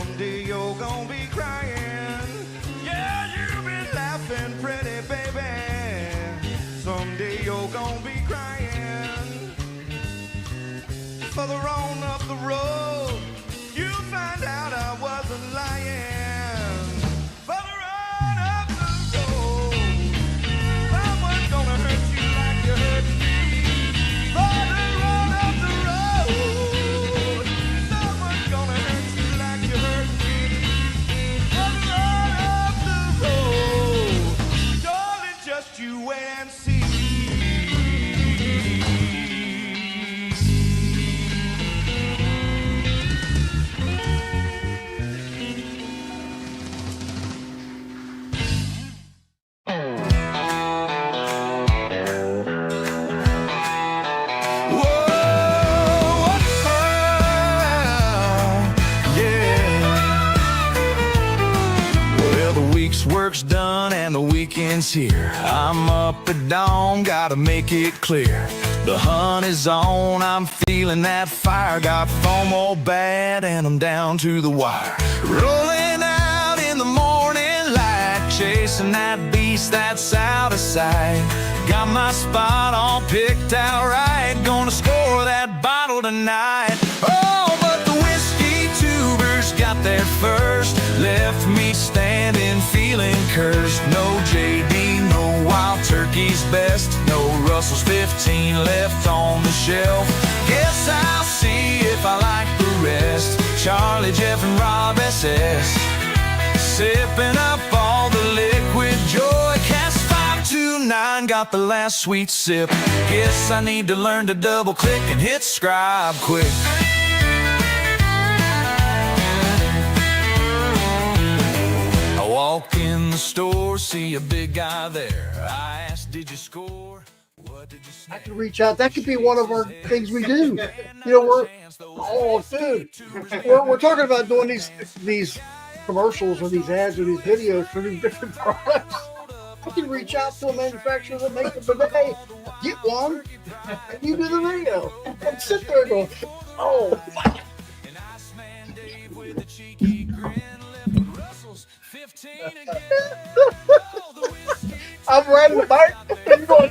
Someday you're gonna be crying. Yeah, you've been laughing pretty, baby. Someday you're gonna be crying. Further on up the road, you find out I wasn't lying. Further on up the road, someone's gonna hurt you like you hurt me. Further on up the road, someone's gonna hurt you like you hurt me. Further on up the road, darling, just you wait and see. Work's done and the weekend's here. I'm up at dawn, gotta make it clear. The hunt is on, I'm feeling that fire. Got FOMO bad and I'm down to the wire. Rolling out in the morning light, chasing that beast that's out of sight. Got my spot all picked out right, gonna score that bottle tonight. Oh, but the whiskey tubers got there first, left me standing feeling cursed. No JD, no Wild Turkey's best, no Russell's 15 left on the shelf. Guess I'll see if I like the rest. Charlie, Jeff, and Rob SS, sipping up all the liquid joy. Cast 529, got the last sweet sip. Guess I need to learn to double click and hit scribe quick. Walk in the store, see a big guy there. I asked, did you score? What did you say? I can reach out. That could be one of our things we do. You know, we're talking about doing these commercials or these ads or these videos for these different products. I can reach out to a manufacturer that makes it, but hey, get one and you do the video and sit there and go, oh. I'm riding the bike and going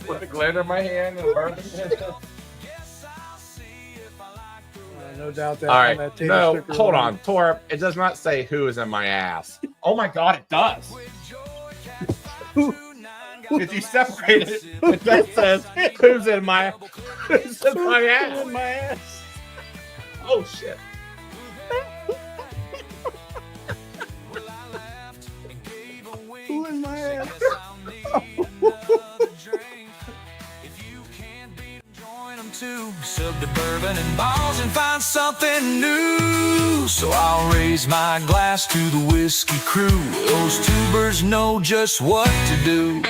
Put the glitter in my hand and burn it. no doubt that. All right, no, hold on, Torp. It does not say who is in my ass. Oh my God, it does. If you separate it, it just says who's in my ass. In my ass. Oh shit. Who in my ass? Sub to Bourbon and Ballz and find something new. So I'll raise my glass to the whiskey crew. Those tubers know just what to do.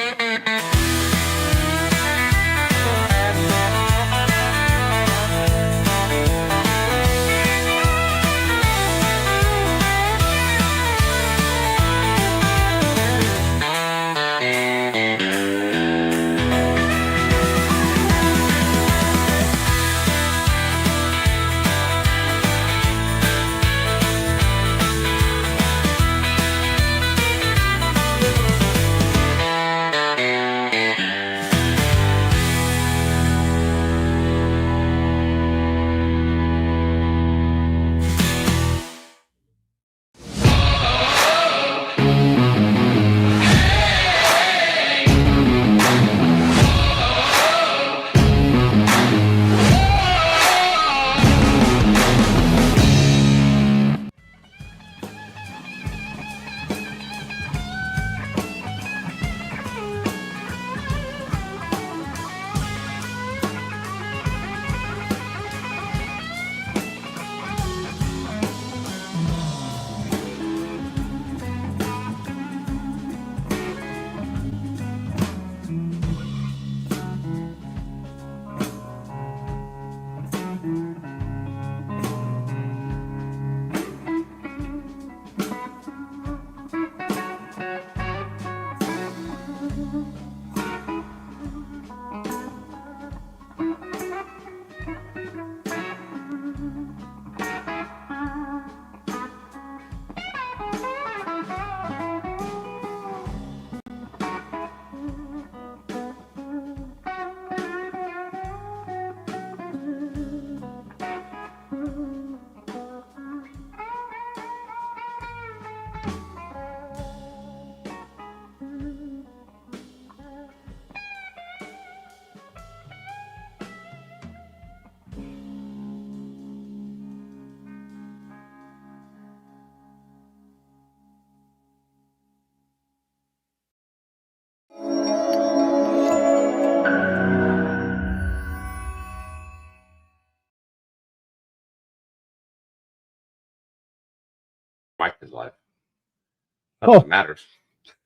Nothing matters.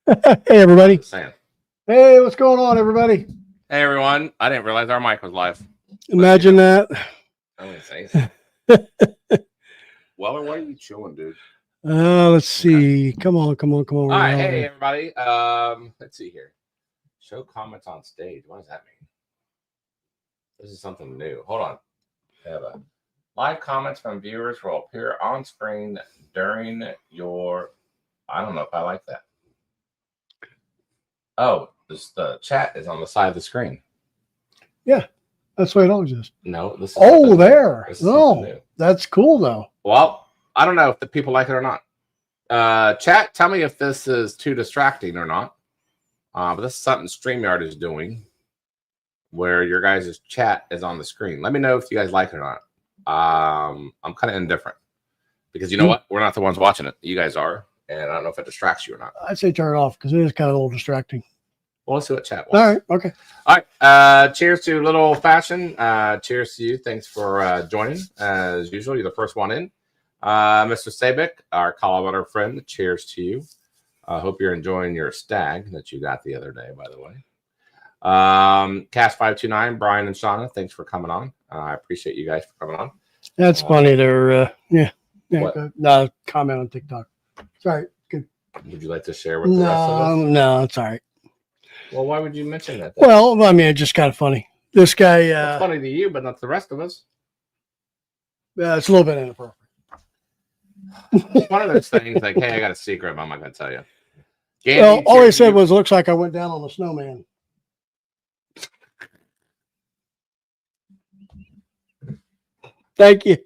Hey, everybody. Just saying. Hey, what's going on, everybody? Hey, everyone. I didn't realize our mic was live. Imagine that. I didn't say so. Well, what are you chewing, dude? Let's see. Come on. All right. Hey, everybody. Let's see here. Show comments on stage. What does that mean? This is something new. Hold on. I have a live comments from viewers will appear on screen during your. I don't know if I like that. Oh, the chat is on the side of the screen. Yeah, that's the way it always is. No, this is Oh, there. This is No, that's cool though. Well, I don't know if the people like it or not. Chat, tell me if this is too distracting or not. But this is something StreamYard is doing where your guys' chat is on the screen. Let me know if you guys like it or not. I'm kind of indifferent because you know what? We're not the ones watching it. You guys are. And I don't know if it distracts you or not. I'd say turn it off because it is kind of a little distracting. Well, let's see what chat wants. All right. Okay. All right. Cheers to Little Old Fashioned. Cheers to you. Thanks for joining. As usual, you're the first one in. Mr. Sabic, our Colorado friend, cheers to you. I hope you're enjoying your stag that you got the other day, by the way. Cast529, Brian and Shauna, thanks for coming on. I appreciate you guys for coming on. That's funny. They're, yeah. What? No, comment on TikTok. Sorry. Good. Would you like to share with the rest of us? No, it's all right. Well, why would you mention that then? Well, I mean, it's just kind of funny. This guy, It's funny to you, but not to the rest of us. it's a little bit inappropriate. It's one of those things like, hey, I got a secret, but I'm not going to tell you. Gandy, Well, all he cheers to said you. was, looks like I went down on the snowman. Thank you.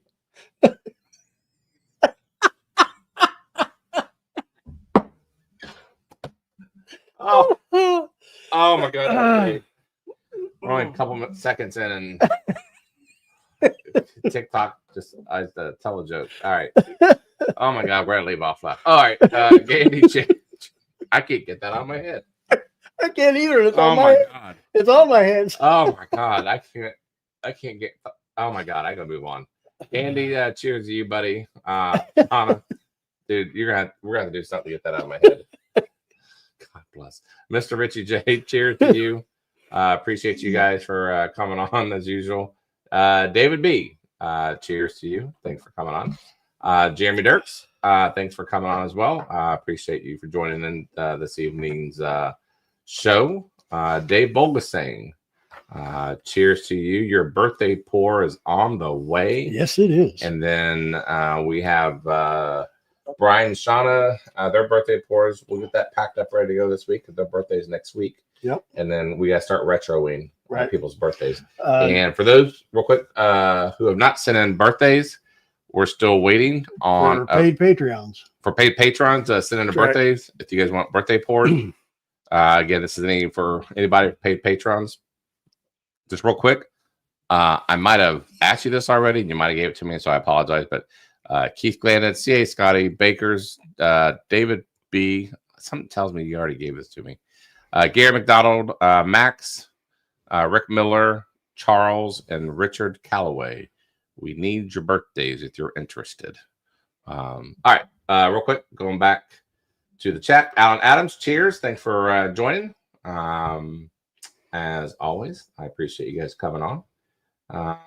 Oh, oh my God. We're only a couple seconds in and TikTok just I tell a joke. All right. Oh my God, we're gonna leave off left. All right, Gandy, I can't get that out of my head. I can't either. It's Oh on my my God. It's on my hands. Oh my God, I can't get. Oh my God, I gotta move on. Andy, cheers to you, buddy. Anna, dude, we're gonna have to do something to get that out of my head. God bless, Mr. Richie J. Cheers to you. Appreciate you guys for coming on as usual. David B. Cheers to you. Thanks for coming on. Jeremy Dirks. Thanks for coming on as well. Appreciate you for joining in this evening's show. Dave Bolgasang. Cheers to you. Your birthday pour is on the way. Yes, it is. And then we have Brian and Shauna, their birthday pours. We'll get that packed up ready to go this week because their birthday is next week. Yep. And then we got to start retroing people's birthdays. And for those, real quick, who have not sent in birthdays, we're still waiting on for paid Patreons. For paid patrons, send in the birthdays. If you guys want birthday pours, again, this is for anybody with paid patrons. Just real quick, I might have asked you this already, and you might have gave it to me, so I apologize. But Keith Glandon, C.A. Scotty, Bakers, David B. Something tells me you already gave this to me. Gary McDonald, Max, Rick Miller, Charles, and Richard Calloway. We need your birthdays if you're interested. All right, real quick, going back to the chat. Alan Adams, cheers. Thanks for joining. As always, I appreciate you guys coming on.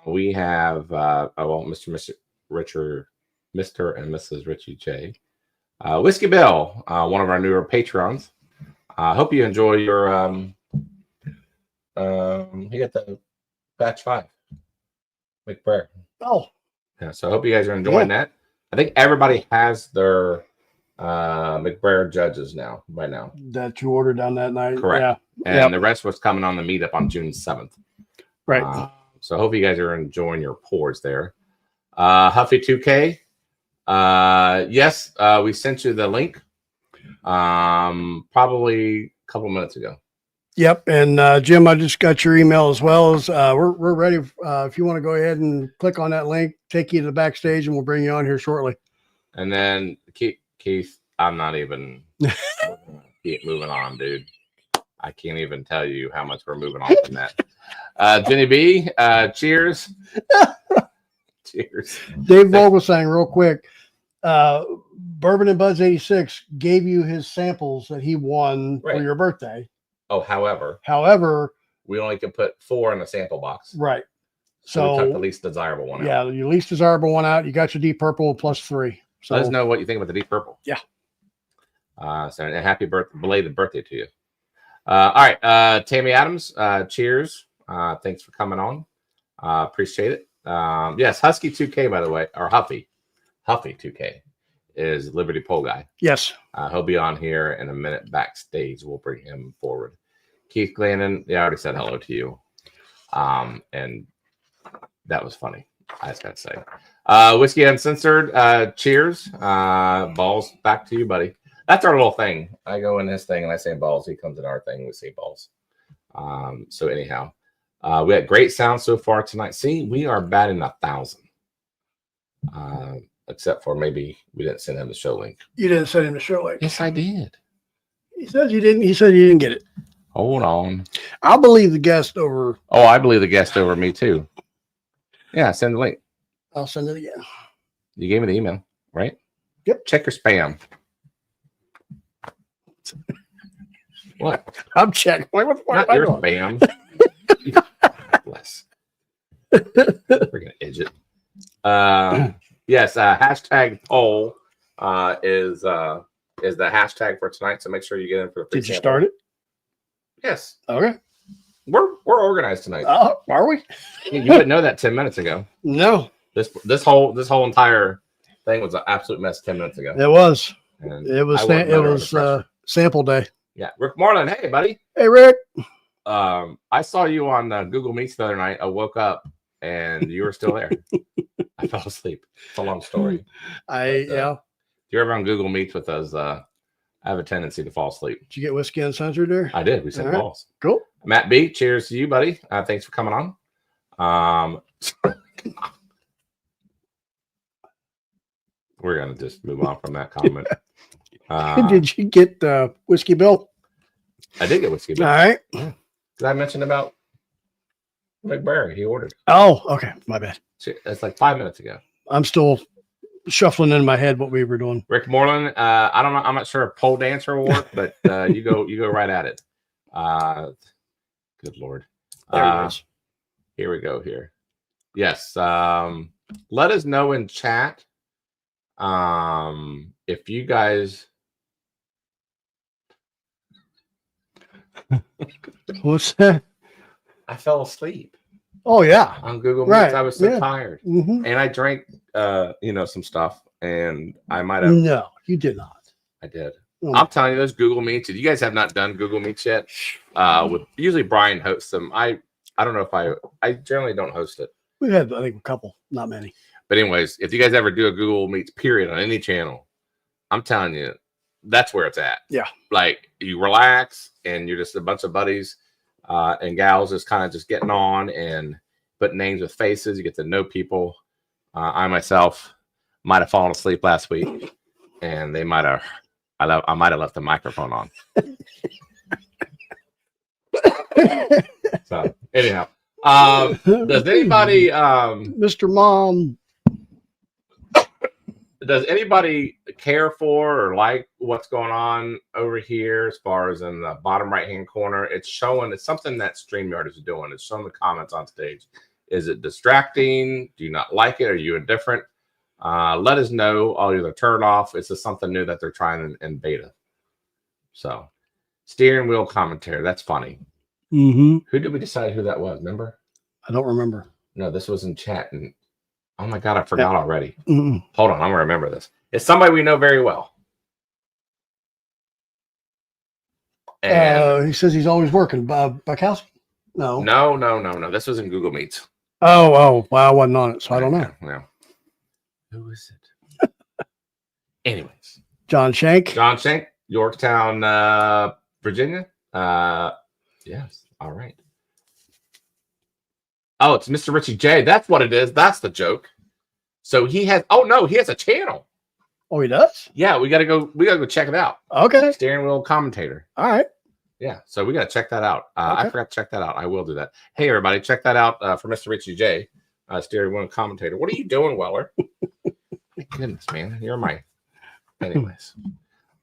We have, Mr. and Mrs. Richie J. Whiskey Bill, one of our newer patrons. I hope you enjoy your, you got the batch 5. McBrayer. Oh. Yeah, so I hope you guys are enjoying that. I think everybody has their McBrayer judges now, by now. That you ordered down that night. Correct. Yeah. And the rest was coming on the meetup on June 7th. Right. So I hope you guys are enjoying your pours there. Huffy 2K. Yes, we sent you the link probably a couple minutes ago. Yep. And Jim, I just got your email as well. As we're ready. If you want to go ahead and click on that link, take you to the backstage, and we'll bring you on here shortly. And then Keith, I'm not even keep moving on, dude. I can't even tell you how much we're moving on from that. Jenny B, cheers. Cheers. Dave Vogel saying real quick, Bourbon and Ballz 86 gave you his samples that he won Right. for your birthday. Oh, however, However, we only can put 4 in a sample box. right. So we took the So least desirable one yeah, out. your least desirable one out. You got your deep purple plus 3. So Let us know what you think about the deep purple. Yeah. So and happy belated birthday to you. All right, Tammy Adams, cheers. Thanks for coming on. Appreciate it. Yes, Husky 2K, by the way, or Huffy 2K is Liberty Pole guy. yes. He'll be on here in a minute backstage. We'll bring him forward. Keith Glennon, yeah, I already said hello to you. And that was funny. I just got to say. Whiskey Uncensored, cheers. Balls, back to you, buddy. That's our little thing. I go in this thing and I say balls. He comes in our thing and we say balls. So anyhow, we had great sound so far tonight. See, we are batting 1,000. Except for maybe we didn't send him the show link. You didn't send him the show link. Yes, I did. He says you didn't. He said you didn't get it. Hold on. I'll believe the guest over. Oh, I believe the guest over me too. Yeah, send the link. I'll send it again. You gave me the email, right? Yep. Check your spam. What? I'm checking. What Not am I your doing? spam. Bless. Freaking idiot. Yes, hashtag poll is the hashtag for tonight. So make sure you get in for the free Did you sample. start it? Yes. Okay. We're organized tonight. Are we? You wouldn't know that 10 minutes ago. No, This whole entire thing was an absolute mess 10 minutes ago. it was. And It was. I wasn't It under was pressure. sample day. Yeah. Rick Moreland, hey buddy. Hey, Rick. I saw you on Google Meets the other night. I woke up and you were still there. I fell asleep. It's a long story. Yeah. If you're ever on Google Meets with us, I have a tendency to fall asleep. Did you get Whiskey Uncensored there? I did. We said All right. balls. Cool. Matt B, cheers to you, buddy. Thanks for coming on. We're gonna just move on from that comment. Did you get Whiskey Bill? I did get whiskey. All right. Did I mention about McBurry? He ordered. Oh, okay. My bad. It's like 5 minutes ago. I'm still shuffling in my head what we were doing. Rick Moreland, I don't know. I'm not sure if pole dancer will work, but you go right at it. Good Lord. There it is. Here we go here. Yes. Let us know in chat if you guys. What's that? I fell asleep Oh, yeah. on Google Meets. Right, I was so yeah. tired. Mm-hmm. And I drank some stuff, and I might have. No, you did not. I did. Oh, I'm telling you, those Google Meets. If you guys have not done Google Meets yet, with usually Brian hosts them. I don't know if I generally don't host it. we had, I think, a couple, not many. But anyways, if you guys ever do a Google Meets period on any channel, I'm telling you, that's where it's at. Yeah. Like you relax and you're just a bunch of buddies and gals just kind of just getting on and putting names with faces. You get to know people. I myself might have fallen asleep last week and they might have, I might have left the microphone on. So anyhow, does anybody, Mr. Mom. does anybody care for or like what's going on over here as far as in the bottom right hand corner? It's showing, it's something that StreamYard is doing. It's showing the comments on stage. Is it distracting? Do you not like it? Are you indifferent? Let us know. I'll either turn it off. It's just something new that they're trying in beta. So steering wheel commentary. That's funny. Mm-hmm. Who did we decide who that was? Remember? I don't remember. No, this was in chat. And oh my God, I forgot already. Mm-mm. Hold on. I'm going to remember this. It's somebody we know very well. And He says he's always working. Bukowski? No. no. This was in Google Meets. Oh. Well, I wasn't on it, so I don't know. Yeah. Who is it? Anyways, John Shank. John Shank, Yorktown, Virginia. Yes. All right. Oh, it's Mr. Richie J. That's what it is. That's the joke. So he has. Oh no, he has a channel. Oh, he does? Yeah, we gotta go check it out. Okay. Steering wheel commentator. All right. Yeah, so we gotta check that out. I Okay. forgot to check that out. I will do that. Hey everybody, check that out for Mr. Richie J. Steering wheel commentator. What are you doing, Weller? My goodness, man, you're my Anyways.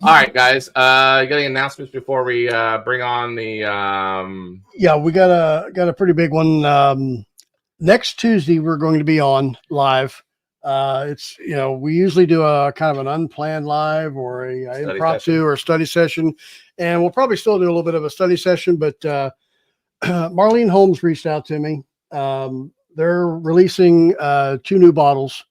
All right, guys. You got any announcements before we bring on the Yeah, we got a pretty big one. Next Tuesday we're going to be on live. It's we usually do a kind of an unplanned live or a impromptu or a study session, and we'll probably still do a little bit of a study session. But Marlene Holmes reached out to me. They're releasing 2 new bottles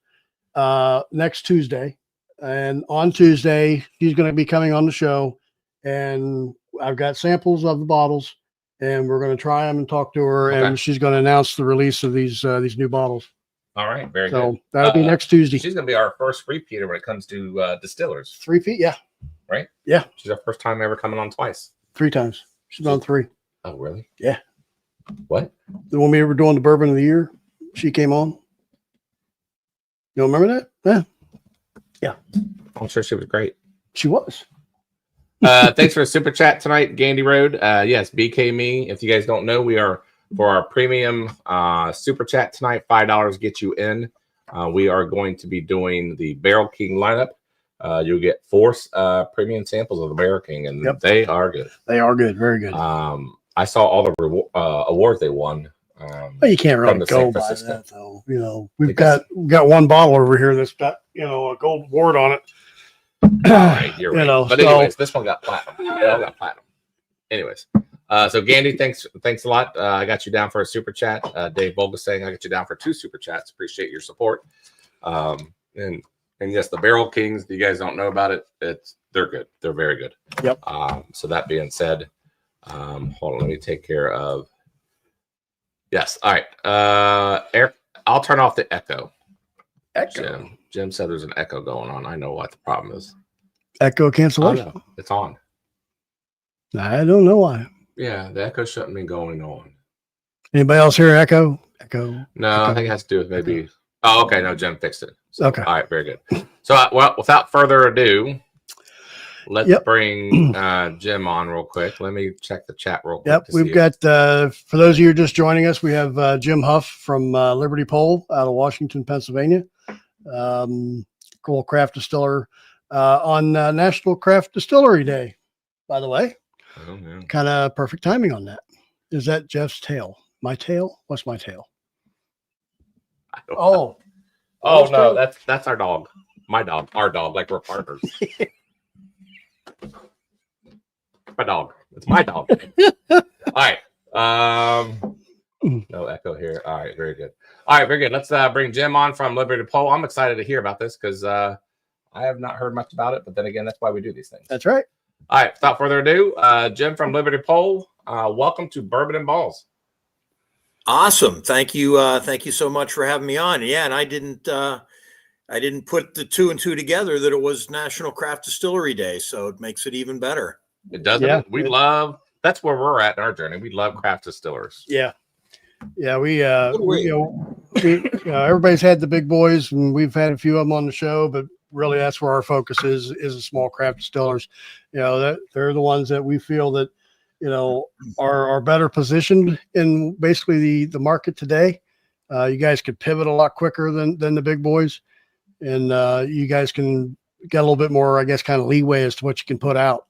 next Tuesday. And on Tuesday, she's going to be coming on the show, and I've got samples of the bottles, and we're going to try them and talk to her, and she's going to announce the release of these new bottles. All right, very good. So that'll be next Tuesday. She's going to be our first repeater when it comes to distillers. 3 feet, yeah. Right? Yeah. She's our first time ever coming on twice. 3 times. She's on 3. Oh, really? Yeah. What? The one we were doing the Bourbon of the Year, she came on. You don't remember that? Yeah. Yeah. I'm sure she was great. She was. Thanks for a super chat tonight, Gandy Road. Yes, BK Me. If you guys don't know, we are for our premium super chat tonight. $5 get you in. We are going to be doing the Barrel King lineup. You'll get 4 premium samples of the Barrel King, and they are good. They are good. Very good. I saw all the awards they won. Well, you can't really go by that, though. We've got one bottle over here that's got a gold award on it. Right, you're right. But anyways, so, this one got platinum. They all got platinum. Anyways, so Gandy, thanks a lot. I got you down for a super chat. Dave Volga saying I got you down for 2 super chats. Appreciate your support. And yes, the Barrel Kings. You guys don't know about it. They're good. They're very good. Yep. So that being said, hold on. Let me take care of. Yes. All right. Eric, I'll turn off the echo. Jim said there's an echo going on. I know what the problem is. Echo cancellation. Oh, no, it's on. I don't know why. Yeah, the echo shouldn't be going on. Anybody else hear echo? Echo. No, echo. I think it has to do with maybe. Echo. Oh, okay. No, Jim fixed it. So, okay. All right. Very good. So, well, without further ado, let's bring Jim on real quick. Let me check the chat real quick. Yep, we've got, for those of you just joining us, we have Jim Hough from Liberty Pole out of Washington, Pennsylvania. Cool craft distiller on National Craft Distillery Day, by the way. Oh, yeah. Kind of perfect timing on that. Is that Jeff's tail? My tail? What's my tail? Oh, no, that's our dog. My dog. Our dog, like we're partners. My dog. It's my dog. All right. No echo here. All right. Very good. All right. Very good. Let's bring Jim on from Liberty Pole. I'm excited to hear about this because I have not heard much about it. But then again, that's why we do these things. That's right. All right. Without further ado, Jim from Liberty Pole. Welcome to Bourbon and Ballz. Awesome. Thank you. Thank you so much for having me on. Yeah, and I didn't put the 2 and 2 together that it was National Craft Distillery Day, so it makes it even better. It does. Yeah, that's where we're at in our journey. We love craft distillers. Yeah. Yeah, we everybody's had the big boys, and we've had a few of them on the show, but really that's where our focus is the small craft distillers. That they're the ones that we feel that are better positioned in basically the market today. You guys could pivot a lot quicker than the big boys, and you guys can get a little bit more, I guess, kind of leeway as to what you can put out.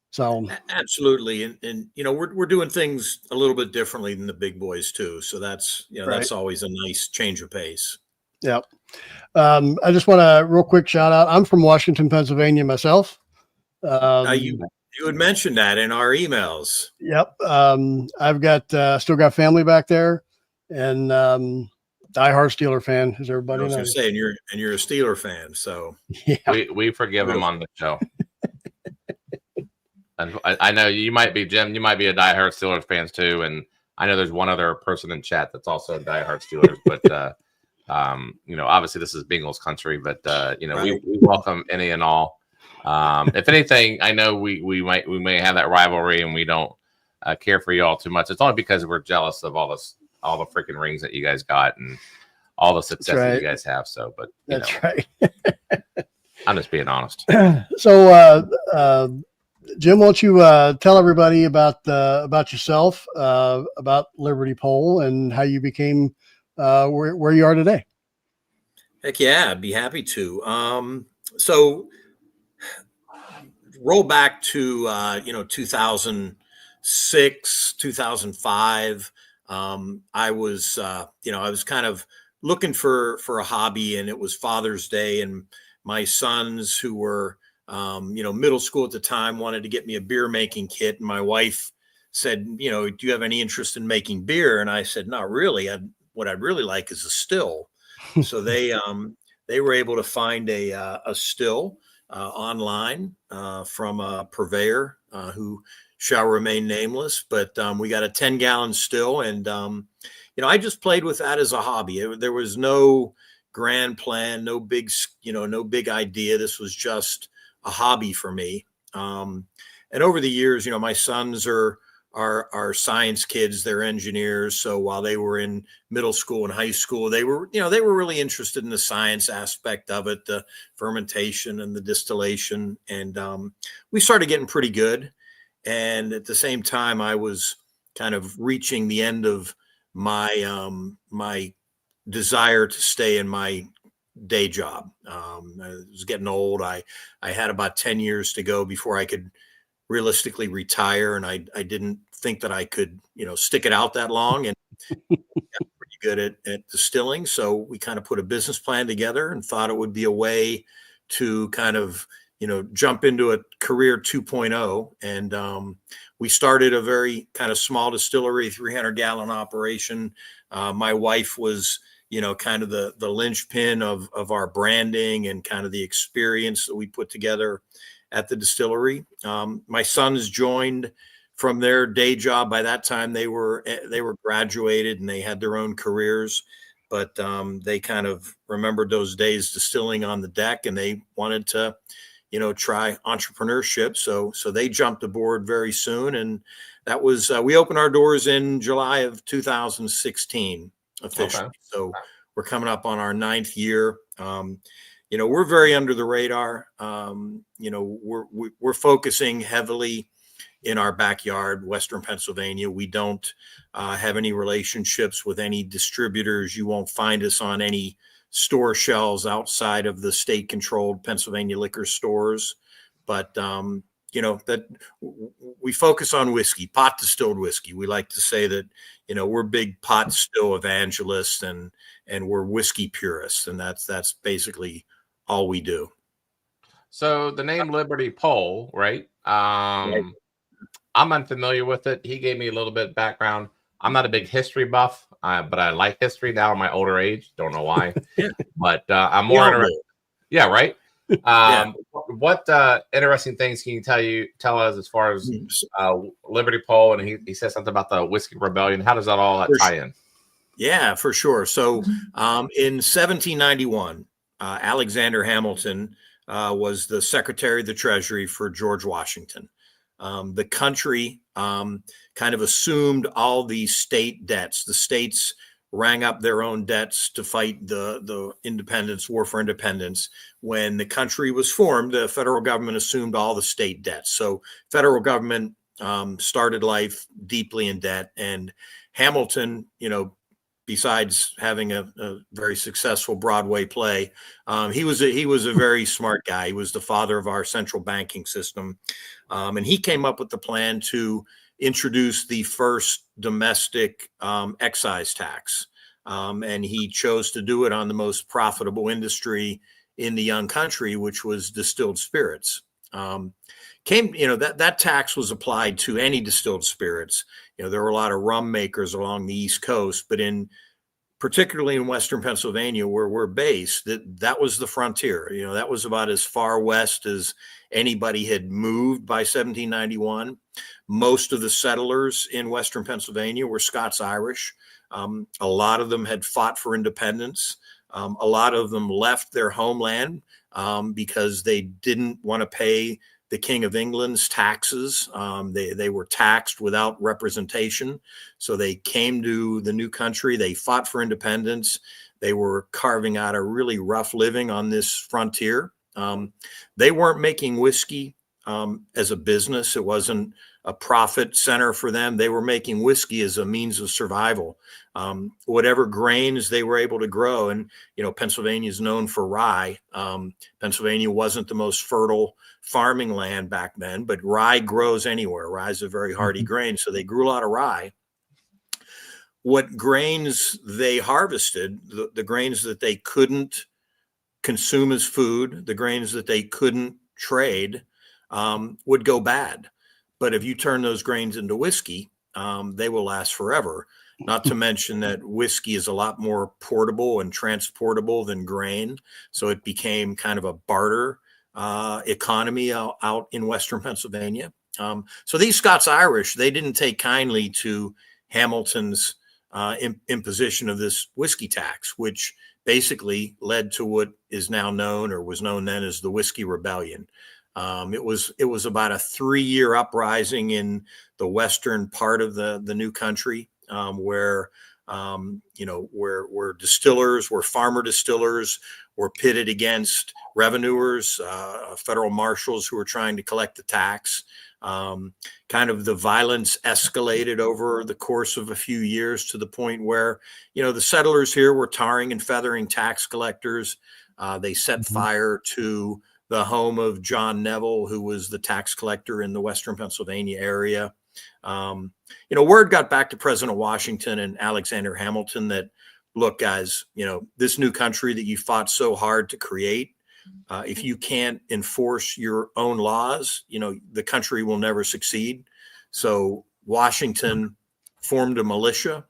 So absolutely, and we're doing things a little bit differently than the big boys too. So that's that's always a nice change of pace. Yep. I just want to real quick shout out. I'm from Washington, Pennsylvania myself. You had mentioned that in our emails. Yep. I've got still got family back there, and diehard Steeler fan, as everybody knows. I was going to say, and you're a Steeler fan, so yeah. We forgive him on the show. And I know you might be, Jim. You might be a diehard Steelers fans too, and I know there's one other person in chat that's also a diehard Steelers. But obviously this is Bengals country. But we welcome any and all. If anything, I know we may have that rivalry, and we don't care for y'all too much. It's only because we're jealous of all the freaking rings that you guys got and all the success that you guys have. So, but that's right. I'm just being honest. So, Jim, won't you tell everybody about yourself, about Liberty Pole, and how you became where you are today? Heck yeah, I'd be happy to. So roll back to 2006, 2005. I was I was kind of looking for a hobby, and it was Father's Day, and my sons, who were middle school at the time, wanted to get me a beer making kit, and my wife said, do you have any interest in making beer? And I said, not really. What I'd really like is a still. So they were able to find a still online from a purveyor who shall remain nameless, but we got a 10-gallon still, and I just played with that as a hobby. There was no grand plan, no big idea. This was just a hobby for me. And over the years, my sons are science kids, they're engineers. So while they were in middle school and high school, they were really interested in the science aspect of it, the fermentation and the distillation. And we started getting pretty good. And at the same time, I was kind of reaching the end of my my desire to stay in my day job. I was getting old. I had about 10 years to go before I could realistically retire, and I didn't think that I could stick it out that long, and got pretty good at distilling. So we kind of put a business plan together and thought it would be a way to kind of jump into a career 2.0. And we started a very kind of small distillery, 300-gallon operation. My wife was kind of the linchpin of our branding and kind of the experience that we put together at the distillery. My sons joined from their day job. By that time, they were graduated and they had their own careers, but they kind of remembered those days distilling on the deck, and they wanted to, try entrepreneurship. So they jumped aboard very soon, and that was we opened our doors in July of 2016 officially. Okay. So we're coming up on our 9th year. We're very under the radar. We're focusing heavily in our backyard, Western Pennsylvania. We don't have any relationships with any distributors. You won't find us on any store shelves outside of the state-controlled Pennsylvania liquor stores. But that we focus on whiskey, pot distilled whiskey. We like to say that we're big pot still evangelists, and we're whiskey purists, and that's basically all we do. So the name Liberty Pole, right? Right. I'm unfamiliar with it. He gave me a little bit of background. I'm not a big history buff, but I like history now in my older age. Don't know why, but I'm more interested. Yeah, right. What interesting things can you tell us as far as Liberty Pole? And he said something about the Whiskey Rebellion. How does that all tie in? Yeah, for sure. So in 1791, Alexander Hamilton was the Secretary of the Treasury for George Washington. The country kind of assumed all the state debts. The states rang up their own debts to fight the independence, war for independence. When the country was formed, the federal government assumed all the state debts. So federal government started life deeply in debt. And Hamilton, besides having a very successful Broadway play, he was a very smart guy. He was the father of our central banking system. And he came up with the plan to introduce the first domestic excise tax. And he chose to do it on the most profitable industry in the young country, which was distilled spirits. That tax was applied to any distilled spirits. There were a lot of rum makers along the East Coast, but particularly in Western Pennsylvania, where we're based, that was the frontier. That was about as far west as anybody had moved by 1791. Most of the settlers in Western Pennsylvania were Scots-Irish. A lot of them had fought for independence. A lot of them left their homeland because they didn't want to pay the King of England's taxes. They were taxed without representation. So they came to the new country. They fought for independence. They were carving out a really rough living on this frontier. They weren't making whiskey as a business. It wasn't a profit center for them. They were making whiskey as a means of survival. Whatever grains they were able to grow, and Pennsylvania is known for rye. Pennsylvania wasn't the most fertile farming land back then, but rye grows anywhere. Rye is a very hardy grain, so they grew a lot of rye. What grains they harvested, the grains that they couldn't consume as food, the grains that they couldn't trade, would go bad. But if you turn those grains into whiskey, they will last forever. Not to mention that whiskey is a lot more portable and transportable than grain. So it became kind of a barter economy out in Western Pennsylvania. So these Scots-Irish, they didn't take kindly to Hamilton's imposition of this whiskey tax, which basically led to what is now known, or was known then, as the Whiskey Rebellion. It was about a 3-year uprising in the western part of the new country, where distillers, where farmer distillers were pitted against revenuers, federal marshals who were trying to collect the tax. Kind of the violence escalated over the course of a few years to the point where, the settlers here were tarring and feathering tax collectors. They set fire to the home of John Neville, who was the tax collector in the Western Pennsylvania area. Word got back to President Washington and Alexander Hamilton that, look, guys, this new country that you fought so hard to create, if you can't enforce your own laws, the country will never succeed. So Washington formed a militia,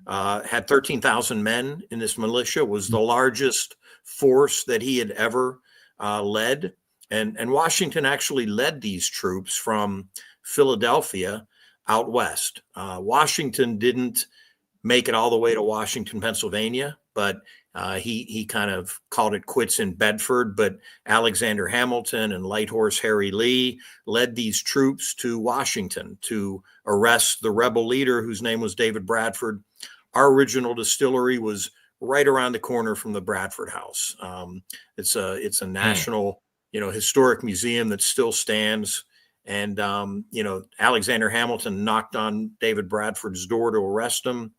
had 13,000 men in this militia, was the largest force that he had ever led. And Washington actually led these troops from Philadelphia out west. Washington didn't make it all the way to Washington, Pennsylvania, but he kind of called it quits in Bedford. But Alexander Hamilton and Light Horse Harry Lee led these troops to Washington to arrest the rebel leader, whose name was David Bradford. Our original distillery was right around the corner from the Bradford House. It's a national, historic museum that still stands. And, Alexander Hamilton knocked on David Bradford's door to arrest him.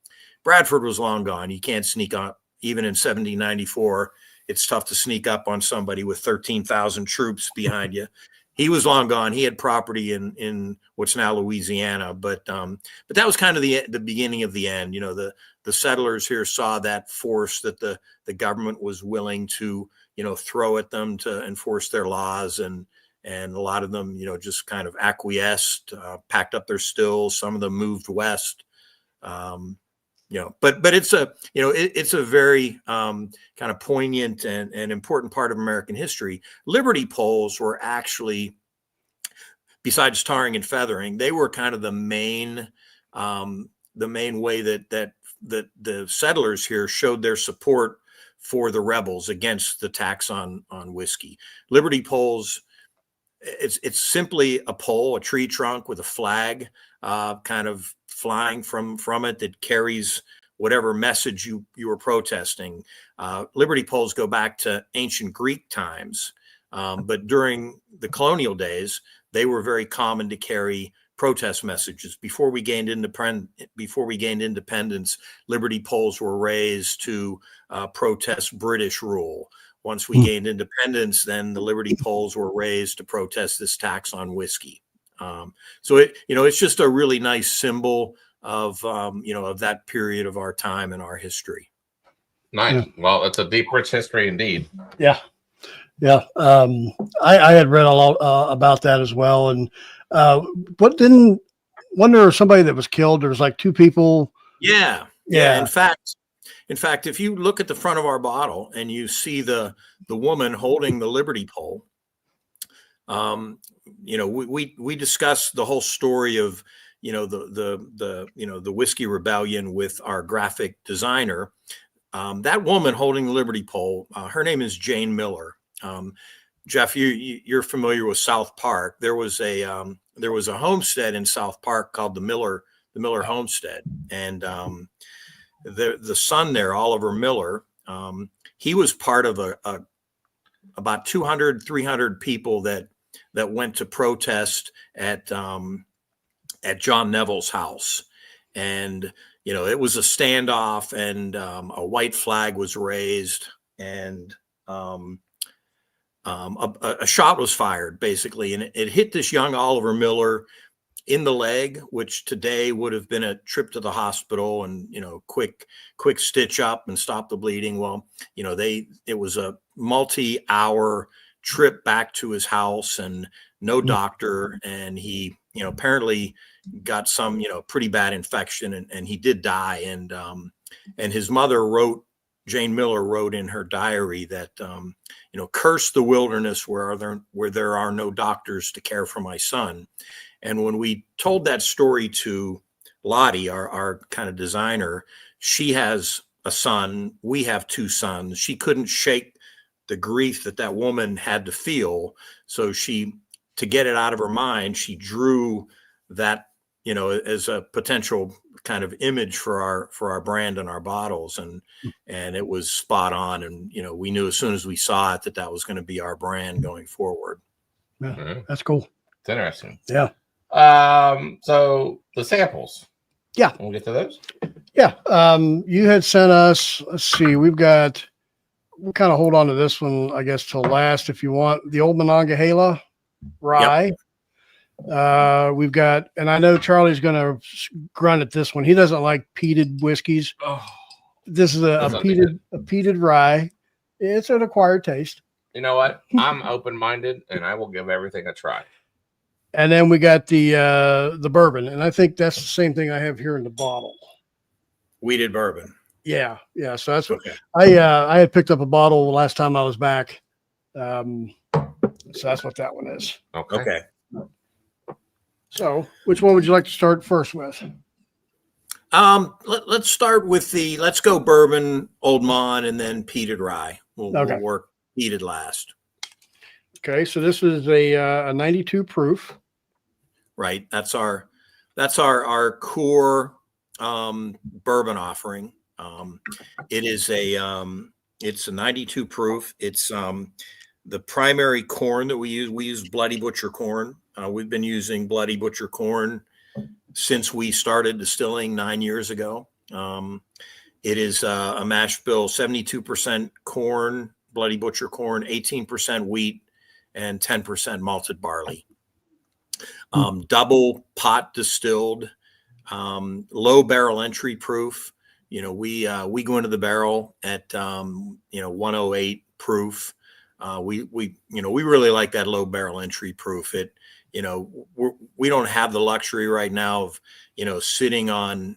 Bradford was long gone. You can't sneak up. Even in 1794, it's tough to sneak up on somebody with 13,000 troops behind you. He was long gone. He had property in what's now Louisiana, but that was kind of the beginning of the end. The settlers here saw that force that the government was willing to throw at them to enforce their laws, and a lot of them just kind of acquiesced, packed up their stills. Some of them moved west. But it's a very kind of poignant and important part of American history. Liberty poles were actually, besides tarring and feathering, they were kind of the main way that the settlers here showed their support for the rebels against the tax on whiskey. Liberty poles, it's simply a pole, a tree trunk with a flag kind of flying from it that carries whatever message you were protesting. Liberty poles go back to ancient Greek times, but during the colonial days, they were very common to carry protest messages. Before we gained independence, liberty poles were raised to protest British rule. Once we gained independence, then the liberty poles were raised to protest this tax on whiskey. So it's just a really nice symbol of that period of our time and our history. Nice. Well, it's a deep, rich history indeed. Yeah. I had read a lot about that as well, and didn't wonder somebody that was killed. There was like 2 people. Yeah. In fact, if you look at the front of our bottle and you see the woman holding the liberty pole, we discussed the whole story of the Whiskey Rebellion with our graphic designer. That woman holding the liberty pole, her name is Jane Miller. Jeff, you're familiar with South Park. There was a homestead in South Park called the Miller Homestead, and the son there, Oliver Miller, he was part of about 200, 300 people that went to protest at at John Neville's house. And, it was a standoff, and a white flag was raised, and a shot was fired, basically. And it hit this young Oliver Miller in the leg, which today would have been a trip to the hospital and, quick stitch up and stop the bleeding. Well, it was a multi-hour trip back to his house and no doctor. And he, apparently got some, pretty bad infection, and he did die. And his mother Jane Miller wrote in her diary that, curse the wilderness where there are no doctors to care for my son. And when we told that story to Lottie, our kind of designer, she has a son. We have 2 sons. She couldn't shake the grief that woman had to feel. So to get it out of her mind, she drew that, as a potential kind of image for our brand and our bottles. And it was spot on. And, we knew as soon as we saw it that was going to be our brand going forward. Yeah, that's cool. It's interesting. Yeah. So the samples. Yeah. We'll get to those. Yeah. You had sent us, let's see, we'll kind of hold on to this one, I guess, till last, if you want, the Old Monongahela rye. Yep. We've got, and I know Charlie's going to grunt at this one. He doesn't like peated whiskeys. Oh, this is a peated rye. It's an acquired taste. You know what? I'm open-minded, and I will give everything a try. And then we got the bourbon, and I think that's the same thing I have here in the bottle. Wheated bourbon. Yeah. So that's what Okay. I had picked up a bottle the last time I was back. So that's what that one is. Okay. So which one would you like to start first with? Let's start with let's go bourbon, Old Mon, and then peated rye. We'll work peated last. Okay, so this is a 92 proof. Right. That's our core bourbon offering. It's a 92 proof. It's the primary corn that we use. We use Bloody Butcher corn. We've been using Bloody Butcher corn since we started distilling 9 years ago. It is a mash bill, 72% corn, Bloody Butcher corn, 18% wheat, and 10% malted barley. Double pot distilled, low barrel entry proof. We go into the barrel at 108 proof. We really like that low barrel entry proof. We don't have the luxury right now of sitting on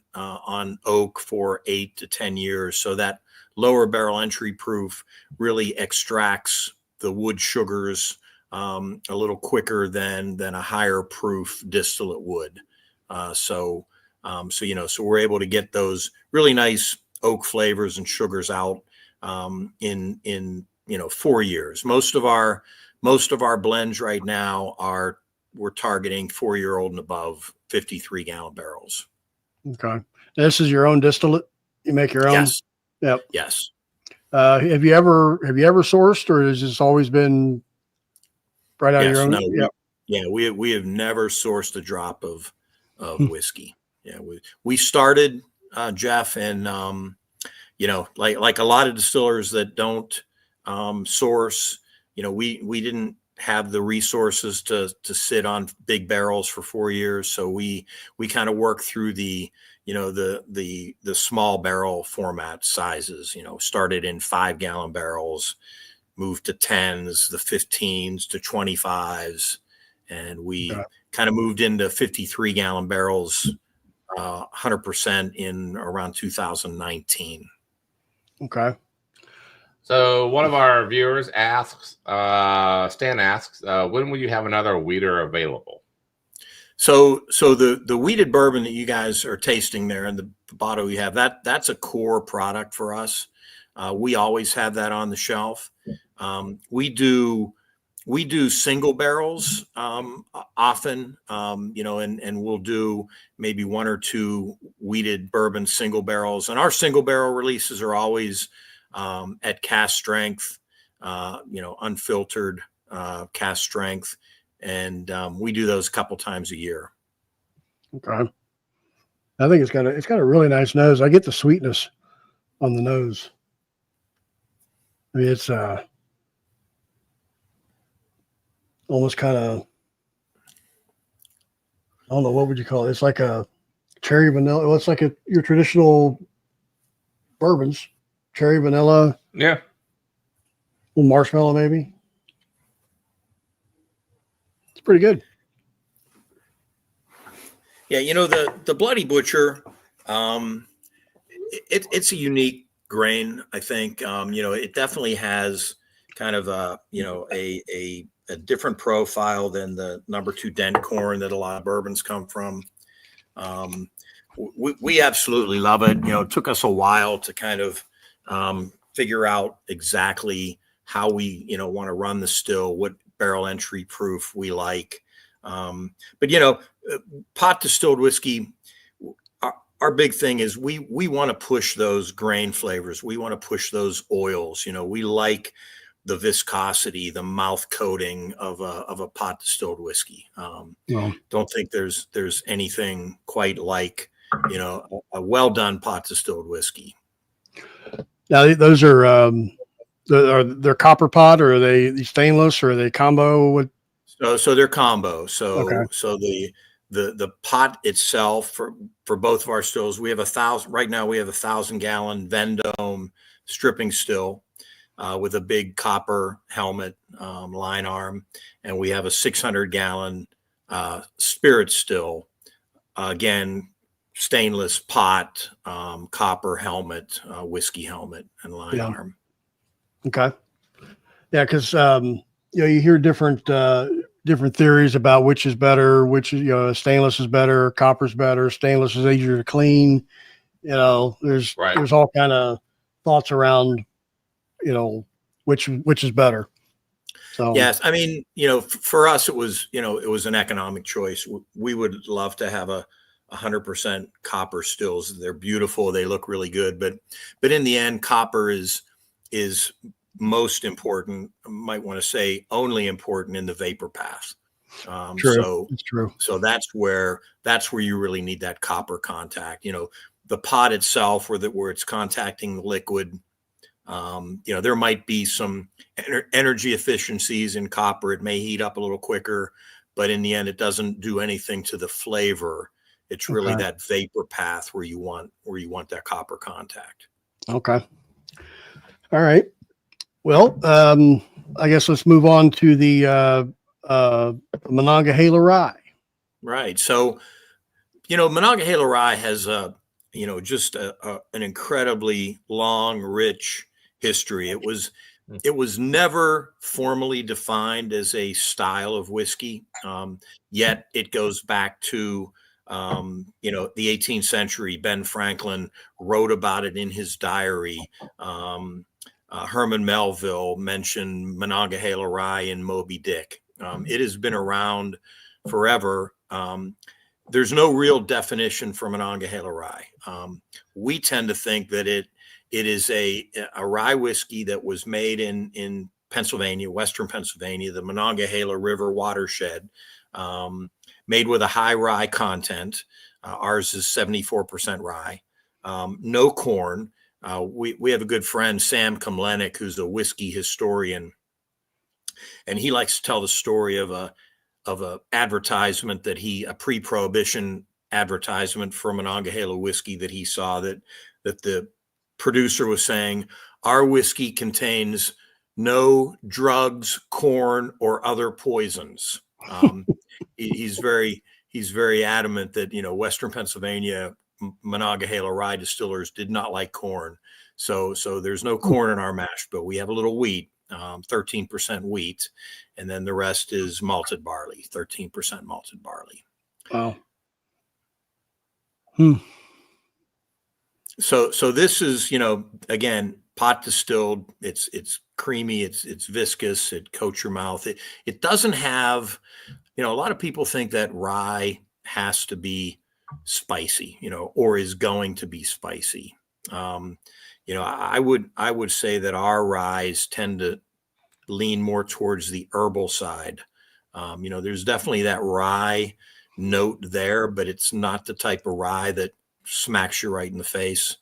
oak for 8 to 10 years. So that lower barrel entry proof really extracts the wood sugars a little quicker than a higher proof distillate would. So we're able to get those really nice oak flavors and sugars out in 4 years. Most of our blends right now we're targeting 4-year-old and above 53-gallon barrels. Okay, this is your own distillate. You make your own. Yes. Yep. Yes. Have you ever sourced, or has this always been right out of your own? No, we have never sourced a drop of whiskey. Yeah, we started, Jeff, and like a lot of distillers that don't source, we didn't have the resources to sit on big barrels for 4 years, so we kind of work through the small barrel format sizes. Started in 5-gallon barrels, moved to 10s, the 15s to 25s, and we kind of moved into 53-gallon barrels 100% in around 2019. Okay. So one of our viewers asks, Stan asks, when will you have another weeder available? So the wheated bourbon that you guys are tasting there and the bottle you have, that's a core product for us. We always have that on the shelf. We do single barrels often, and we'll do maybe 1 or 2 wheated bourbon single barrels. And our single barrel releases are always at cast strength, unfiltered cast strength. And we do those a couple times a year. Okay. I think it's got a really nice nose. I get the sweetness on the nose. I mean, it's almost kind of, I don't know, what would you call it? It's like a cherry vanilla. Well, it's like your traditional bourbons, cherry vanilla, Yeah. little marshmallow maybe. It's pretty good. Yeah, the Bloody Butcher, it's a unique grain. I think it definitely has kind of a different profile than the number 2 dent corn that a lot of bourbons come from. We absolutely love it. It took us a while to kind of figure out exactly how we want to run the still, what barrel entry proof we like. But pot distilled whiskey, our big thing is we want to push those grain flavors. We want to push those oils. We like the viscosity, the mouth coating of a pot distilled whiskey. Don't think there's anything quite like a well done pot distilled whiskey. Now those are they're copper pot, or are they stainless, or are they combo with? So they're combo. So Okay. so the pot itself for both of our stills, we have 1,000 right now. We have 1,000-gallon Vendome stripping still with a big copper helmet line arm, and we have a 600-gallon spirit still, again stainless pot, copper helmet, whiskey helmet, and line arm. Okay. Yeah, because you hear different theories about which is better, which is stainless is better, copper's better, stainless is easier to clean. There's all kind of thoughts around which is better. So yes, I mean, for us it was an economic choice. We would love to have 100% copper stills. They're beautiful, they look really good, but in the end, copper is most important. I might want to say only important in the vapor path. True. So it's true. So that's where you really need that copper contact. The pot itself, where it's contacting the liquid. There might be some energy efficiencies in copper. It may heat up a little quicker, but in the end, it doesn't do anything to the flavor. It's really that vapor path where you want that copper contact. Okay. All right. Well, I guess let's move on to the Monongahela Rye. Right. So, Monongahela Rye has just an incredibly long, rich history. It was never formally defined as a style of whiskey, yet it goes back to the 18th century. Ben Franklin wrote about it in his diary. Herman Melville mentioned Monongahela Rye in Moby Dick. It has been around forever. There's no real definition for Monongahela Rye. We tend to think that it is a rye whiskey that was made in Pennsylvania, Western Pennsylvania, the Monongahela River watershed, made with a high rye content. Ours is 74% rye, no corn. We have a good friend, Sam Komlenik, who's a whiskey historian, and he likes to tell the story of a advertisement a pre-prohibition advertisement for Monongahela whiskey that he saw, that the producer was saying, our whiskey contains no drugs, corn, or other poisons. He's very adamant that Western Pennsylvania Monongahela Rye distillers did not like corn, so there's no corn in our mash, but we have a little wheat, 13% wheat, and then the rest is malted barley, 13% malted barley. Wow. So this is again, pot distilled. It's creamy. It's viscous. It coats your mouth. It doesn't have. A lot of people think that rye has to be spicy, or is going to be spicy. I would say that our ryes tend to lean more towards the herbal side. There's definitely that rye note there, but it's not the type of rye that smacks you right in the face.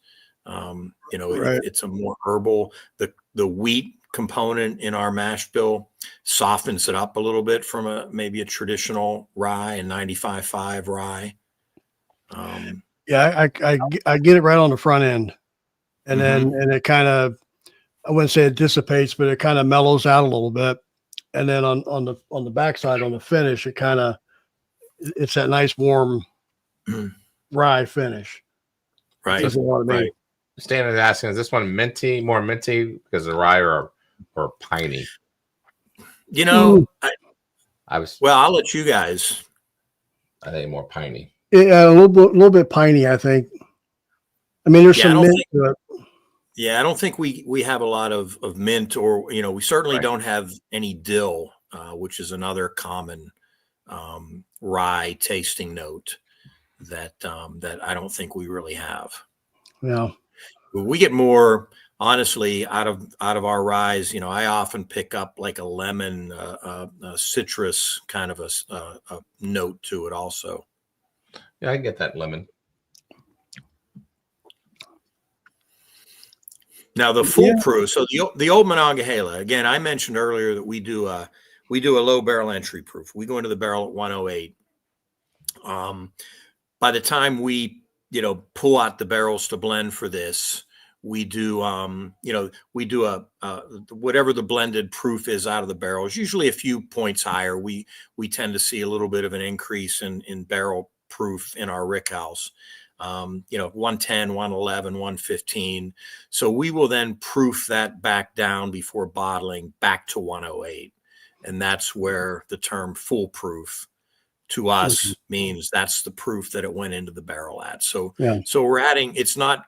Right. It's a more herbal. The wheat component in our mash bill softens it up a little bit from maybe a traditional rye, a 95.5 rye. Yeah, I get it right on the front end, and Mm-hmm. then it kind of, I wouldn't say it dissipates, but it kind of mellows out a little bit, and then on the backside, on the finish, it's that nice warm rye finish. Right. That's what I mean. Right. Stan is asking, is this one more minty because of rye or piney? I'll let you guys. I think more piney. Yeah, a little bit piney, I think. I mean, there's some mint to it. Yeah, I don't think we have a lot of mint, or we certainly don't have any dill, which is another common rye tasting note that I don't think we really have. Yeah, we get more, honestly, out of our ryes. I often pick up like a lemon, a citrus kind of a note to it also. Yeah, I get that lemon. Now the foolproof. So the old Monongahela, again, I mentioned earlier that we do a low barrel entry proof. We go into the barrel at 108. By the time we pull out the barrels to blend for this, we do whatever the blended proof is out of the barrels, usually a few points higher. We tend to see a little bit of an increase in barrel proof in our rickhouse. 110, 111, 115. So we will then proof that back down before bottling back to 108. And that's where the term foolproof to us means that's the proof that it went into the barrel at. So we're adding, it's not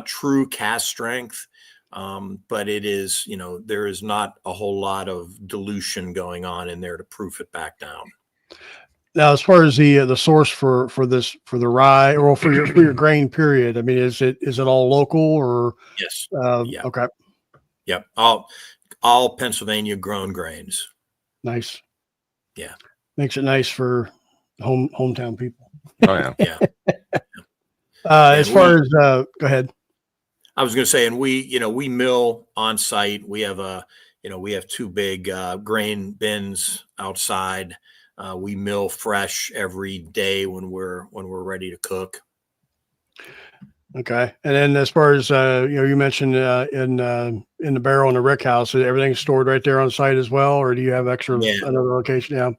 true cast strength, but it is, there is not a whole lot of dilution going on in there to proof it back down. Now, as far as the source for the rye or for your grain period, I mean, is it all local or? Yes. Yeah. Okay. Yep. All Pennsylvania grown grains. Nice. Yeah. Makes it nice for hometown people. Oh yeah. Yeah. As far as go ahead. I was going to say, and we mill on site. We have we have two big grain bins outside. We mill fresh every day when we're ready to cook. Okay. And then as far as, you mentioned in the barrel in the rick house, is everything stored right there on site as well? Or do you have another location? Yeah.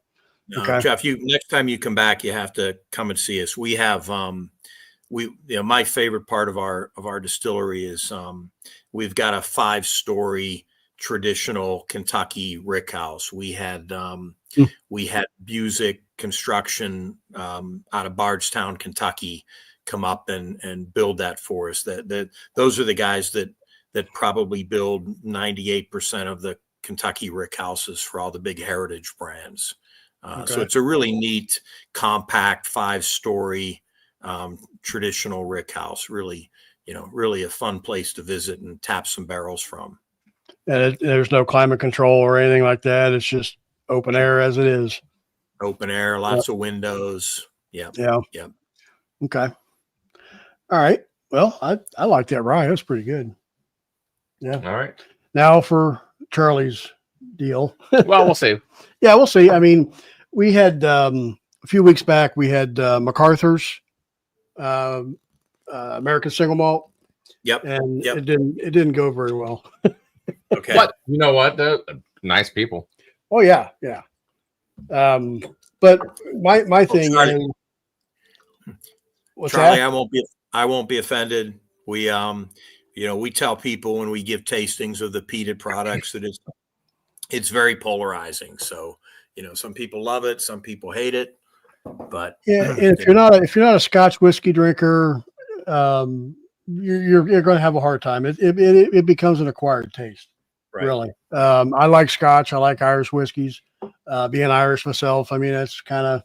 Okay. Jeff, next time you come back, you have to come and see us. We have, my favorite part of our distillery is, we've got a 5-story traditional Kentucky rick house. We had Busick Construction out of Bardstown, Kentucky, come up and build that for us. Those are the guys that probably build 98% of the Kentucky rick houses for all the big heritage brands. So it's a really neat, compact 5-story traditional rick house. Really a fun place to visit and tap some barrels from. And there's no climate control or anything like that. It's just open air as it is. Open air, lots of windows. Yeah. Yeah. Yeah. Okay. All right. Well, I like that rye. That's pretty good. Yeah. All right. Now for Charlie's deal. Well, we'll see. Yeah, we'll see. I mean, we had a few weeks back, we had MacArthur's American single malt. Yep. And it didn't go very well. Okay. What? You know what? They're nice people. Oh yeah. Yeah. But my thing Charlie, is, what's Charlie, that? I won't be offended. We, we tell people when we give tastings of the peated products that it's very polarizing. So, some people love it, some people hate it, but yeah. And if you're not a Scotch whiskey drinker, you're going to have a hard time. It becomes an acquired taste. right. Really. I like Scotch. I like Irish whiskeys. Being Irish myself, I mean, that's kind of,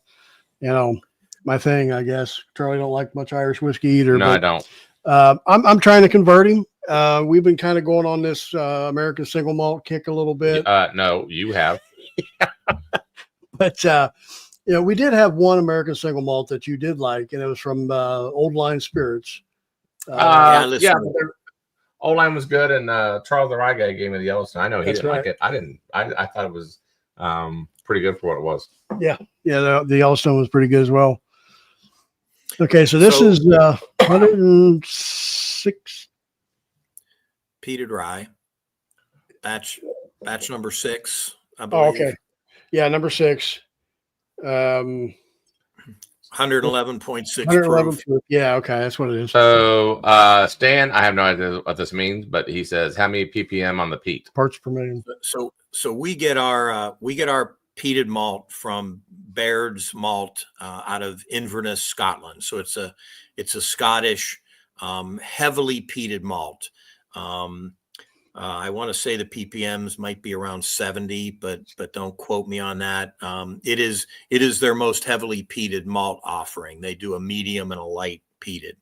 my thing, I guess. Charlie don't like much Irish whiskey either. No, but, I don't. I'm trying to convert him. We've been kind of going on this American single malt kick a little bit. No, you have. But Yeah, we did have one American single malt that you did like, and it was from Old Line Spirits. listen. Yeah, Old Line was good, and Charles the Rye guy gave me the Yellowstone. I know he That's didn't right. like it. I didn't. I thought it was pretty good for what it was. Yeah, the Yellowstone was pretty good as well. Okay, so this is 106 peated rye, batch number 6, I Oh, believe. okay. Yeah, number 6. 111.6 111 proof. proof. Yeah, okay, that's what it is. So Stan, I have no idea what this means, but he says how many ppm on the peat? Parts per million. So we get our peated malt from Baird's Malt out of Inverness, Scotland. So it's a Scottish heavily peated malt. I want to say the ppms might be around 70, but don't quote me on that. It is their most heavily peated malt offering. They do a medium and a light peated.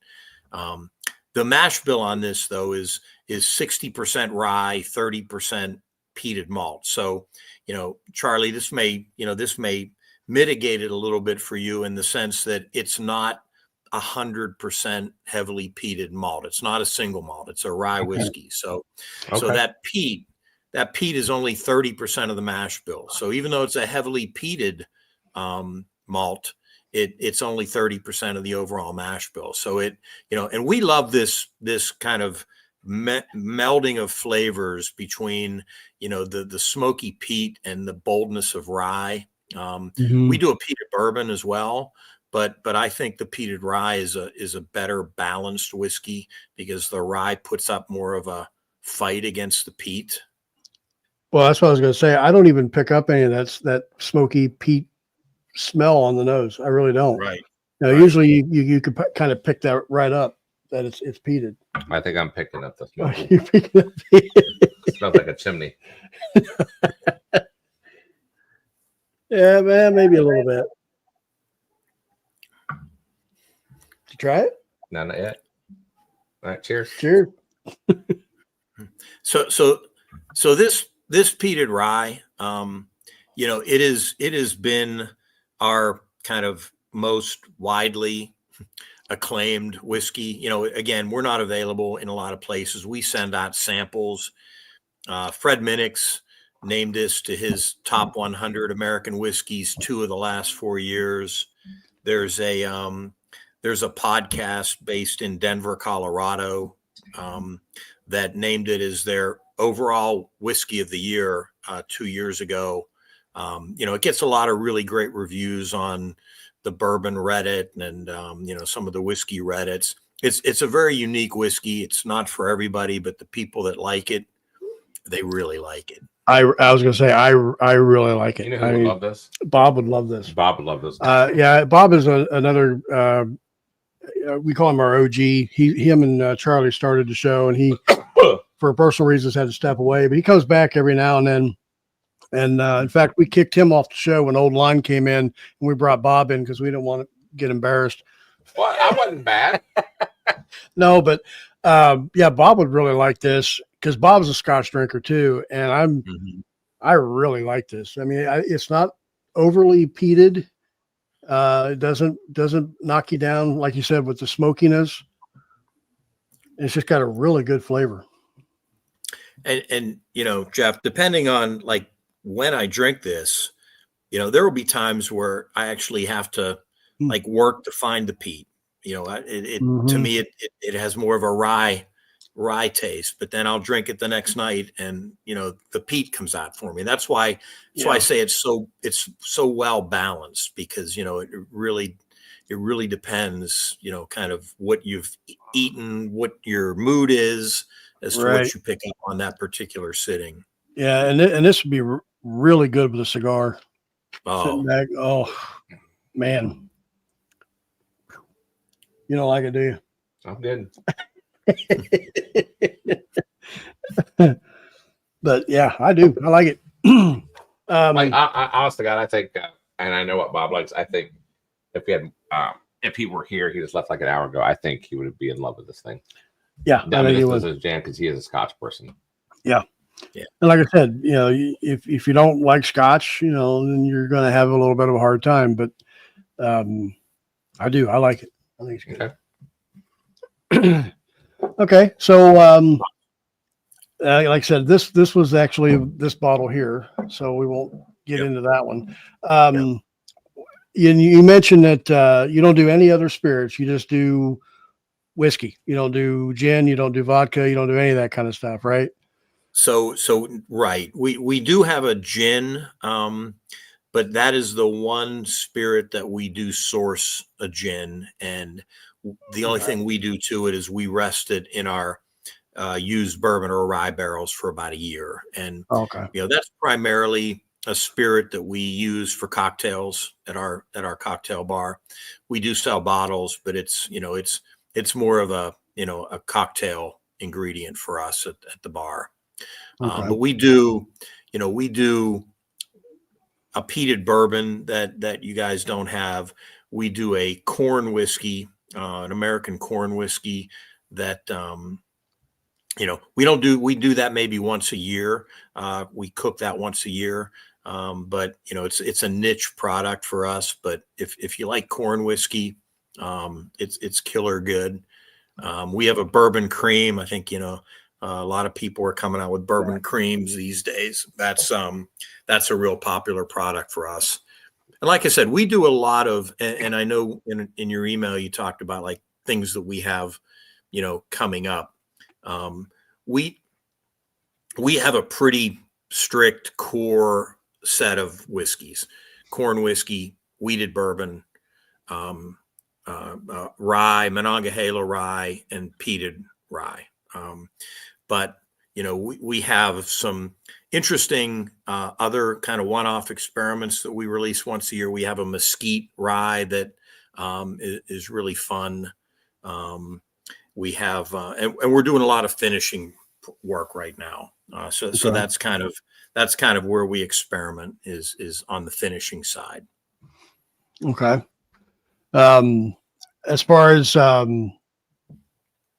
The mash bill on this though is 60% rye, 30% peated malt. So, Charlie, this may mitigate it a little bit for you in the sense that it's not 100% heavily peated malt. It's not a single malt. It's a rye whiskey. So that peat is only 30% of the mash bill. So even though it's a heavily peated malt, it's only 30% of the overall mash bill. So and we love this kind of melding of flavors between, the smoky peat and the boldness of rye. We do a peated bourbon as well, but I think the peated rye is a better balanced whiskey because the rye puts up more of a fight against the peat. Well, that's what I was going to say. I don't even pick up any of that smoky peat smell on the nose. I really don't. Right. Now, usually you could kind of pick that right up that it's peated. I think I'm picking up the smoke. You pick it up. It smells like a chimney. Yeah, man, maybe a little bit. Did you try it? No, not yet. All right, cheers. Cheers. So this peated rye, it has been our kind of most widely acclaimed whiskey. Again, we're not available in a lot of places. We send out samples. Fred Minnick's named this to his top 100 American whiskeys 2 of the last 4 years. There's a podcast based in Denver, Colorado, that named it as their overall whiskey of the year 2 years ago. It gets a lot of really great reviews on the bourbon Reddit and some of the whiskey Reddits. It's a very unique whiskey. It's not for everybody, but the people that like it, they really like it. I was going to say I really like it. You know who would love this? Bob would love this. Bob would love this. Yeah, Bob is another. We call him our OG. Him and Charlie started the show, and he, for personal reasons, had to step away. But he comes back every now and then. And in fact, we kicked him off the show when Old Line came in, and we brought Bob in because we didn't want to get embarrassed. Well, I wasn't bad. No, but yeah, Bob would really like this because Bob's a Scotch drinker too, and I really like this. I mean, it's not overly peated. It doesn't knock you down like you said with the smokiness. It's just got a really good flavor. And Jeff, depending on like when I drink this, there will be times where I actually have to like work to find the peat. To me, it has more of a rye taste, but then I'll drink it the next night and, the peat comes out for me. That's why I say it's so well balanced because, it really depends, kind of what you've eaten, what your mood is as to what you pick up on that particular sitting. Yeah. And this would be really good with a cigar. Oh, back. Oh man. You don't like it, do you? I'm good. But yeah, I do. I like it. Like I honest to God, I think, and I know what Bob likes. I think if he were here, he just left like an hour ago. I think he would be in love with this thing. Yeah, I mean, this is his jam because he is a Scotch person. Yeah. Yeah. And like I said, if you don't like Scotch, then you're going to have a little bit of a hard time. But I do. I like it. I think it's good. Okay. Okay, so like I said, this was actually this bottle here, so we won't get into that one. You mentioned that you don't do any other spirits; you just do whiskey. You don't do gin, you don't do vodka, you don't do any of that kind of stuff, right? So right, we do have a gin, but that is the one spirit that we do source a gin, and the only thing we do to it is we rest it in our used bourbon or rye barrels for about a year, and Okay. that's primarily a spirit that we use for cocktails at our cocktail bar. We do sell bottles, but it's more of a a cocktail ingredient for us at the bar. Okay. But we do a peated bourbon that you guys don't have. We do a corn whiskey, an American corn whiskey that we do that maybe once a year. We cook that once a year. But it's a niche product for us. But if you like corn whiskey, it's killer good. We have a bourbon cream. I think a lot of people are coming out with bourbon creams these days. That's a real popular product for us. And like I said, we do a lot of, and I know in your email you talked about like things that we have, coming up. We have a pretty strict core set of whiskeys: corn whiskey, wheated bourbon, rye, Monongahela rye, and peated rye. But we have some interesting other kind of one-off experiments that we release once a year. We have a mesquite rye that is really fun. We have, and we're doing a lot of finishing work right now. So that's kind of where we experiment is on the finishing side. Okay. As far as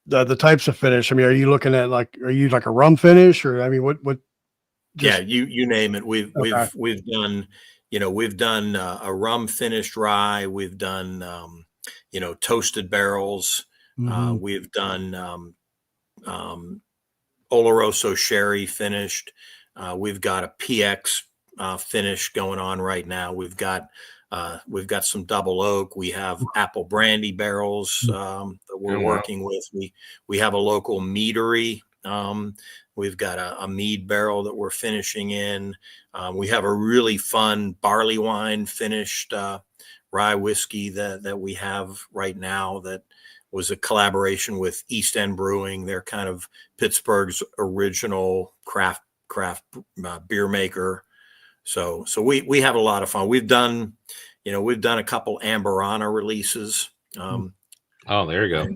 the types of finish, I mean, are you looking at are you like a rum finish, or I mean, what? Yeah, you name it. We've done, we've done a rum finished rye. We've done, toasted barrels. We've done Oloroso sherry finished. We've got a PX finish going on right now. We've got some double oak. We have apple brandy barrels that we're working with. We have a local meadery. We've got a mead barrel that we're finishing in. We have a really fun barley wine finished rye whiskey that we have right now that was a collaboration with East End Brewing. They're kind of Pittsburgh's original craft beer maker. So we have a lot of fun. We've done a couple Amberana releases. Oh, there you go.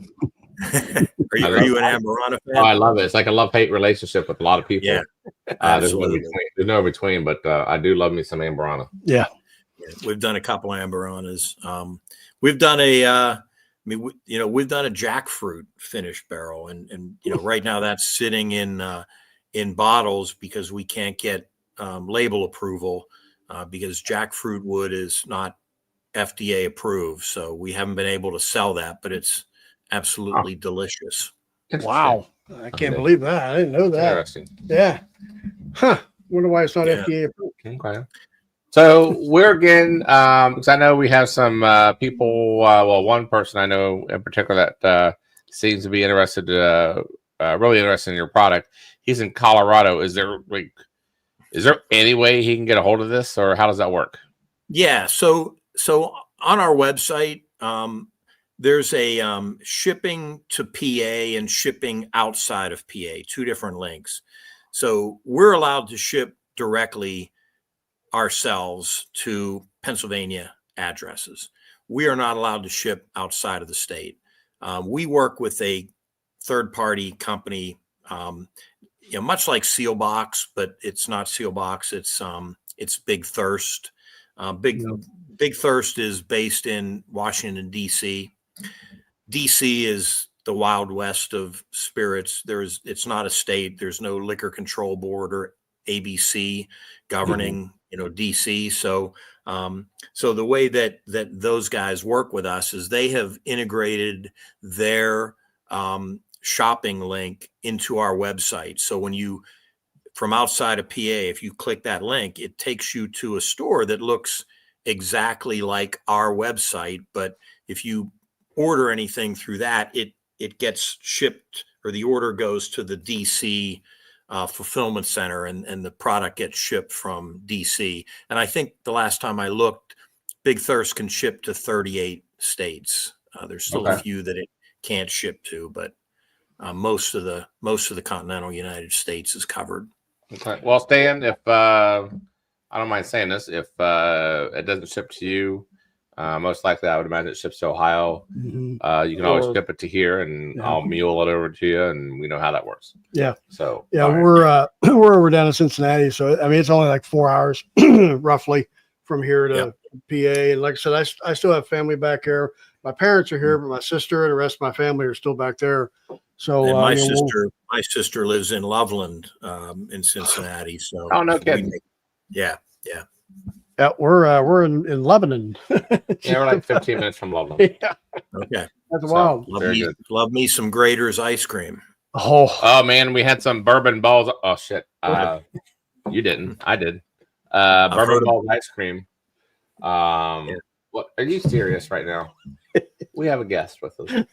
Are you an Amberana fan? Oh, I love it. It's like a love-hate relationship with a lot of people. Yeah, absolutely. There's no between, but I do love me some Amberana. Yeah. We've done a couple Amberanas. We've done we've done a jackfruit finished barrel, and right now that's sitting in bottles because we can't get label approval because jackfruit wood is not FDA approved. So we haven't been able to sell that, but it's absolutely delicious. Wow. I can't believe that. I didn't know that. Interesting. Yeah. Huh. Wonder why it's not FDA approved. Okay. So we're getting, because I know we have some people, one person I know in particular that seems to be interested, really interested in your product. He's in Colorado. Is there any way he can get a hold of this, or how does that work? Yeah. So on our website, there's a shipping to PA and shipping outside of PA, two different links. So we're allowed to ship directly ourselves to Pennsylvania addresses. We are not allowed to ship outside of the state. We work with a third-party company, much like Sealbox, but it's not Sealbox. It's Big Thirst. Big Thirst is based in Washington, D.C. DC is the Wild West of spirits. It's not a state. There's no liquor control board or ABC governing, DC. So, so the way that those guys work with us is they have integrated their shopping link into our website. So when you, from outside of PA, if you click that link, it takes you to a store that looks exactly like our website. But if you order anything through that, it gets shipped, or the order goes to the DC fulfillment center, and the product gets shipped from DC. And I think the last time I looked, Big Thirst can ship to 38 states. There's still a few that it can't ship to, but most of the continental United States is covered. Okay. Well, Stan, if I don't mind saying this, if it doesn't ship to you, most likely I would imagine it ships to Ohio. You can always ship it to here, and I'll mule it over to you, and we know how that works. Yeah. So we're over down in Cincinnati, so I mean it's only like 4 hours roughly from here to PA. And like I said, I still have family back here. My parents are here, but my sister and the rest of my family are still back there. So and my sister lives in Loveland, in Cincinnati. So no kidding. Yeah. Yeah, we're in Lebanon. Yeah, we're like 15 minutes from Loveland. Yeah. Okay. That's wild. Love me some Grader's ice cream. Oh man, we had some Bourbon Balls. Oh shit. You didn't. I did. Bourbon Balls ice cream. What, are you serious right now? We have a guest with us.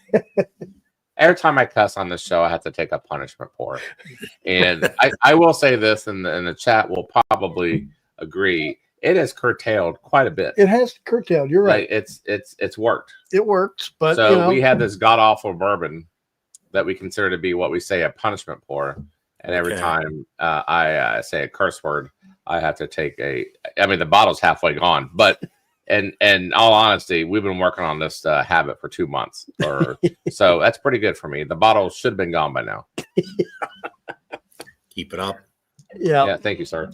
Every time I cuss on this show, I have to take a punishment pour. And I will say this, and the chat will probably agree. It has curtailed quite a bit. It has curtailed. You're right. Like, it's worked. It works, but so we had this god awful bourbon that we consider to be what we say a punishment pour, and every time I say a curse word, I have to take I mean, the bottle's halfway gone, but in all honesty, we've been working on this habit for 2 months, so that's pretty good for me. The bottle should have been gone by now. Keep it up. Yeah. Thank you, sir.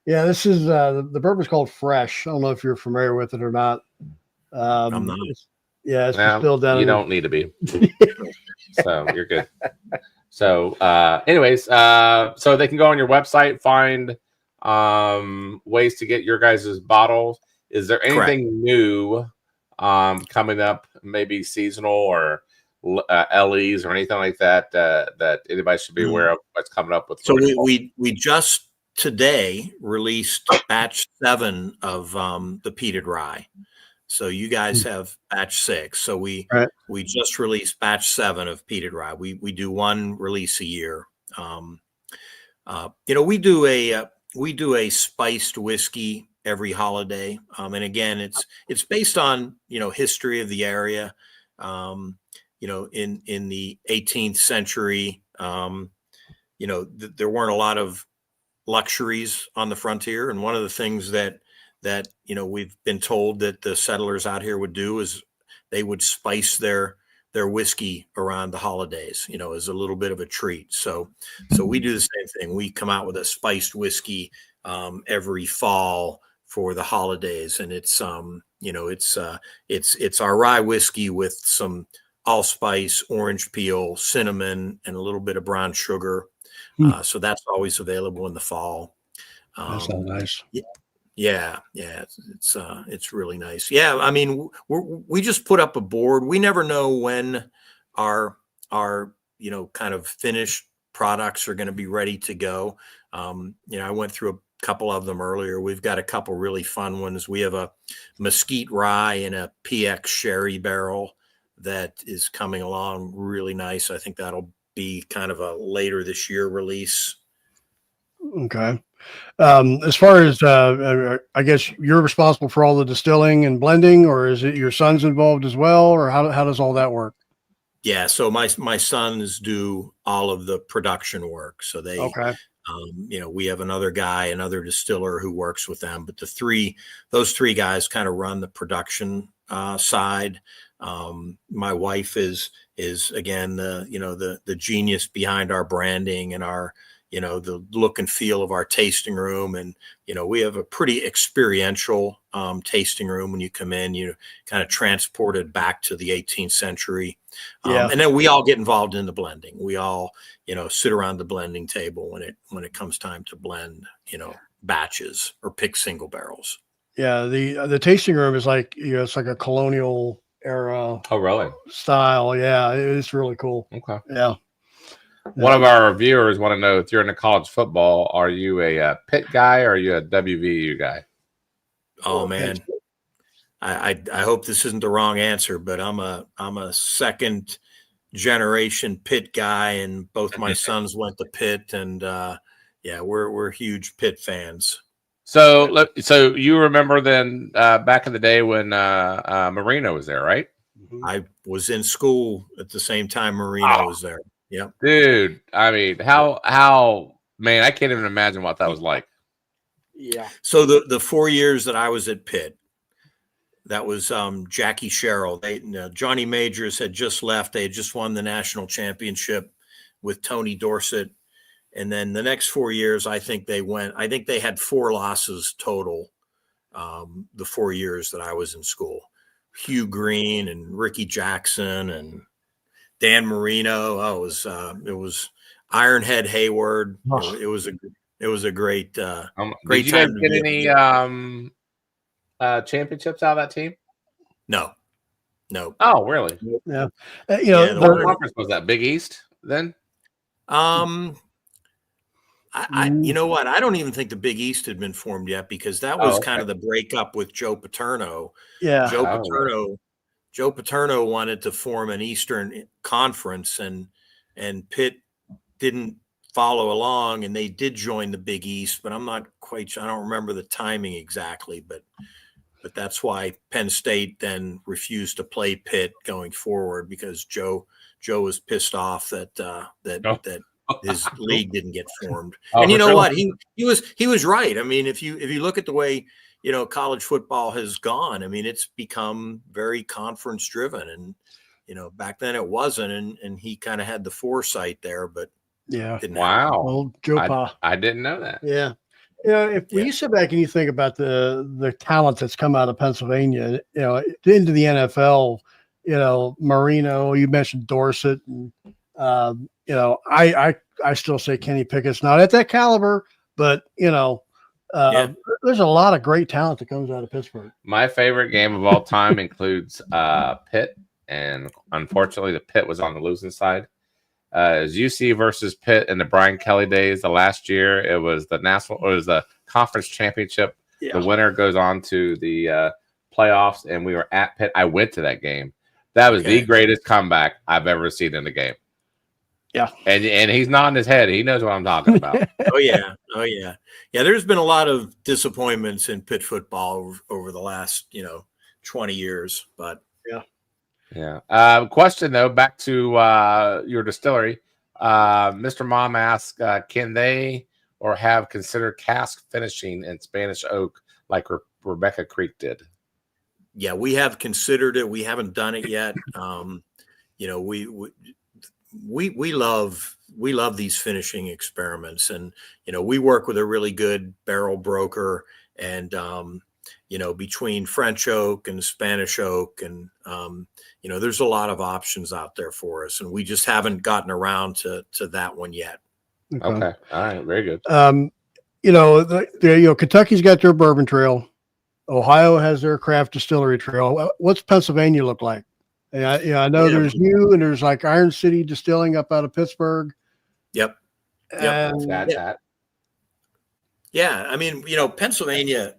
Yeah, this is the bourbon's called Fresh. I don't know if you're familiar with it or not. I'm not. It's distilled down. You don't need to be. So you're good. So, anyways, so they can go on your website, find ways to get your guys' bottles. Is there anything new coming up, maybe seasonal or LEs or anything like that that anybody should be aware of what's coming up with? So we just today released batch 7 of the peated rye. So you guys have batch 6. So we just released batch 7 of peated rye. We do one release a year. We do a spiced whiskey every holiday. And again, it's based on, history of the area. In the 18th century, there weren't a lot of luxuries on the frontier. And one of the things that we've been told that the settlers out here would do is they would spice their whiskey around the holidays, as a little bit of a treat. So we do the same thing. We come out with a spiced whiskey every fall for the holidays, and it's our rye whiskey with some allspice, orange peel, cinnamon, and a little bit of brown sugar. So that's always available in the fall. That sounds nice. Yeah. It's really nice. Yeah. I mean, we just put up a board. We never know when our kind of finished products are going to be ready to go. I went through a couple of them earlier. We've got a couple really fun ones. We have a mesquite rye in a PX sherry barrel that is coming along really nice. I think that'll be kind of a later this year release. Okay. As far as I guess you're responsible for all the distilling and blending, or is it your son's involved as well, or how does all that work? Yeah, so my sons do all of the production work. So they we have another guy, another distiller who works with them, but those three guys kind of run the production side. My wife is again the genius behind our branding and our the look and feel of our tasting room. And, we have a pretty experiential tasting room. When you come in, you kind of transported back to the 18th century. And then we all get involved in the blending. We all, sit around the blending table when it comes time to blend, batches or pick single barrels. Yeah. The tasting room is like, it's like a colonial era Oh, really? style. Yeah. It's really cool. Okay. Yeah. One of our viewers want to know, if you're into college football, are you a Pitt guy or are you a WVU guy? Oh man, I hope this isn't the wrong answer, but I'm a second generation Pitt guy, and both my sons went to Pitt, and we're huge Pitt fans. So you remember then back in the day when Marino was there, right? I was in school at the same time Marino was there. Yep. Dude, I mean, how man, I can't even imagine what that was like. Yeah. So the 4 years that I was at Pitt, that was Jackie Sherrill. Johnny Majors had just left. They had just won the national championship with Tony Dorsett. And then the next 4 years, I think they had 4 losses total. The 4 years that I was in school, Hugh Green and Ricky Jackson and Dan Marino. Oh, it was Ironhead Hayward. It was a great great did you time. guys get any championships out of that team? No. Oh, really? Yeah. What conference was that? Big East then? You know what? I don't even think the Big East had been formed yet, because that was kind of the breakup with Joe Paterno. Yeah. Joe Paterno wanted to form an Eastern Conference, and Pitt didn't follow along, and they did join the Big East, but I'm not quite sure. I don't remember the timing exactly, but that's why Penn State then refused to play Pitt going forward, because Joe was pissed off that his league didn't get formed. And you know what? He was right. I mean, if you look at the way college football has gone, I mean, it's become very conference driven, and back then it wasn't, and he kind of had the foresight there, but Wow. Well, Joe Pa. I didn't know that. Yeah. When you sit back and you think about the talent that's come out of Pennsylvania, into the NFL, Marino, you mentioned Dorsett, and I still say Kenny Pickett's not at that caliber, but there's a lot of great talent that comes out of Pittsburgh. My favorite game of all time includes Pitt, and unfortunately the Pitt was on the losing side. Is UC versus Pitt in the Brian Kelly days. The last year it was the conference championship. Yeah. The winner goes on to the playoffs, and we were at Pitt. I went to that game. That was the greatest comeback I've ever seen in the game. Yeah. And he's nodding his head. He knows what I'm talking about. Oh yeah. Yeah, there's been a lot of disappointments in Pitt football over the last, 20 years, but yeah. Question though, back to your distillery. Mr. Mom asked, can they or have considered cask finishing in Spanish oak like Rebecca Creek did? Yeah, we have considered it. We haven't done it yet. We love these finishing experiments, and we work with a really good barrel broker, and between French oak and Spanish oak, and there's a lot of options out there for us, and we just haven't gotten around to that one yet. Okay. All right, very good. Kentucky's got their bourbon trail. Ohio has their craft distillery trail. What's Pennsylvania look like? I know there's you, and there's like Iron City Distilling up out of Pittsburgh. Yep. That. Yeah. I mean, Pennsylvania,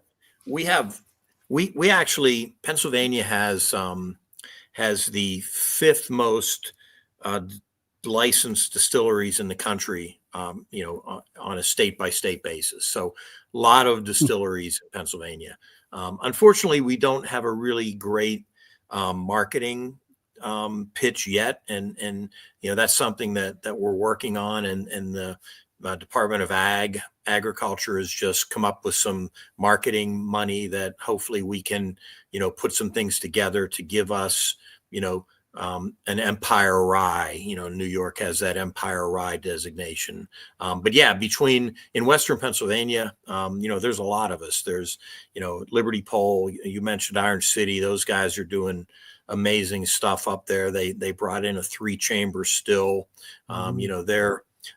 Pennsylvania has the 5th most licensed distilleries in the country, on a state by state basis. So a lot of distilleries in Pennsylvania. Unfortunately, we don't have a really great marketing pitch yet, and that's something that we're working on, and the Department of Agriculture has just come up with some marketing money that hopefully we can put some things together to give us an Empire Rye. You know, New York has that Empire Rye designation. But yeah, in Western Pennsylvania, you know, there's a lot of us. There's, you know, Liberty Pole. You mentioned Iron City. Those guys are doing amazing stuff up there. They brought in a 3-chamber still. You know,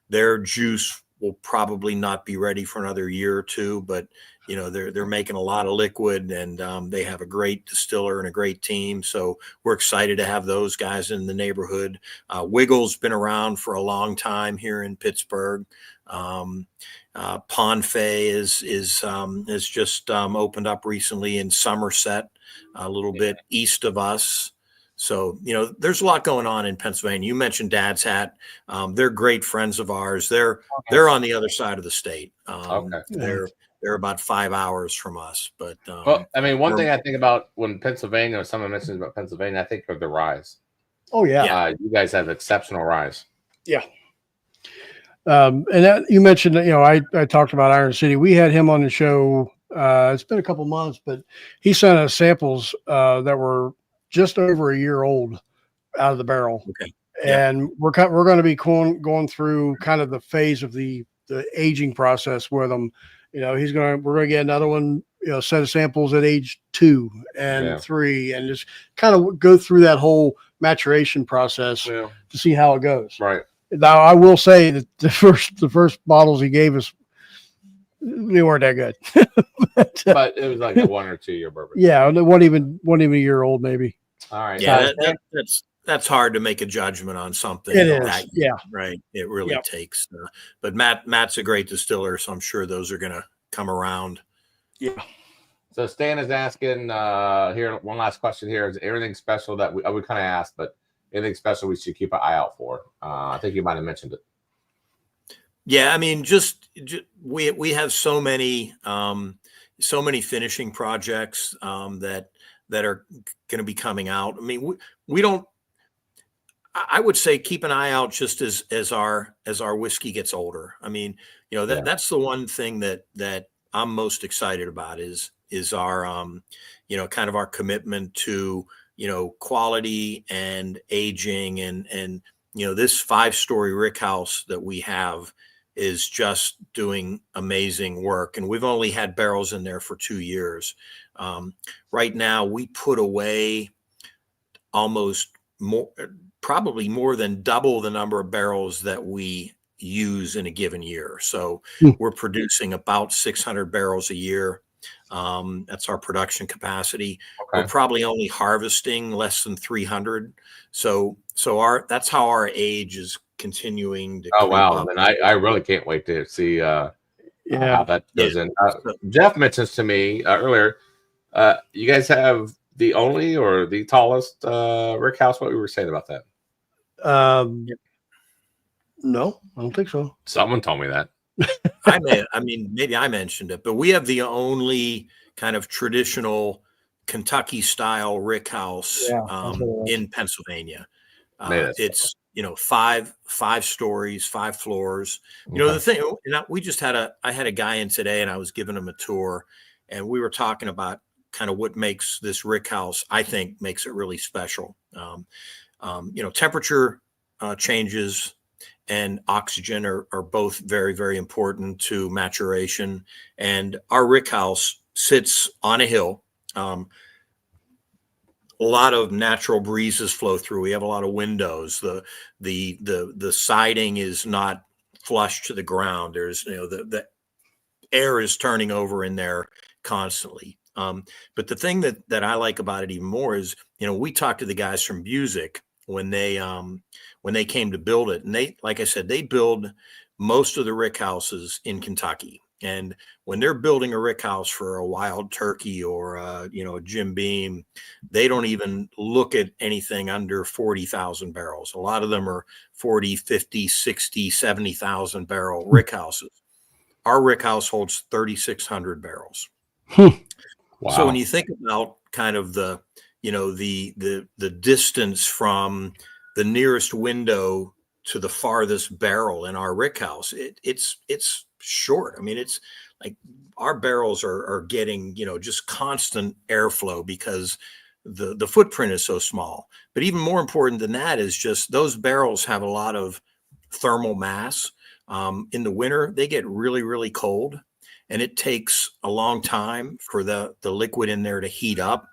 their juice will probably not be ready for another year or two, but you know, they're making a lot of liquid, and they have a great distiller and a great team. So we're excited to have those guys in the neighborhood. Wiggle's been around for a long time here in Pittsburgh. Ponfay is just opened up recently in Somerset, a little bit east of us. So, you know, there's a lot going on in Pennsylvania. You mentioned Dad's Hat. They're great friends of ours. They're on the other side of the state. They're about 5 hours from us. But well, I mean, one thing I think about when Pennsylvania, or someone mentions about Pennsylvania, I think of the ryes. Oh yeah. You guys have exceptional ryes. Yeah. And that, you mentioned, you know, I talked about Iron City. We had him on the show. It's been a couple months, but he sent us samples that were just over a year old out of the barrel. Okay. And we're going to be going through kind of the phase of the aging process with them. You know, we're going to get another one, you know, set of samples at age 2 and 3, and just kind of go through that whole maturation process to see how it goes. Right. Now, I will say that the first bottles he gave us, they weren't that good. but it was like a 1 or 2 year bourbon. Yeah, one even a year old maybe. All right. Yeah, that's hard to make a judgment on something. It is. Yeah. Right. It really takes. But Matt's a great distiller, so I'm sure those are going to come around. Yeah. So Stan is asking here, one last question here. Is everything special that we kind of asked, but anything special we should keep an eye out for? I think you might have mentioned it. Yeah, I mean, just we have so many finishing projects that are going to be coming out. I mean, we don't. I would say keep an eye out just as our whiskey gets older. I mean, you know, that's the one thing that I'm most excited about is our you know, kind of our commitment to, you know, quality and aging, and you know, this 5-story rick house that we have is just doing amazing work, and we've only had barrels in there for 2 years. Right now, we put away probably more than double the number of barrels that we use in a given year. So we're producing about 600 barrels a year. That's our production capacity. Okay. We're probably only harvesting less than 300. So that's how our age is continuing to. Oh wow! And I really can't wait to see how that goes in. Jeff mentions to me earlier, you guys have the only or the tallest rick house. What we were saying about that? No, I don't think so. Someone told me that. I mean, maybe I mentioned it, but we have the only kind of traditional Kentucky style rick house in Pennsylvania. It's, you know, five stories, 5 floors. You know, the thing, I had a guy in today, and I was giving him a tour, and we were talking about kind of what makes this rick house, I think, makes it really special. You know, temperature changes and oxygen are both very, very important to maturation. And our rick house sits on a hill. A lot of natural breezes flow through. We have a lot of windows. The siding is not flush to the ground. There's, you know, the air is turning over in there constantly. But the thing that I like about it even more is, you know, we talked to the guys from Busick when they came to build it, and they, like I said, they build most of the rick houses in Kentucky. And when they're building a rick house for a Wild Turkey or you know, a Jim Beam, they don't even look at anything under 40,000 barrels. A lot of them are 40, 50, 60, 70,000 barrel rick houses. Our rick house holds 3,600 barrels. Wow. So when you think about kind of the distance from the nearest window to the farthest barrel in our rick house, it's short. I mean, it's like our barrels are getting, you know, just constant airflow because the footprint is so small. But even more important than that is just those barrels have a lot of thermal mass. In the winter, they get really, really cold, and it takes a long time for the liquid in there to heat up.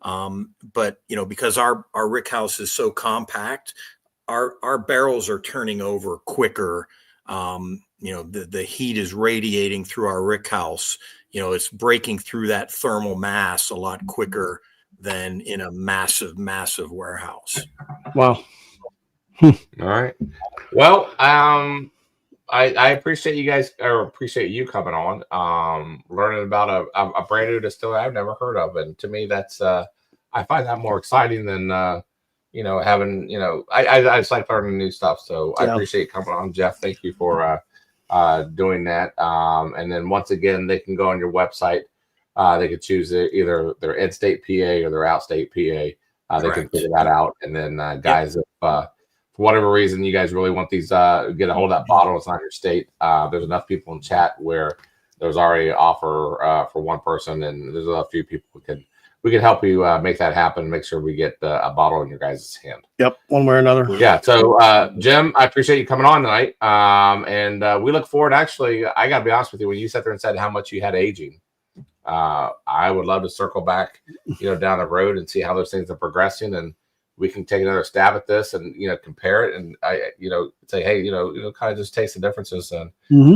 But because our rick house is so compact, our barrels are turning over quicker. The heat is radiating through our rick house. It's breaking through that thermal mass a lot quicker than in a massive, massive warehouse. Wow. All right. Well, I appreciate you guys, or appreciate you coming on, learning about a brand new distillery I've never heard of, and to me that's I find that more exciting than having I just like learning new stuff. So I appreciate you coming on, Jeff. Thank you for doing that. And then once again, they can go on your website. They could choose either their in-state PA or their out-state PA. They can figure that out. And then guys, if for whatever reason you guys really want these, get a hold of that bottle, it's not your state. There's enough people in chat where there's already an offer for one person, and there's a few people we can help you make that happen. Make sure we get a bottle in your guys' hand. Yep, one way or another. Yeah. So, Jim, I appreciate you coming on tonight, and we look forward. Actually, I got to be honest with you. When you sat there and said how much you had aging, I would love to circle back, down the road and see how those things are progressing, and we can take another stab at this and compare it, and say, hey, kind of just taste the differences, and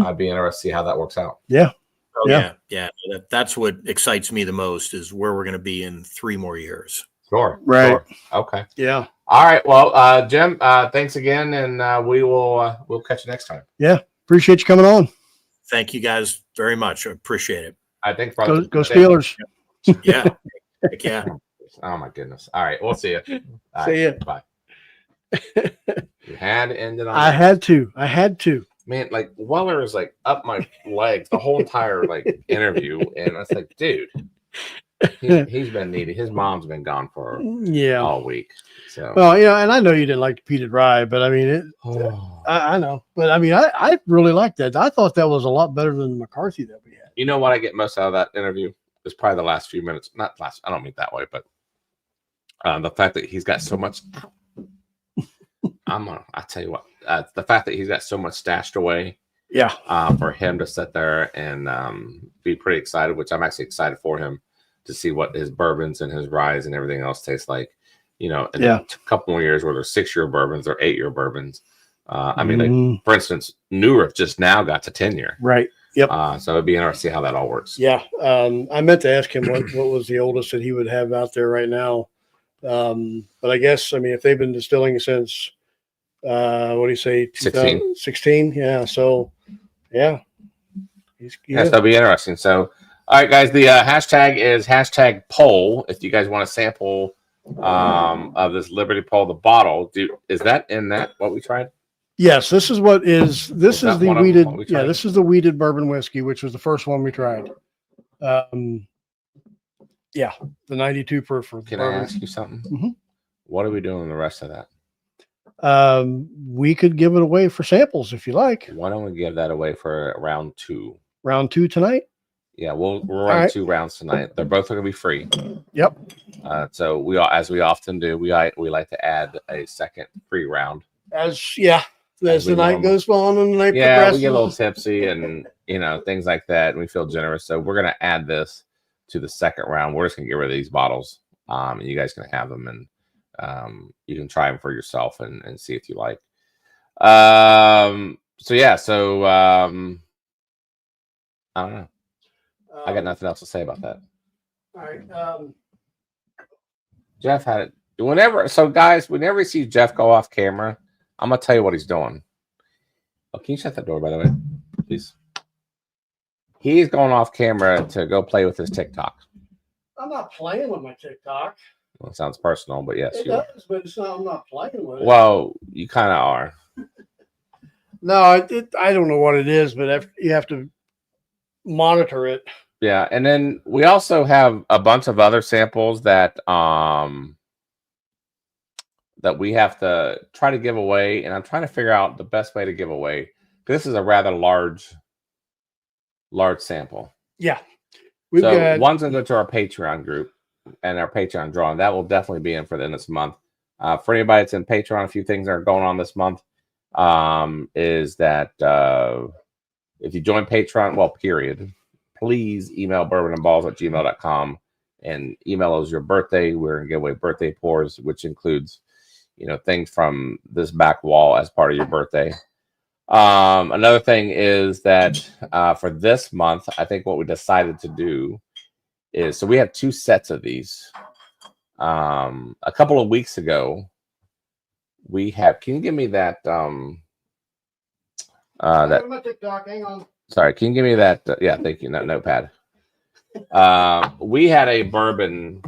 I'd be interested to see how that works out. Yeah. Oh, yeah. That's what excites me the most is where we're going to be in 3 more years. Sure. Right. Sure. Okay. Yeah. All right. Well, Jim, thanks again, and we'll catch you next time. Yeah. Appreciate you coming on. Thank you guys very much. I appreciate it. I think Go Steelers. Yeah. Heck yeah. Oh my goodness. All right. We'll see you. See you. Bye. You had to end it on. I had to. Man, like Weller is like up my legs the whole entire interview, and I was like, dude, he's been needy. His mom's been gone for all week. So well, and I know you didn't like the peated rye, but I mean, I know, but I mean, I really liked that. I thought that was a lot better than the McCarthy that we had. You know what I get most out of that interview is probably the last few minutes. Not last. I don't mean that way, but the fact that he's got so much. I tell you what, the fact that he's got so much stashed away, for him to sit there and be pretty excited, which I'm actually excited for him to see what his bourbons and his ryes and everything else tastes like. In a couple more years, whether 6-year bourbons or 8-year bourbons. I mean, like, for instance, New Riff just now got to 10-year. Right. Yep. So it'd be interesting to see how that all works. Yeah. I meant to ask him what was the oldest that he would have out there right now. But I guess, I mean, if they've been distilling since, what do you say? 16. Yeah. So, yeah. Yes, that'll be interesting. So, all right, guys, the hashtag is #poll. If you guys want a sample of this Liberty Pole, the bottle, is that in that what we tried? Yes, this is the weeded. Yeah, this is the weeded bourbon whiskey, which was the first one we tried. Yeah, the 92 proof. Can I ask you something? Mm-hmm. What are we doing the rest of that? We could give it away for samples if you like. Why don't we give that away for round 2? Round 2 tonight? Yeah, we'll run 2 rounds tonight. They're both going to be free. Yep. So as we often do, we like to add a second free round. As the night goes on and the night progresses. progresses. We get a little tipsy and things like that, and we feel generous. So we're going to add this to the second round. We're just going to get rid of these bottles, and you guys can have them, and you can try them for yourself and see if you like. I don't know. I got nothing else to say about that. All right. Jeff had it. Guys, whenever you see Jeff go off camera, I'm going to tell you what he's doing. Oh, can you shut that door, by the way, please? He's going off camera to go play with his TikTok. I'm not playing with my TikTok. Well, it sounds personal, but yes, it does, but it's not. I'm not playing with it. Well, you kind of are. No, I don't know what it is, but you have to monitor it. Yeah, and then we also have a bunch of other samples that that we have to try to give away, and I'm trying to figure out the best way to give away. This is a rather large sample. Yeah, one's gonna go to our Patreon group. and our Patreon drawing. That will definitely be in for the end of this month. For anybody that's in Patreon, a few things that are going on this month is that if you join Patreon, well, period, please email bourbonandballz@gmail.com and email us your birthday. We're going to give away birthday pours, which includes, things from this back wall as part of your birthday. Another thing is that for this month, I think what we decided to do is, so we have 2 sets of these. A couple of weeks ago, we have, can you give me that, I'm on TikTok. Hang on. sorry, can you give me that? Yeah, thank you. Notepad. We had a bourbon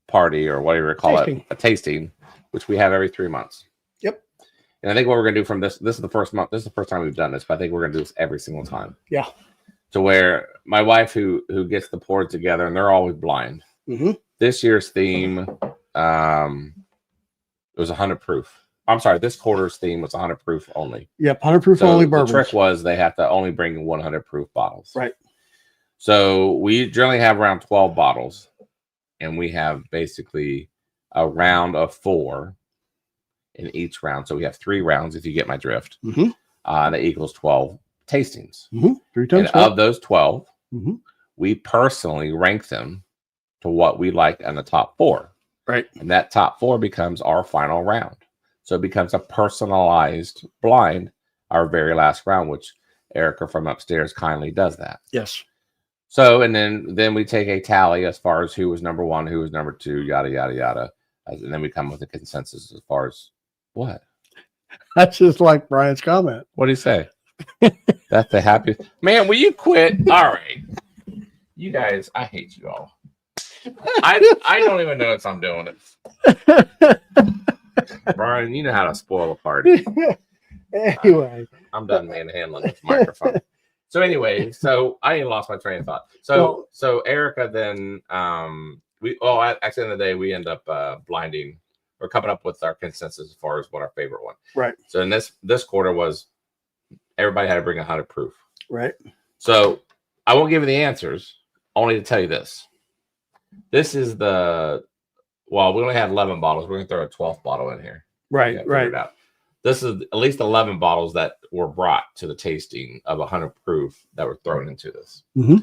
party, or whatever you call it, a tasting, which we have every 3 months. Yep. And I think what we're gonna do from this is the first month. This is the first time we've done this, but I think we're gonna do this every single time. Yeah. To where my wife, who gets the pours together, and they're always blind. Mm-hmm. This year's theme, it was 100 proof. I'm sorry, this quarter's theme was 100 proof only. Yep, 100 proof So only the bourbons. trick was they have to only bring 100 proof bottles. Right. So we generally have around 12 bottles, and we have basically a round of 4 in each round. So we have 3 rounds, if you get my drift. Mm-hmm. That equals 12 tastings. Mm-hmm. 3 times And 12. of those 12, Mm-hmm. we personally rank them to what we like on the top 4. Right. And that top 4 becomes our final round. So it becomes a personalized blind, our very last round, which Erica from upstairs kindly does that. Yes. So, and then we take a tally as far as who was number 1, who was number 2, yada, yada, yada. And then we come with a consensus as far as what? That's just like Brian's comment. What do you say? That's the happiest. Man, will you quit? All right. You guys, I hate you all. I don't even know if I'm doing it. Brian, you know how to spoil a party. Anyway. I'm done manhandling this microphone. So anyway, so I even lost my train of thought. So Erica then actually in the day we end up blinding or coming up with our consensus as far as what our favorite one. Right. So in this quarter was everybody had to bring 100 proof. Right. So I won't give you the answers, only to tell you this. This is we only have 11 bottles. We're gonna throw a 12th bottle in here. Right. Right. Out. This is at least 11 bottles that were brought to the tasting of 100 proof that were thrown into this. Mm-hmm.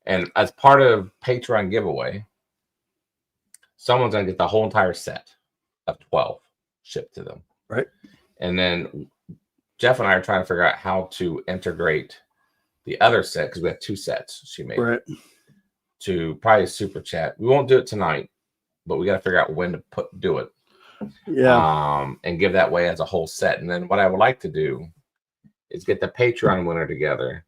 And as part of Patreon giveaway, someone's going to get the whole entire set of 12 shipped to them. Right. And then Jeff and I are trying to figure out how to integrate the other set, because we have 2 sets she made. Right. To probably super chat. We won't do it tonight, but we got to figure out when to do it. Yeah. And give that away as a whole set. And then what I would like to do is get the Patreon winner together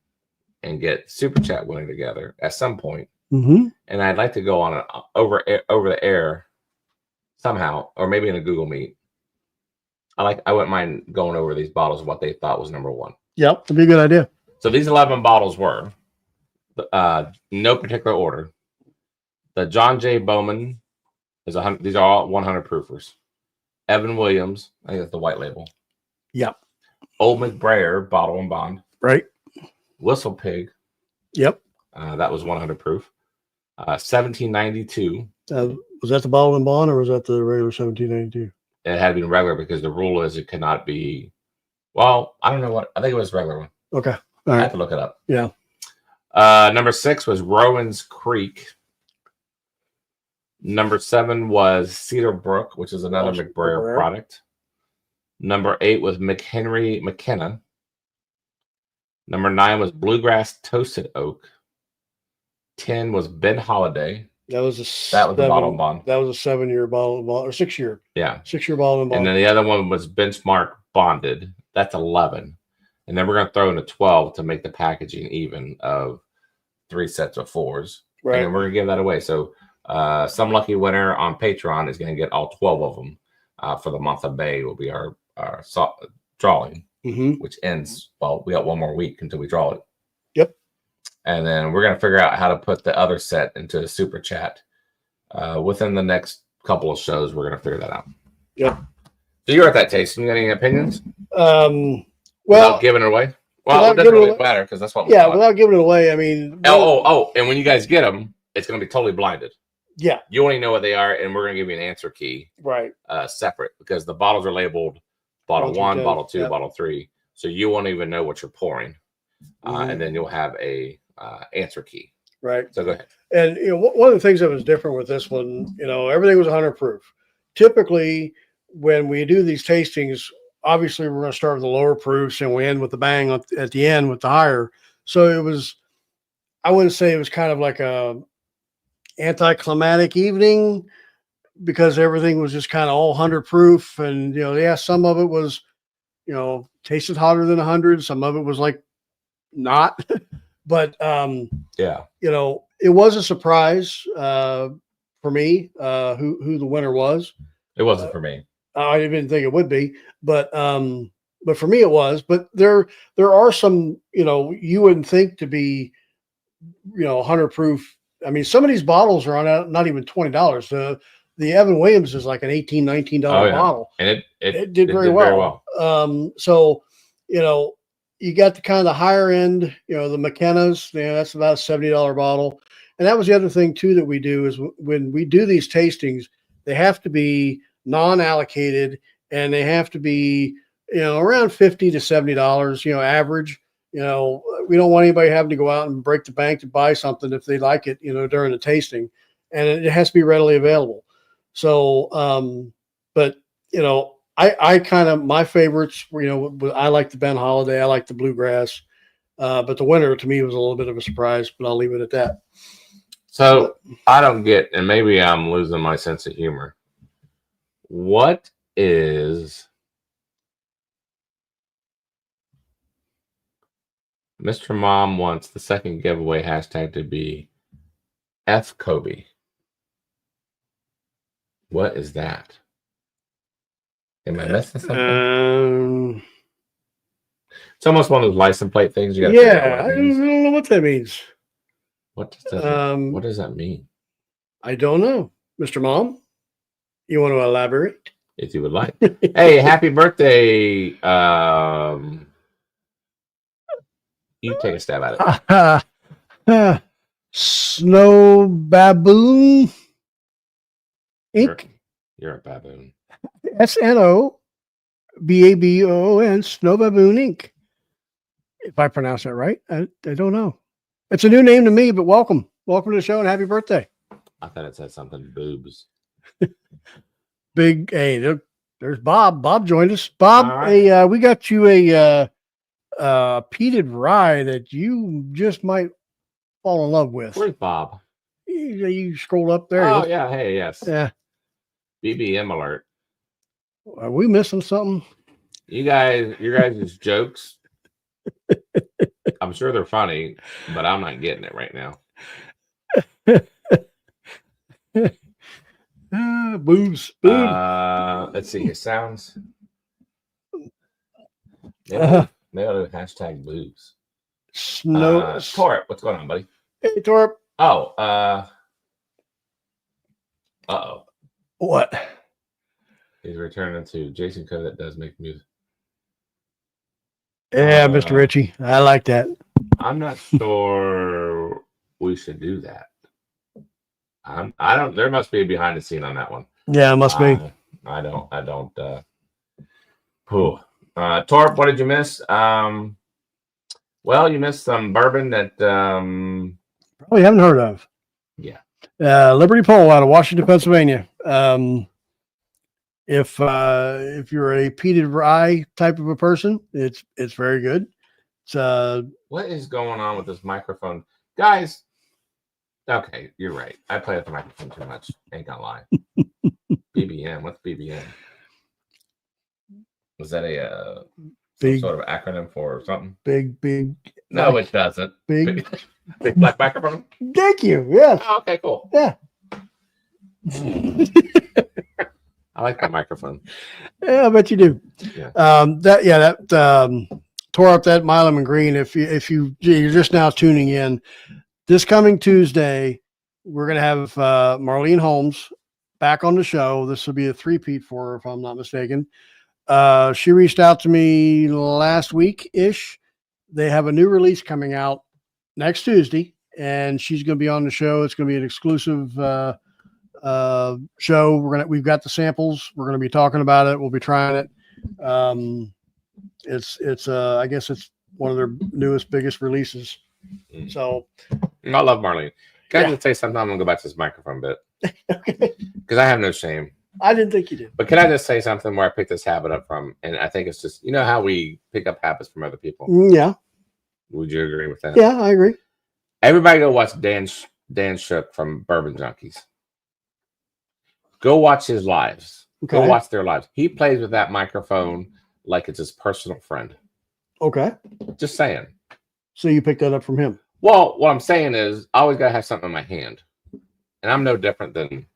and get super chat winner together at some point. Mm-hmm. And I'd like to go on over the air somehow, or maybe in a Google Meet. I wouldn't mind going over these bottles of what they thought was number 1. Yep, that'd be a good idea. So these 11 bottles were no particular order. The John J. Bowman is 100. These are all 100 proofers. Evan Williams, I think that's the white label. Yep. Old McBrayer, Bottle and Bond. Right. Whistle Pig. Yep. That was 100 proof. 1792. Was that the bottle and bond, or was that the regular 1792? It had to be regular because the rule is it cannot be. Well, I don't know what. I think it was regular one. Okay. All I right. have to look it up. Yeah. Number 6 was Rowan's Creek. Number 7 was Cedar Brook, which is another McBrayer product. Number 8 was McHenry McKenna. Number 9 was Bluegrass Toasted Oak. 10 was Ben Holiday. That was the bottle and bond. That was a 7-year bottle and bond, or 6-year. Yeah. 6-year bottle and bond. And then the other one was Benchmark Bonded. That's 11. And then we're going to throw in a 12 to make the packaging even of 3 sets of 4s. Right. And then we're going to give that away. So some lucky winner on Patreon is going to get all 12 of them for the month of May. Will be our drawing, which ends, well, we got 1 more week until we draw it. Yep. And then we're going to figure out how to put the other set into a super chat within the next couple of shows. We're going to figure that out. Yep. So you're at that tasting. You got any opinions? Well, without giving it away? Well, without it doesn't giving really it- matter because that's what we yeah, want. without giving it away. I mean, And when you guys get them, it's going to be totally blinded. yeah, You only know what they are, and we're going to give you an answer key right. separate because the bottles are labeled bottle 1, 10, bottle 2, yep. bottle 3. So you won't even know what you're pouring. Mhm. And then you'll have a answer key. Right. So go ahead. And one of the things that was different with this one, everything was 100 proof. Typically, when we do these tastings, obviously we're going to start with the lower proofs and we end with the bang at the end with the higher. So it was, I wouldn't say it was kind of like a anticlimactic evening because everything was just kind of all 100 proof. And, some of it was, tasted hotter than 100. Some of it was like not, but, Yeah. it was a surprise for me who the winner was. It wasn't for me. I didn't think it would be, but for me it was. But there are some you wouldn't think to be 100 proof. I mean, some of these bottles are on not even $20. The Evan Williams is like an $18, $19 bottle, and it did very well. So you got the kind of the higher end, the McKenna's, that's about a $70 bottle. And that was the other thing too that we do is when we do these tastings, they have to be non-allocated and they have to be, around $50 to $70, average. We don't want anybody having to go out and break the bank to buy something if they like it, during the tasting, and it has to be readily available. So, but I kind of, my favorites, I like the Ben Holiday, I like the Bluegrass, but the winner to me was a little bit of a surprise, but I'll leave it at that. So I don't get, and maybe I'm losing my sense of humor. What is Mr. Mom wants the second giveaway hashtag to be F Kobe? What is that? Am I missing something? It's almost one of those license plate things. You got to figure out I what it means. don't know what that means. What does that mean? I don't know. Mr. Mom, you want to elaborate? If you would like. Hey, happy birthday. You take a stab at it. Snow Baboon Inc. You're a baboon. SNOBABOON, Snow Baboon Inc. If I pronounce that right, I don't know. It's a new name to me, but welcome to the show and happy birthday. I thought it said something boobs. Big hey, there's Bob. Bob joined us. Bob, Right. hey, we got you a peated rye that you just might fall in love with. Where's Bob? You scroll up there. Oh yeah, hey, yes. Yeah. BBM alert. Are we missing something? Your guys' jokes. I'm sure they're funny, but I'm not getting it right now. Boobs. Let's see. It sounds. Maybe I'll do hashtag boobs. Snow. Torp, what's going on, buddy? Hey, Torp. Oh, uh-oh. What? He's returning to Jason Coe that does make music. Yeah, Mr. Ritchie. I like that. I'm not sure we should do that. I don't. There must be a behind the scene on that one. Yeah, it must be. I don't. Torp, what did you miss? Well, you missed some bourbon that. Probably haven't heard of. Yeah. Liberty Pole out of Washington, Pennsylvania. If you're a peated rye type of a person, it's very good. It's What is going on with this microphone, guys? Okay, you're right. I play with the microphone too much. Ain't gonna lie. BBM. What's BBM? Was that a some big, sort of acronym for something? big. No, it doesn't. Big. Big black microphone. Thank you. Yeah. Oh, okay, cool. Yeah. I like that microphone. Yeah, I bet you do. Yeah. That tore up that My Lemon Green. If you're just now tuning in, this coming Tuesday, we're gonna have Marlene Holmes back on the show. This will be a three-peat for her, if I'm not mistaken. She reached out to me last week ish, they have a new release coming out next Tuesday, and she's going to be on the show. It's going to be an exclusive show. We've got the samples. We're going to be talking about it. We'll be trying it. I guess it's one of their newest, biggest releases. So I love Marlene. Can I Yeah. just say something? I'm gonna go back to this microphone bit okay. because I have no shame. I didn't think you did. But can I just say something where I picked this habit up from? And I think it's just, you know how we pick up habits from other people. Yeah. Would you agree with that? Yeah, I agree. Everybody go watch Dan Shook from Bourbon Junkies. Go watch his lives. Okay. Go watch their lives. He plays with that microphone like it's his personal friend. Okay. Just saying. So you picked that up from him. Well, what I'm saying is I always gotta have something in my hand. And I'm no different than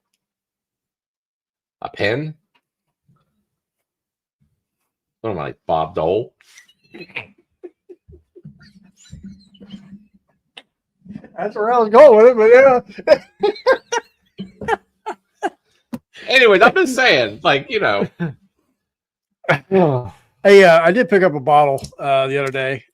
a pen. What am I, like Bob Dole? That's where I was going with it, but yeah. Anyways, I'm just saying, like, you know. Hey, I did pick up a bottle the other day.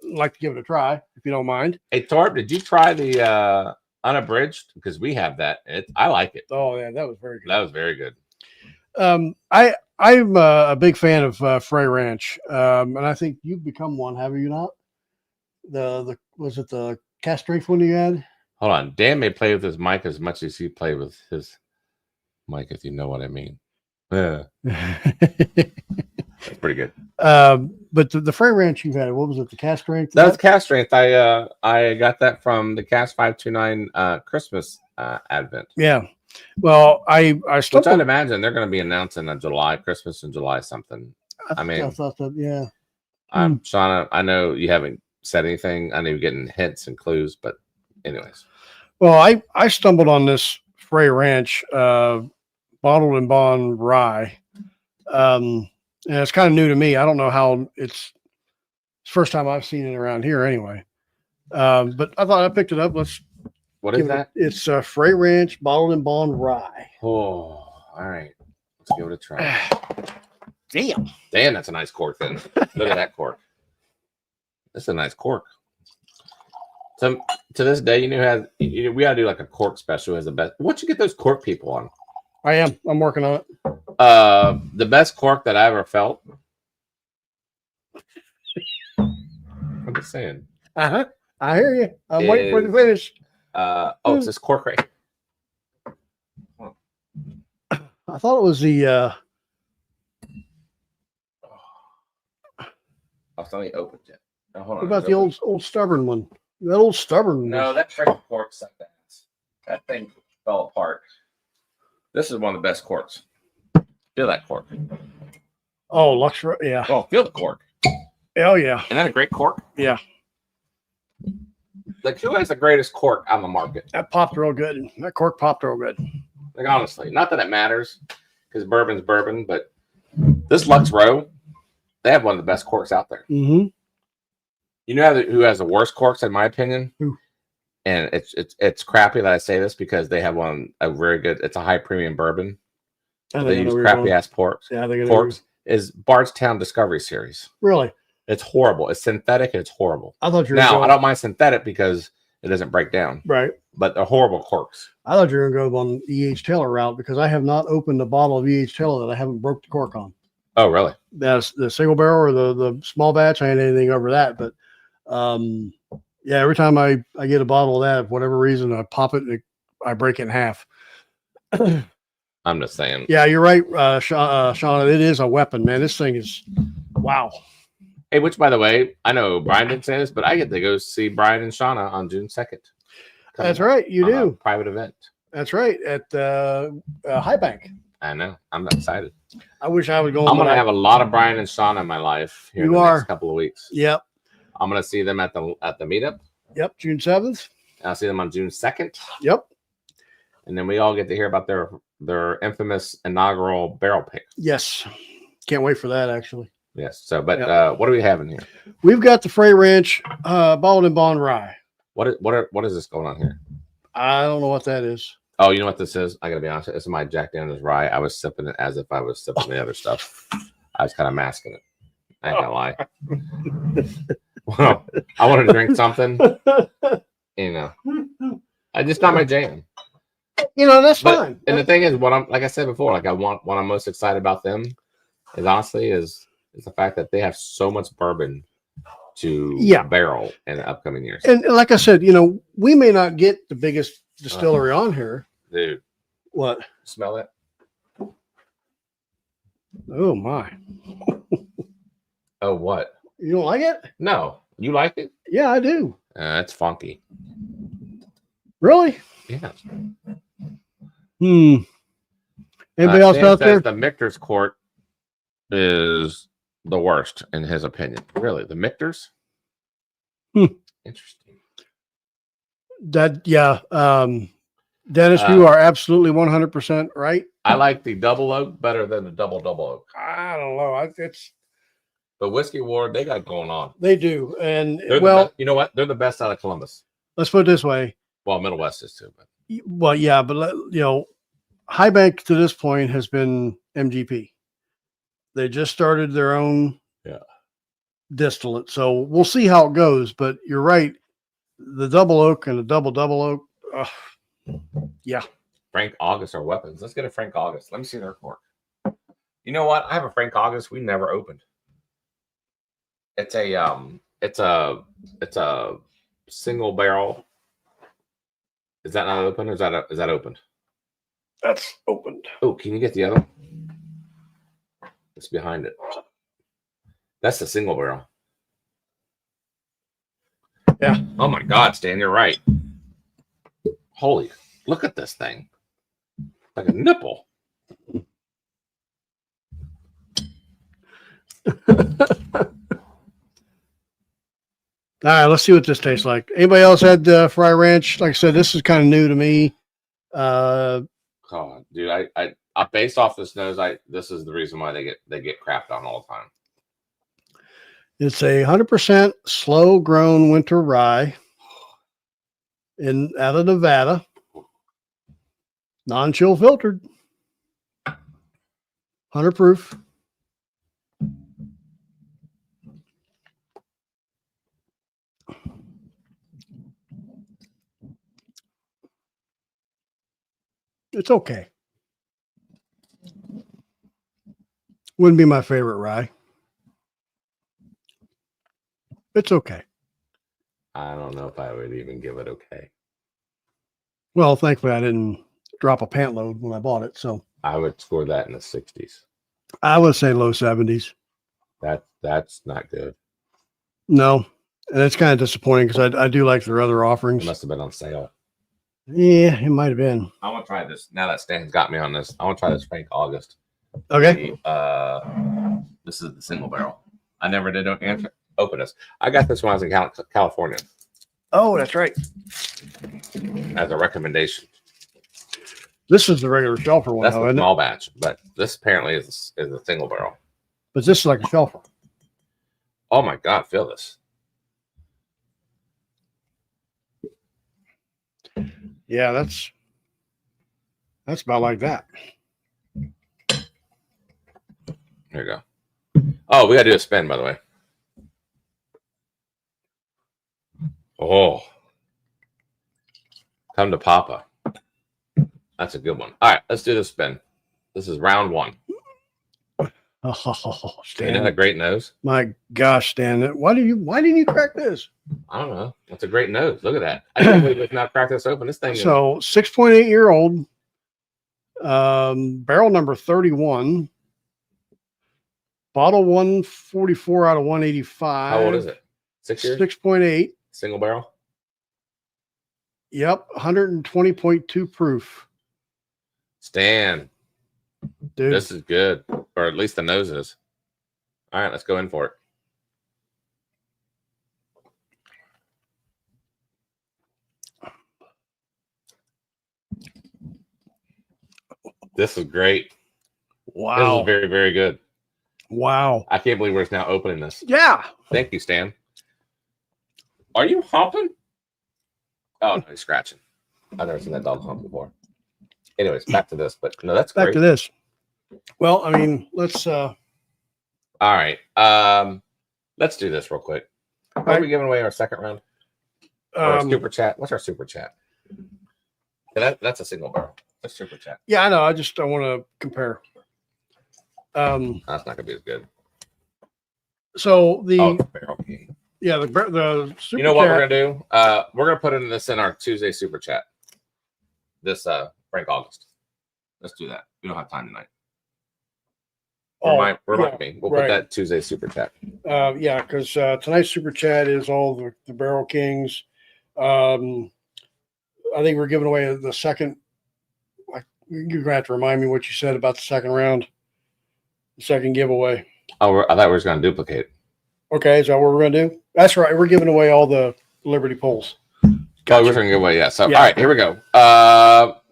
Like to give it a try, if you don't mind. Hey, Torb, did you try the unabridged? Because we have that. I like it. Oh, yeah, that was very good. That was very good. I'm a big fan of Frey Ranch, and I think you've become one, have you not? Was it the cast strength one you had? Hold on. Dan may play with his mic as much as he played with his mic, if you know what I mean. Yeah, that's pretty good. But the Frey Ranch you had, what was it? The cast strength? That was cast strength. I got that from the Cast 529 Christmas advent. Yeah. Well, I Which I'd stumbled. imagine they're going to be announcing on July, Christmas in July something. I mean, I thought that, yeah. Shauna, I know you haven't said anything. I know you're getting hints and clues, but anyways. Well, I stumbled on this Frey Ranch bottled and bond rye. And it's kind of new to me. I don't know how it's first time I've seen it around here anyway. But I thought I picked it up. What is that? It's Frey Ranch bottled and bond rye. Oh, all right. Let's give it a try. Damn. Damn, that's a nice cork then. Look at that cork. That's a nice cork. So to this day, we gotta do like a cork special as the best. What'd you get those cork people on? I'm working on it. The best cork that I ever felt. I'm just saying. Uh-huh. I hear you. I'm waiting for the finish. It's this cork right. I thought it was the Oh, it's only opened yet. Oh, hold what on. about the old stubborn one? That old stubborn No, one. that freaking cork sucked ass. That thing fell apart. This is one of the best corks. Feel that cork. Oh, Lux, yeah. Oh, feel the cork. Oh, yeah. Isn't that a great cork? Yeah. Like, who has the greatest cork on the market? That popped real good. That cork popped real good. Like, honestly, not that it matters because bourbon's bourbon, but this Lux Row, they have one of the best corks out there. Mm-hmm. You know who has the worst corks, in my opinion? Who? And it's crappy that I say this because they have a very good. It's a high premium bourbon. They use crappy ass corks. Yeah, they corks is Bardstown Discovery Series. Really? It's horrible. It's synthetic and it's horrible. I thought you were Now going, I don't mind synthetic because it doesn't break down. right. But they're horrible corks. I thought you were going to go on the E.H. Taylor route because I have not opened a bottle of E.H. Taylor that I haven't broke the cork on. Oh, really? That's the single barrel or the small batch. I ain't anything over that, but yeah, every time I get a bottle of that, for whatever reason, I pop it and I break it in half. I'm just saying. Yeah, you're right, Shauna. It is a weapon, man. This thing is wow. Hey, which by the way, I know Brian didn't say this, but I get to go see Brian and Shauna on June 2nd. That's right, you On a do. private event. That's right at High Bank. I know. I'm excited. I wish I would go. I'm gonna have a lot of Brian and Shauna in my life here in the next couple of weeks. Yep. I'm gonna see them at the meetup. Yep. June 7th. I'll see them on June 2nd. Yep. And then we all get to hear about their infamous inaugural barrel pick. Yes. Can't wait for that. Actually, Yes. So, but what do we have in here? we've got the Frey Ranch bottled and bond rye. What is this going on here? I don't know what that is. Oh, you know what this is? I gotta be honest. This is my Jack Daniel's rye. I was sipping it as if I was sipping the other stuff. I was kind of masking it. I ain't gonna lie. Well, I wanted to drink something, you know. I just not my jam. You know, that's But, fine. and the thing is, what I'm like I said before, like what I'm most excited about them is honestly is the fact that they have so much bourbon to barrel in the upcoming years. And like I said, you know, we may not get the biggest distillery on here. Dude, What? smell it? Oh my! Oh, what? You don't like it? No, you like it? Yeah, I do. It's funky. Really? Yeah. Anybody else Stan out says there? the Michter's Court is the worst in his opinion. Really, the Michter's? Interesting. That Dennis, you are absolutely 100% right. I like the double oak better than the double oak. I don't know. It's The Whiskey Ward they got going on. they do, and They're well, you know what? They're the best out of Columbus. let's put it this way. Well, Middle West is too, but Well, yeah, but you know, High Bank to this point has been MGP. They just started their own distillate, so we'll see how it goes. But you're right, the double oak and the double oak. Yeah, Frank August are weapons. Let's get a Frank August. Let me see their cork. You know what? I have a Frank August we never opened. It's a single barrel. Is that not open? Or is that opened? that's opened. Oh, can you get the other one? It's behind it. That's the single barrel. Yeah. Oh my God, Stan, you're right. Holy, look at this thing. Like a nipple. All right, let's see what this tastes like. Anybody else had Fry Ranch? Like I said, this is kind of new to me. God, dude, I based off this nose, this is the reason why they get crapped on all the time. It's a 100% slow grown winter rye out of Nevada, non-chill filtered, 100 proof. It's okay. Wouldn't be my favorite rye. It's okay. I don't know if I would even give it okay. Well, thankfully I didn't drop a pant load when I bought it, so I would score that in the 60s. I would say low 70s. That's not good. No, and it's kind of disappointing because I do like their other offerings. It must have been on sale. Yeah, it might have been. I want to try this. Now that Stan's got me on this, I want to try this Frank August. Okay. This is the single barrel. I never did open this. I got this when I was in California Oh, that's right. as a recommendation. This is the regular shelfer one, That's though, a isn't it? small batch, but this apparently is a single barrel. But this is like a shelfer. Oh my God, feel this. Yeah, that's about like that. Here you go. Oh, we got to do a spin, by the way. Oh, come to Papa. That's a good one. All right, let's do the spin. This is round one. Oh, Stan. Isn't that a great nose? My gosh, Stan. Why didn't you crack this? I don't know. That's a great nose. Look at that. I can't believe it's not cracked this open. This thing is So 6.8-year-old, barrel number 31, bottle 144 out of 185. how old is it? 6 years? 6.8. Single barrel? Yep, 120.2 proof. Stan, Dude, this is good. Or at least the nose is. All right, let's go in for it. This is great. wow. This is very, very good. Wow. I can't believe we're now opening this. Yeah. Thank you, Stan. Are you humping? Oh, no, he's scratching. I've never seen that dog hump before. Anyways, back to this. But no, that's Back great. to this. Well, I mean, let's I All right. Let's do this real quick. Are we giving away our second round? Or our super chat? What's our super chat? That's a single barrel. That's super chat. Yeah, I know. I want to compare. That's not gonna be as good. So the Barrel King. Yeah, the super You know what chat, we're gonna do? We're gonna put this in our Tuesday super chat. This Frank August. Let's do that. We don't have time tonight. Remind me. We'll put that Tuesday super chat. Yeah, because tonight's super chat is all the Barrel Kings. I think we're giving away the second. You're gonna have to remind me what you said about the second round. The second giveaway. Oh, I thought we were going to duplicate it. Okay, is that what we're going to do? That's right. We're giving away all the Liberty Pulls. Gotcha. Oh, we're going to give away, yeah. So, all right, here we go. How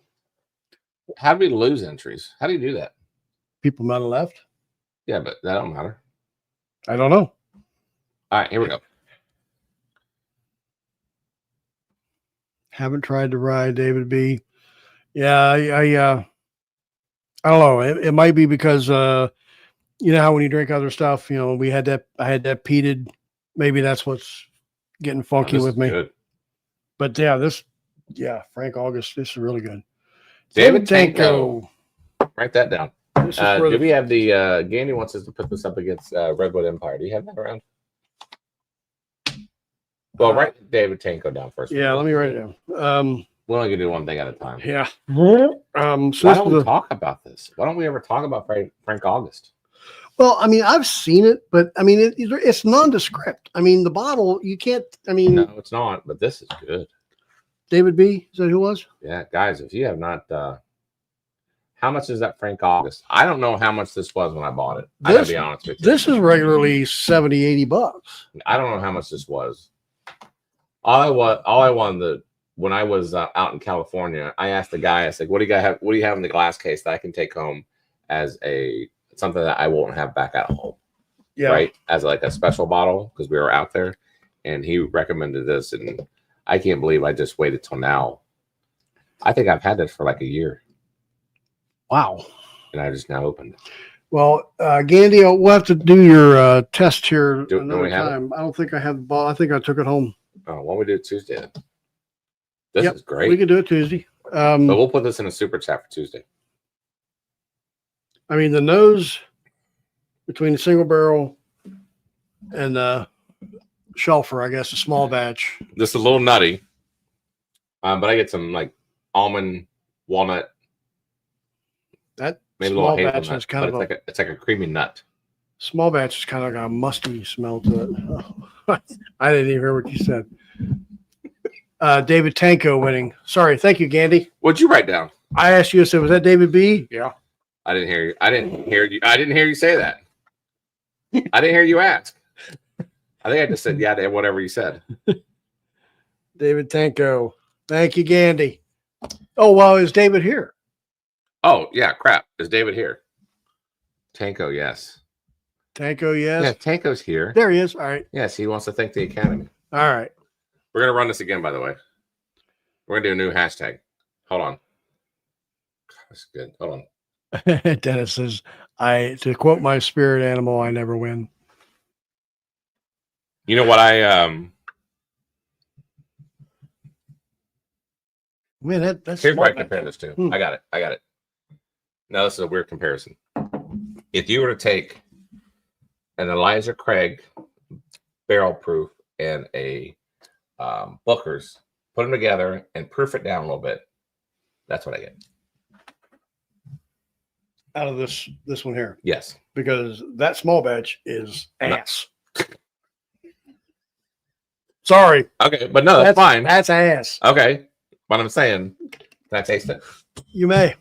do we lose entries? How do you do that? People might have left. Yeah, but that don't matter. I don't know. All right, here we go. Haven't tried to ride David B. Yeah, I don't know. It might be because you know how when you drink other stuff, you know, I had that peated. Maybe that's what's getting funky with me. Good. But yeah, Frank August, this is really good. David Tanko. Write that down. Do we have the Gandy wants us to put this up against Redwood Empire? Do you have that around? Well, write David Tanko down first. Yeah, let me write it down. We're only gonna do one thing at a time. Yeah. So why don't we talk about this? Why don't we ever talk about Frank August? Well, I mean, I've seen it, but I mean, it's nondescript. I mean, the bottle, you can't. I mean, no, it's not. But this is good. David B. Is that who it was? Yeah, guys, if you have not, how much is that Frank August? I don't know how much this was when I bought it. I gotta be honest with you. This is regularly $70-$80. I don't know how much this was. All I wanted when I was out in California, I asked the guy, I said, what do you have in the glass case that I can take home as something that I won't have back at home? Yeah. Right? As like a special bottle, because we were out there, and he recommended this, and I can't believe I just waited till now. I think I've had this for like a year. Wow. And I just now opened it. Well, Gandy, we'll have to do your test here another time. I don't think I have the ball. I think I took it home. Oh, why don't we do it Tuesday then? This is great. We can do it Tuesday. But we'll put this in a super chat for Tuesday. I mean, the nose between the single barrel and the shelfer, I guess, a small batch. This is a little nutty, but I get some like almond, walnut. That maybe small a little batch is kind of it's like a creamy nut. Small batch is kind of got a musty smell to it. I didn't even hear what you said. David Tanko winning. Sorry, thank you, Gandy. What'd you write down? I asked you. I said, "Was that David B?" Yeah. I didn't hear you. I didn't hear you say that. I didn't hear you ask. I think I just said yeah to whatever you said. David Tanko. Thank you, Gandy. Oh, well, is David here? Oh, yeah, crap. Is David here? Tanko, yes. Tanko, yes. Yeah, Tanko's here. There he is. All right. Yes, he wants to thank the Academy. All right. We're going to run this again, by the way. We're going to do a new hashtag. Hold on. That's good. Hold on. Dennis says, to quote my spirit animal, I never win. You know what Man, that's here's what I compare this to. I got it. Now this is a weird comparison. If you were to take an Elijah Craig barrel proof and a Booker's, put them together and proof it down a little bit, that's what I get. Out of this one here. Yes. Because that small batch is ass. Sorry. Okay, but no, that's fine. That's ass. Okay. What I'm saying, can I taste it? You may.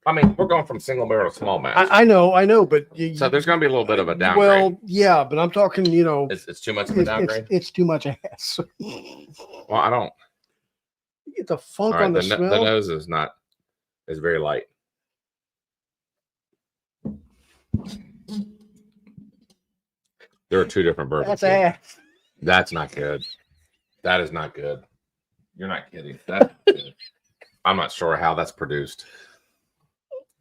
I mean, we're going from single barrel to small batch. I know, but so there's going to be a little bit of a downgrade. Well, yeah, but I'm talking, it's too much of a downgrade. It's too much ass. Well, I don't. You get the funk All right, on the smell. The nose is very light. There are two different bourbons. That's ass. That's not good. That is not good. You're not kidding. That's not good. I'm not sure how that's produced.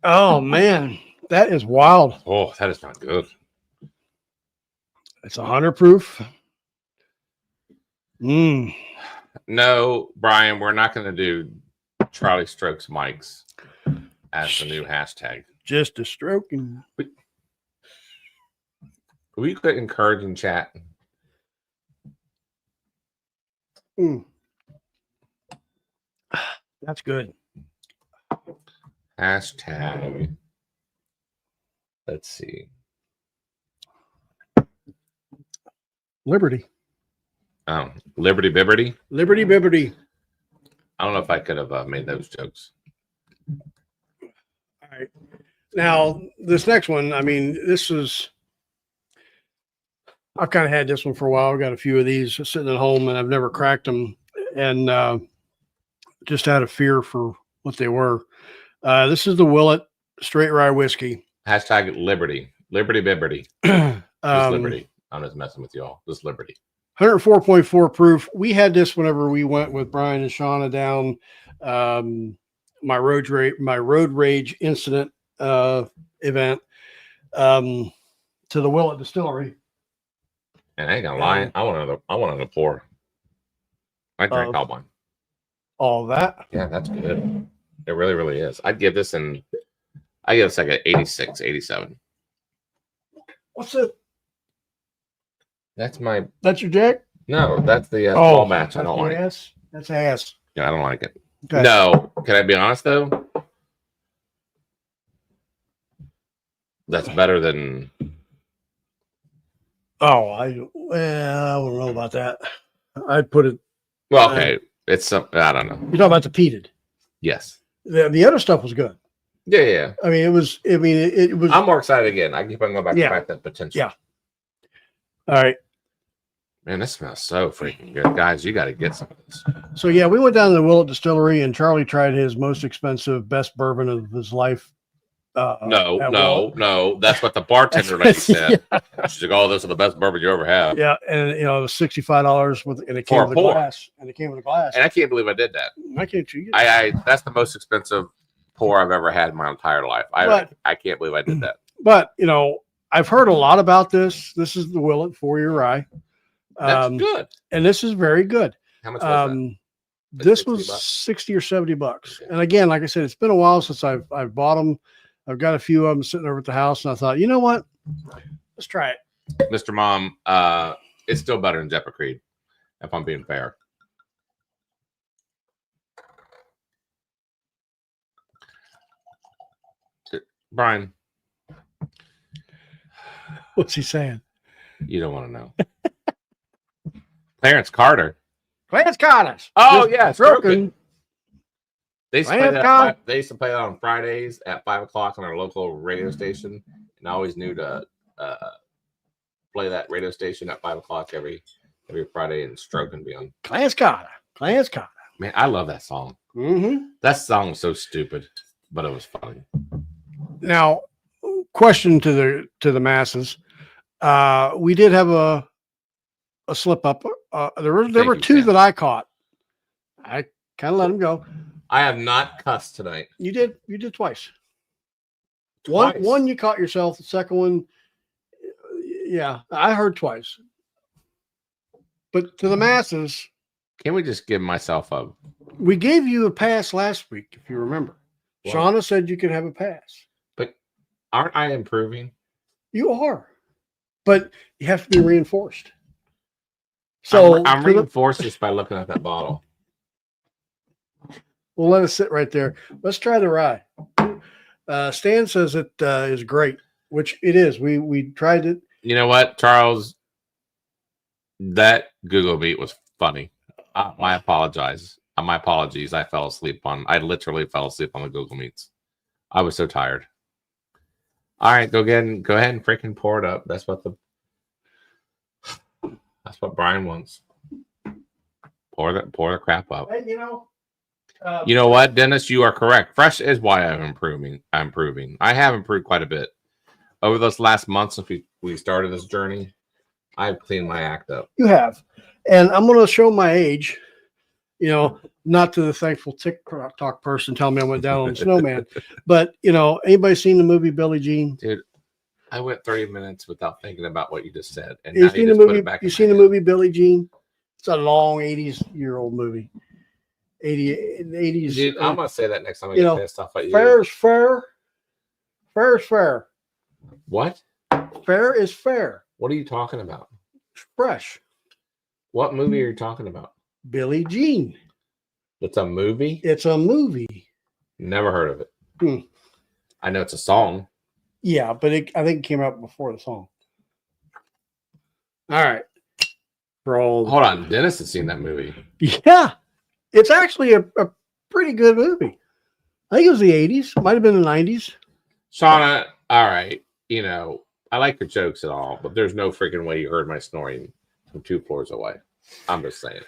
Oh man, That is wild. Oh, that is not good. It's 100 proof. Mm. No, Brian, we're not going to do Charlie Strokes Mike's as the new hashtag. Just a stroking. We could encourage in chat. Mm. That's good. Hashtag. Let's see. Liberty. Oh, Liberty Bibberty. Liberty Bibberty. I don't know if I could have made those jokes. All right. Now, this next one, I mean, this is, I've kind of had this one for a while. I've got a few of these sitting at home and I've never cracked them, and just out of fear for what they were. This is the Willet Straight Rye Whiskey. Hashtag Liberty. Liberty Bibberty. Just Liberty. I'm just messing with y'all. Just Liberty. 104.4 proof. We had this whenever we went with Brian and Shauna down my road rage incident event to the Willet Distillery. And I ain't gonna lie, I want another pour. I drank all one. All that. Yeah, that's good. It really, really is. I give this like an 86, 87. What's it? That's your Jack? No, that's the small match. I don't like it. Ass? That's ass. Yeah, I don't like it. Okay. No, can I be honest though? That's better than. Oh, I don't know about that. I'd put it. Well, okay, it's some. I don't know. You're talking about the peated. Yes. The other stuff was good. Yeah. I mean, it was. I'm more excited again. I keep on going back to the fact that potential. Yeah. All right. Man, this smells so freaking good, guys. You got to get some of this. So yeah, we went down to the Willet Distillery, and Charlie tried his most expensive, best bourbon of his life. No. That's what the bartender lady said. Yeah. She's like, "Oh, those are the best bourbon you ever had." Yeah, and it was $65 and it came with a glass. And I can't believe I did that. I can't you. That's the most expensive pour I've ever had in my entire life. I can't believe I did that. But I've heard a lot about this. This is the Willet 4-year rye. That's good. And this is very good. How much was that? This was $60 or $70. Okay. And again, like I said, it's been a while since I've bought them. I've got a few of them sitting over at the house, and I thought, you know what? Let's try it. Mr. Mom, it's still better than Jeppa Creed, if I'm being fair. Brian. What's he saying? You don't want to know. Clarence Carter. Oh, yeah. Broken. They used to play that on Fridays at 5 o'clock on our local radio station. And I always knew to play that radio station at 5 o'clock every Friday, and Stroke can be on. Clarence Carter. Man, I love that song. Mm-hmm. That song was so stupid, but it was funny. Now, question to the masses. We did have a slip up. There were two that I caught. I kind of let them go. I have not cussed tonight. You did twice. One you caught yourself. The second one, yeah, I heard twice. But to the masses, can we just give myself a? We gave you a pass last week, if you remember. What? Shauna said you could have a pass. But aren't I improving? You are, but you have to be reinforced. So I'm reinforced just by looking at that bottle. We'll let it sit right there. Let's try the rye. Stan says it is great, which it is. We tried it. You know what, Charles? That Google Meet was funny. My apologies. My apologies. I literally fell asleep on the Google Meets. I was so tired. All right, go ahead and freaking pour it up. That's what Brian wants. Pour the crap up. Hey, you know what, Dennis? You are correct. Fresh is why I'm improving. I have improved quite a bit over those last months since we started this journey. I've cleaned my act up. You have, and I'm going to show my age. Not to the thankful TikTok person telling me I went down on the snowman, but anybody seen the movie Billie Jean? Dude, I went 30 minutes without thinking about what you just said. And You now seen you the just put movie? it back You in seen my the head. movie Billie Jean? It's a long 80s-year-old movie. 80s. Dude, I'm going to say that next time I get pissed off at you. Fair is fair. Fair is fair. What? Fair is fair. What are you talking about? Fresh. What movie are you talking about? Billie Jean. It's a movie? It's a movie. Never heard of it. I know it's a song. Yeah, but I think it came out before the song. All right. Hold on. Dennis has seen that movie. Yeah. It's actually a pretty good movie. I think it was the 80s. Might have been the 90s. Shauna, all right. I like your jokes and all, but there's no freaking way you heard my snoring from 2 floors away. I'm just saying.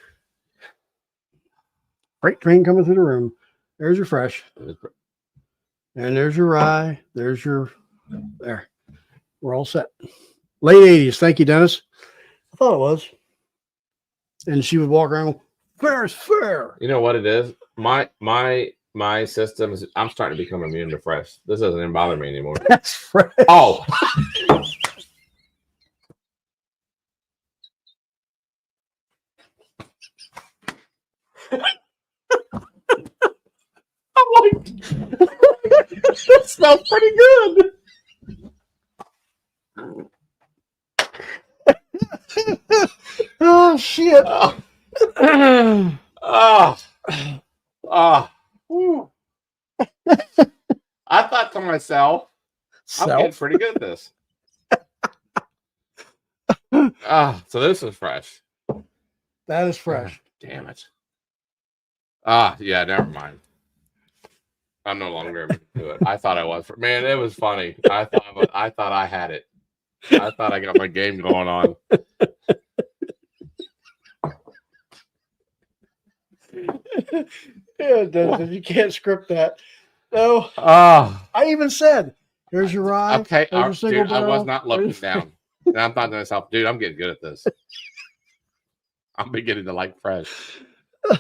Freight train coming through the room. There's your fresh. And there's your rye. There's your... There. We're all set. Late 80s. Thank you, Dennis. I thought it was. And she would walk around, fair is fair. You know what it is? My system is, I'm starting to become immune to fresh. This doesn't even bother me anymore. That's fresh. Oh. I'm like, that smells pretty good. Oh, shit. I thought to myself, I'm getting pretty good at this. So this is fresh. That is fresh. Damn it. Yeah, never mind. I'm no longer able to do it. I thought I was. Man, it was funny. I thought I had it. I thought I got my game going on. Yeah, Dennis, you can't script that. No. I even said, here's your rye. Okay, there's your dude, I was barrel. not looking down. And I'm thought to myself, dude, I'm getting good at this. I'm beginning to like fresh.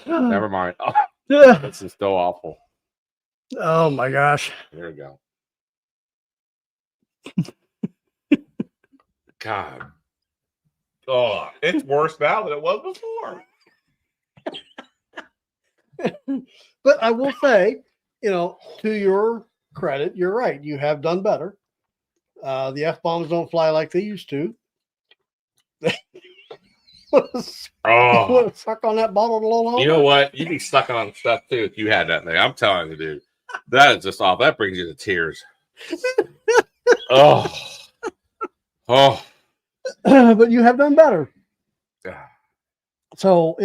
Never mind. Oh, this is so awful. Oh my gosh. There we go. God. Oh, it's worse now than it was before. But I will say, to your credit, you're right. You have done better. The F-bombs don't fly like they used to. Oh, Suck on that bottle a little longer. you know what? You'd be sucking on stuff too if you had that thing. I'm telling you, dude. That is just off. That brings you to tears. Oh. But you have done better. So,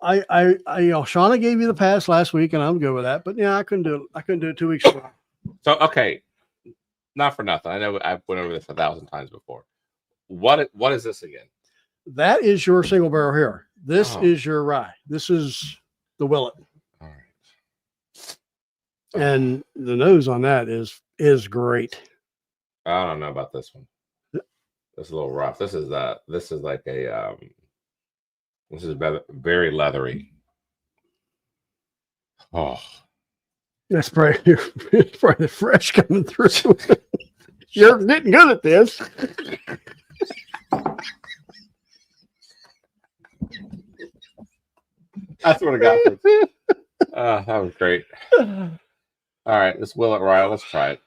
I Shauna gave you the pass last week, and I'm good with that. But yeah, I couldn't do it. I couldn't do it 2 weeks ago. So, okay. Not for nothing. I know I've went over this 1,000 times before. What is this again? That is your single barrel here. This is your rye. This is the Willet. All right. And the nose on that is great. I don't know about this one. It's a little rough. This is like a this is very leathery. Oh, That's probably the fresh coming through. You're getting good at this. that's what I got. That was great. All right, this Willet Rye. Let's try it.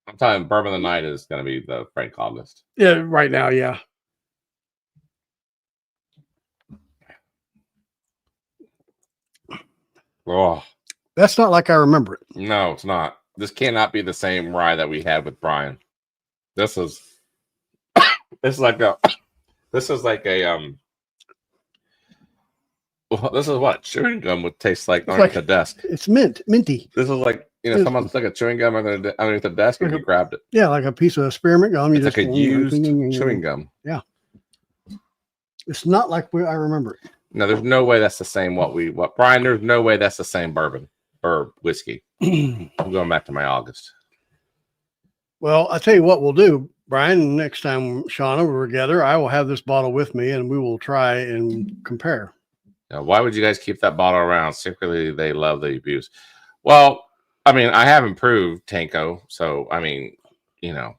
I'm telling you, Bourbon of the Night is going to be the Frank columnist. Yeah, right now, yeah. Oh, That's not like I remember it. no, it's not. This cannot be the same rye that we had with Brian. This is like a this is what chewing gum would taste like underneath the desk. It's minty. This is like someone stuck a chewing gum underneath the desk and you grabbed it. Yeah, like a piece of spearmint gum. It's like a used chewing gum. Yeah. It's not like I remember it. No, there's no way that's the same. Brian? There's no way that's the same bourbon or whiskey. I'm going back to my August. Well, I'll tell you what we'll do, Brian. Next time, Shauna, we're together, I will have this bottle with me and we will try and compare. You know, why would you guys keep that bottle around? Secretly, they love the abuse. Well, I mean, I have improved Tanko, so I mean, you know.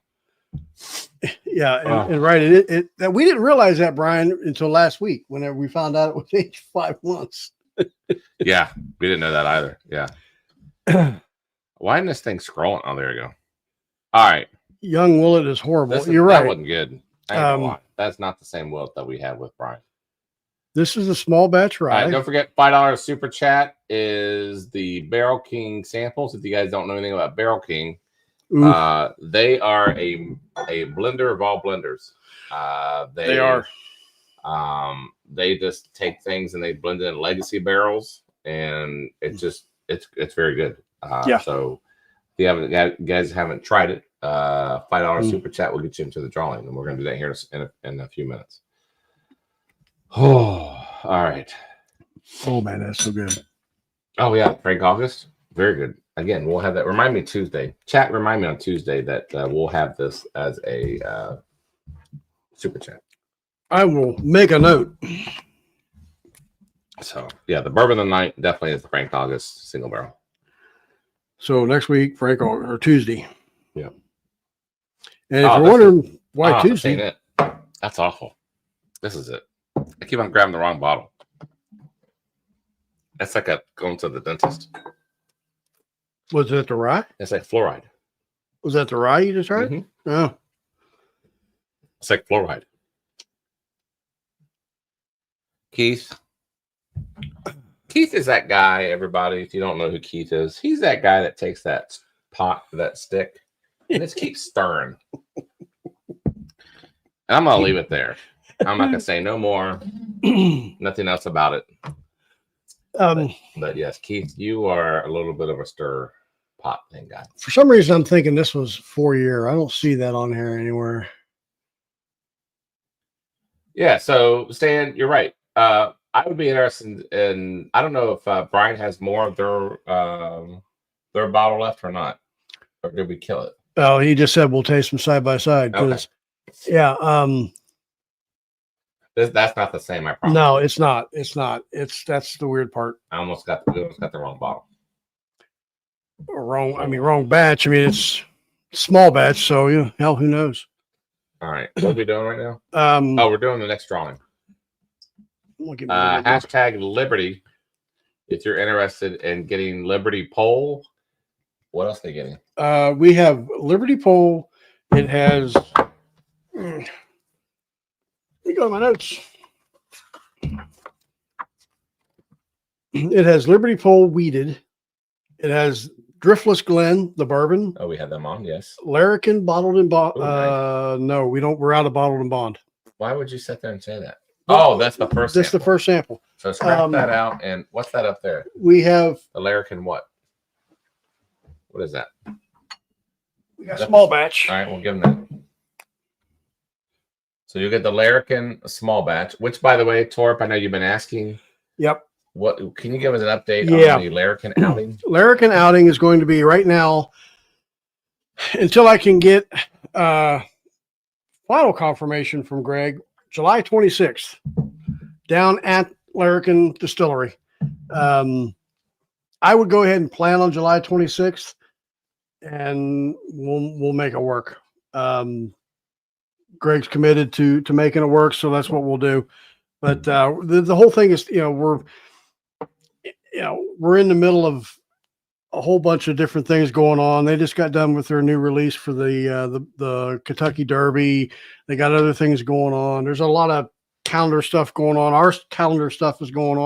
Yeah, and right. That we didn't realize that, Brian, until last week, whenever we found out it was age 5 months. Yeah, we didn't know that either. Yeah. Why isn't this thing scrolling? Oh, there you go. All right. Young Willet is horrible. You're That right. wasn't good. I ain't gonna lie. That's not the same Willet that we had with Brian. This is a small batch rye. All right, don't forget, $5 super chat is the Barrel King samples. If you guys don't know anything about Barrel King, they are a blender of all blenders. They are. They just take things and they blend it in legacy barrels, and it's very good. So if you guys haven't tried it, $5 super chat will get you into the drawing, and we're gonna do that here in a few minutes. Oh, all right. Oh man, that's so good. Oh yeah, Frank August, very good. Again, we'll have that. Remind me Tuesday. Chat, remind me on Tuesday that we'll have this as a super chat. I will make a note. So yeah, the bourbon of the night definitely is the Frank August single barrel. So next week, Frank, or Tuesday. Yeah. And if you're wondering why Tuesday, Tuesday, that's awful. This is it. I keep on grabbing the wrong bottle. That's like going to the dentist. was that the rye? It's like fluoride. Was that the rye you just tried? Mm-hmm. Oh, It's like fluoride. Keith is that guy, everybody. If you don't know who Keith is, he's that guy that takes that pot, that stick, and just keeps stirring. And I'm going to leave it there. I'm not going to say no more. Nothing else about it. But yes, Keith, you are a little bit of a stir pot thing guy. For some reason, I'm thinking this was 4-year. I don't see that on here anywhere. Yeah, so Stan, you're right. I would be interested in. I don't know if Brian has more of their bottle left or not, or did we kill it? Oh, he just said we'll taste them side by side. Okay. Yeah. That's not the same. I promise. No, it's not. That's the weird part. We almost got the wrong bottle. Wrong batch. I mean, it's small batch, so hell, who knows? All right, what are we doing right now? We're doing the next drawing. Hashtag Liberty. If you're interested in getting Liberty Pole, what else are they getting? We have Liberty Pole. It has. Let me go to my notes. It has Liberty Pole weeded. It has Driftless Glen, the bourbon. Oh, we had them on, yes. Larrikin bottled and bond. Nice. No, we don't. We're out of bottled and bond. Why would you sit there and say that? Oh, that's the first. That's the first sample. So scrap that out. And what's that up there? We have The Larrikin what? What is that? we got small batch. All right, we'll give them that. So you get the Larrikin small batch, which, by the way, Torp, I know you've been asking. Yep. What can you give us an update on the Larrikin outing? Larrikin outing is going to be right now until I can get final confirmation from Greg. July 26th, down at Larrikin Distillery. I would go ahead and plan on July 26th, and we'll make it work. Greg's committed to making it work, so that's what we'll do. But the whole thing is, we're in the middle of a whole bunch of different things going on. They just got done with their new release for the Kentucky Derby. They got other things going on. There's a lot of calendar stuff going on. Our calendar stuff is going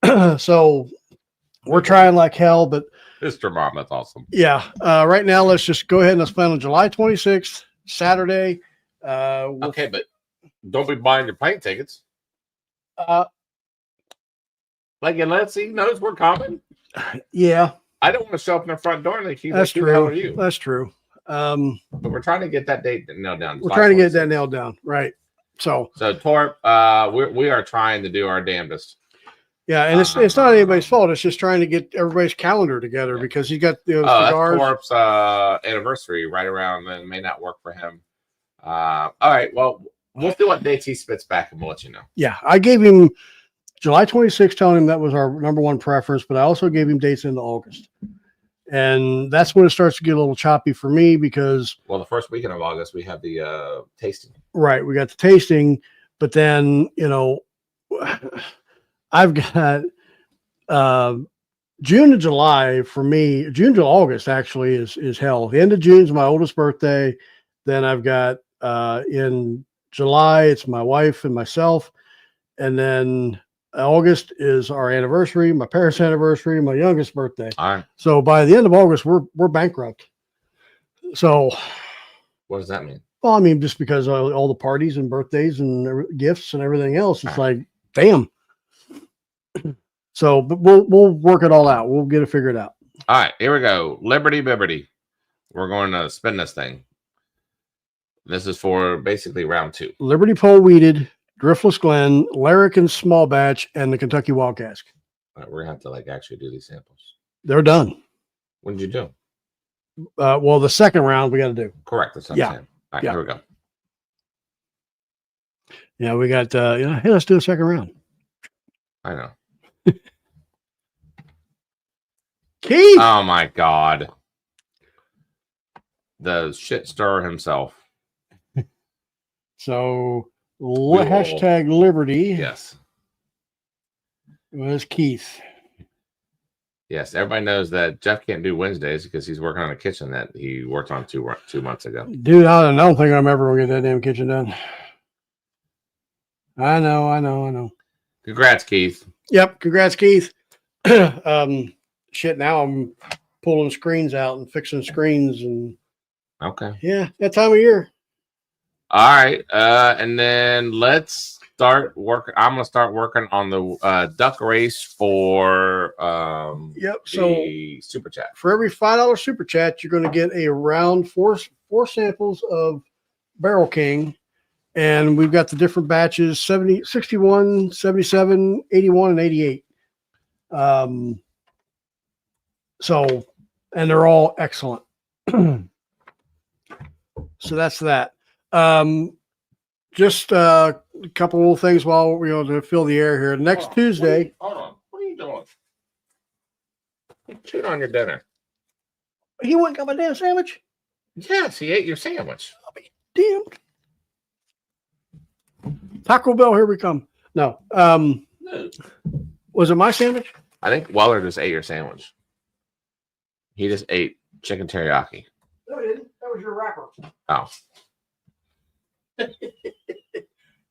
on. So we're trying like hell, but Mr. Mom, that's awesome. Yeah. Right now, let's just go ahead and let's plan on July 26th, Saturday. Okay, but don't be buying your plane tickets. Unless he knows we're coming. Yeah. I don't want to show up in the front door and they keep That's like, who the hell true. are you? That's true. But we're trying to get that date nailed down. We're trying to get that nailed down. Right. So Torp, we are trying to do our damnedest. yeah, and it's not anybody's fault. It's just trying to get everybody's calendar together because he's got That's cigars. Torp's anniversary right around then. It may not work for him. All right. Well, we'll see what dates he spits back and we'll let you know. Yeah, I gave him July 26th, telling him that was our number one preference, but I also gave him dates into August. And that's when it starts to get a little choppy for me because, Well, the first weekend of August, we have the tasting. right, we got the tasting, but then, you know, I've got June to July for me. June to August actually is hell. The end of June is my oldest birthday. Then I've got in July, it's my wife and myself. And then August is our anniversary, my parents' anniversary, my youngest birthday. All right. So by the end of August, we're bankrupt. So, What does that mean? well, I mean, just because all the parties and birthdays and gifts and everything else, it's Right. like, damn. So, but we'll work it all out. We'll get it figured out. All right, here we go. Liberty Bibberty. We're going to spin this thing. This is for basically round 2. Liberty Pole Weeded, Driftless Glen, Larrikin Small Batch, and the Kentucky Wild Cask. All right, we're gonna have to like actually do these samples. They're done. What did you do? Well, the second round we got to do. Correct. That's what Yeah. I'm saying. All right, Yeah. here we go. Yeah, we got. Hey, let's do a second round. I know. Keith. Oh my god. The shit stirrer himself. So will- hashtag Liberty Yes. was Keith. Yes. Everybody knows that Jeff can't do Wednesdays because he's working on a kitchen that he worked on 2 months ago. Dude, I don't think I'm ever gonna get that damn kitchen done. I know. Congrats, Keith. Yep. Congrats, Keith. Shit. Now I'm pulling screens out and fixing screens, and Okay. yeah, that time of year. All right. And then let's start working. I'm gonna start working on the duck race for Yep. So the super chat. for every $5 super chat, you're going to get a round four samples of Barrel King. And we've got the different batches 70, 61, 77, 81, and 88. So, and they're all excellent. So that's that. Just a couple of things while we're going to fill the air here. Next Tuesday. Hold on. What are you doing? You're chewing on your dinner. He went and got my damn sandwich. Yes, he ate your sandwich. Damn. Taco Bell, here we come. No. No. Was it my sandwich? I think Weller just ate your sandwich. He just ate chicken teriyaki. No, it didn't. That was your wrapper. Oh.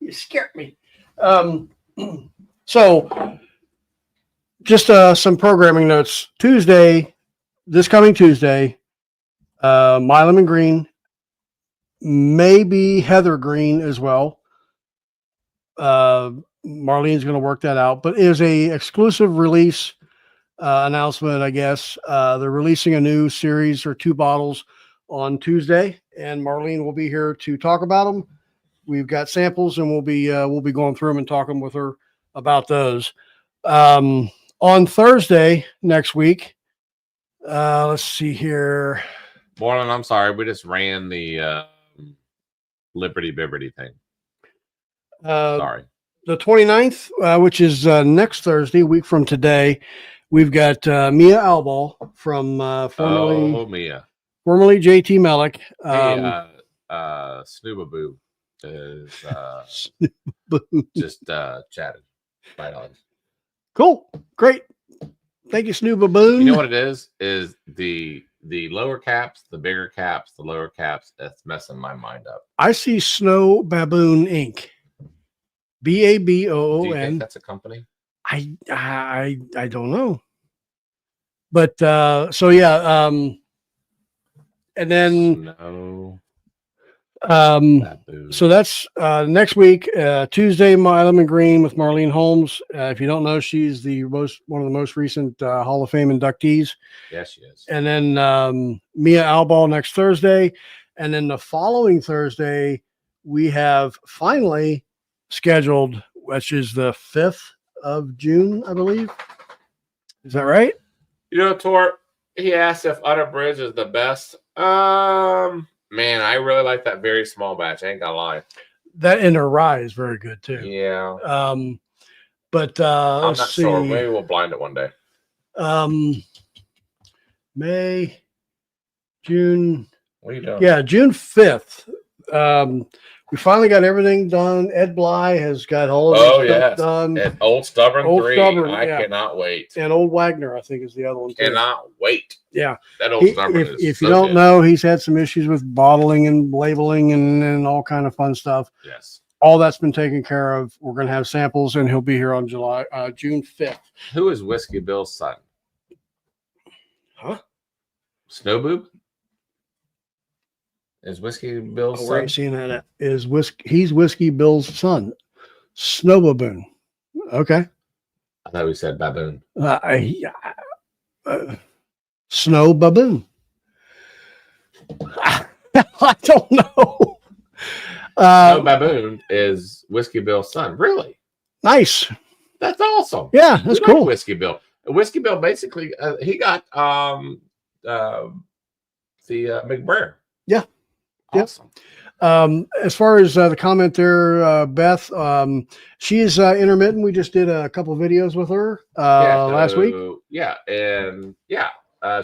You scared me. So just some programming notes. This coming Tuesday, My Lemon Green, maybe Heather Green as well. Marlene's going to work that out, but it is a exclusive release announcement, I guess. They're releasing a new series or 2 bottles on Tuesday, and Marlene will be here to talk about them. We've got samples, and we'll be going through them and talking with her about those. On Thursday next week, let's see here. Borland, I'm sorry. We just ran the Liberty Bibberty thing. Sorry. The 29th, which is next Thursday, a week from today, we've got Mia Albal from formerly JT Mellick. Snoobaboo is just chatted. $5. Cool. Great. Thank you, Snoo Baboon. You know what it is? Is the lower caps, the bigger caps, the lower caps, that's messing my mind up. I see Snow Baboon Inc. Do you think BABOON. that's a company? I don't know. But so yeah, and then No. so that's next week, Tuesday, My Lemon Green with Marlene Holmes. If you don't know, she's one of the most recent Hall of Fame inductees. Yes, she is. And then Mia Albal next Thursday. And then the following Thursday, we have finally scheduled, which is the 5th of June, I believe. Is that right? You know, Tor, he asked if Utter Bridge is the best. Man, I really like that very small batch. I ain't gonna lie. That and her rye is very good too. Yeah. But I'm let's not see. sure. Maybe we'll blind it one day. May, June. What are you doing? Yeah, June 5th. We finally got everything done. Ed Bly has got all of his stuff done. And Old Stubborn Old 3. Stubborn, I yeah. cannot wait. And Old Wagner, I think, is the other one. Too. Cannot wait. Yeah. That Old Stubborn is if so you don't good. know, he's had some issues with bottling and labeling and all kind of fun stuff. Yes. All that's been taken care of. We're going to have samples, and he'll be here on June 5th. Who is Whiskey Bill's son? Huh? Snowboob? Is Whiskey Bill's Oh, son? where are you seeing that? He's Whiskey Bill's son, Snowbaboon. Okay. I thought we said baboon. Snow Baboon. I don't know. No, baboon is Whiskey Bill's son. Really? Nice. That's awesome. Yeah, that's We like cool. Whiskey Bill. Whiskey Bill basically he got the McBrayer. Yeah. Awesome. As far as the comment there, Beth, she is intermittent. We just did a couple videos with her last week. Yeah, and yeah,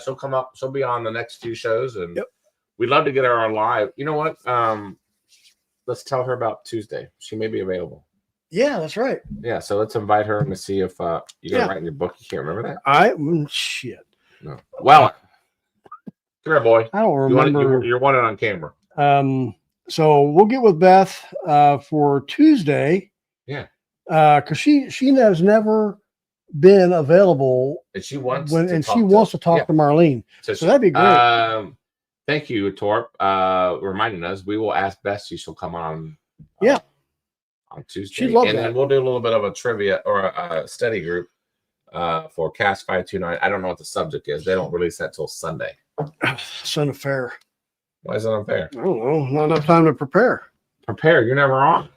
she'll come up. She'll be on the next few shows, and Yep. we'd love to get her on live. You know what? Let's tell her about Tuesday. She may be available. Yeah, that's right. Yeah, so let's invite her and see if you got to write in your book. You can't remember that? Shit. No. Well, come here, boy. I don't remember. You're wanted on camera. So we'll get with Beth for Tuesday. Yeah. Because she has never been available, And she wants to talk to Marlene. So that'd be great. Thank you, Torp, reminding us. We will ask Bessie. She'll come on. On Tuesday. She'd love and that. then we'll do a little bit of a trivia or a study group for Cast 529. I don't know what the subject is. They don't release that till Sunday. It's unfair. Why is that unfair? I don't know. Not enough time to prepare. Prepare. You're never on.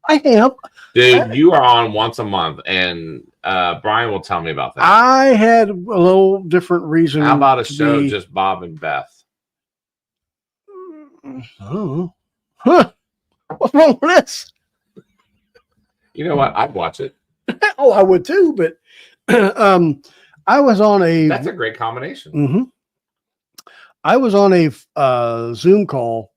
I am. Dude, you are on once a month, and Brian will tell me about that. I had a little different reason. How about a show just Bob and Beth? Oh. Huh. What's wrong with this? You know what? I'd watch it. Oh, I would too, but I was on a. That's a great combination. Mm-hmm. I was on a Zoom call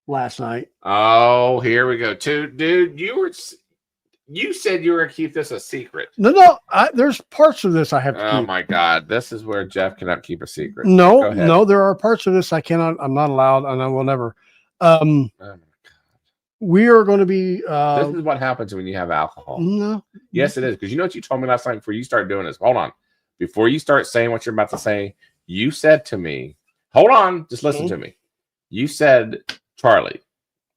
last night. Oh, here we go. Dude, you said you were gonna keep this a secret. No, there's parts of this I have to keep. Oh my God, this is where Jeff cannot keep a secret. No, there are parts of this I cannot. I'm not allowed, and I will never. Oh my God. We are going to be. This is what happens when you have alcohol. No. Yes, it is. Because you know what you told me last night before you start doing this? Hold on. Before you start saying what you're about to say, you said to me, hold on, just listen to me. You said, Charlie,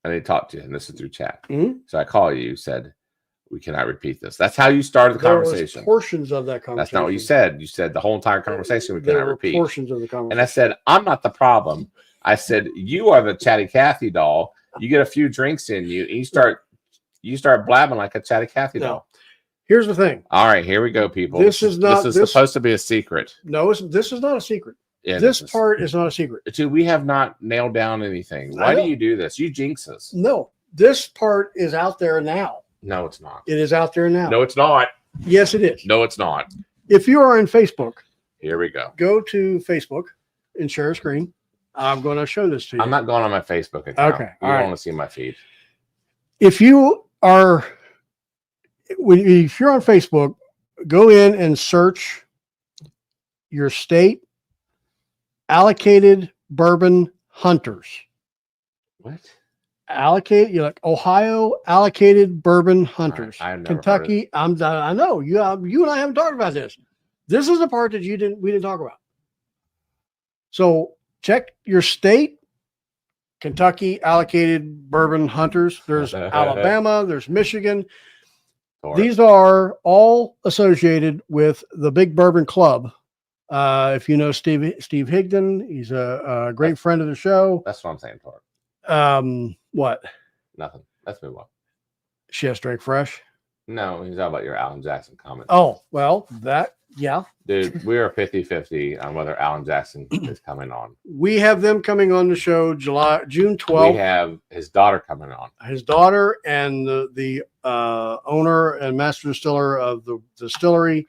and they talked to you, and this is through chat. So I call you, said, we cannot repeat this. That's how you started the conversation. There was portions of that conversation. That's not what you said. You said the whole entire conversation we cannot repeat. Portions of the conversation. And I said, I'm not the problem. I said, you are the Chatty Cathy doll. You get a few drinks in you, and you start blabbing like a Chatty Cathy doll. Here's the thing. All right, here we go, people. This is supposed to be a secret. No, this is not a secret. Yeah, this part is not a secret. Dude, we have not nailed down anything. Why do you do this? You jinx us. No, this part is out there now. No, it's not. It is out there now. No, it's not. Yes, it is. No, it's not. If you are on Facebook, here we go. Go to Facebook and share a screen. I'm going to show this to you. I'm not going on my Facebook account. Okay. You don't want to see my feed. If you are, if you're on Facebook, go in and search your state allocated bourbon hunters. What? You're like Ohio allocated bourbon hunters. Right, I've never Kentucky. I know you and I haven't talked about this. This is the part that we didn't talk about. So check your state, Kentucky allocated bourbon hunters. There's Alabama, there's Michigan. These are all associated with the Big Bourbon Club. If you know Steve Higdon, he's a great friend of the show. That's what I'm saying, Torp. What? Nothing. Let's move on. She has to drink fresh. No, he's all about your Alan Jackson comment. Oh, well, yeah. Dude, we are 50-50 on whether Alan Jackson is coming on. We have them coming on the show June 12th. We have his daughter coming on. His daughter and the owner and master distiller of the distillery.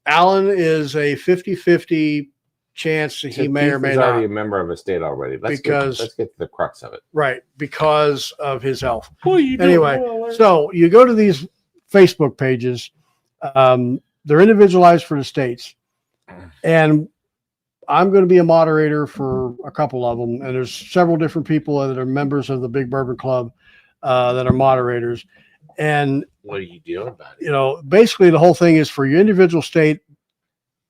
Alan is a 50-50 chance that he may or may He's already not. a member of a state already. Let's get to the crux of it. Right, because of his health. Anyway, so you go to these Facebook pages. They're individualized for the states. And I'm going to be a moderator for a couple of them. And there's several different people that are members of the Big Bourbon Club that are moderators. And what are you doing about it? You know, basically the whole thing is for your individual state,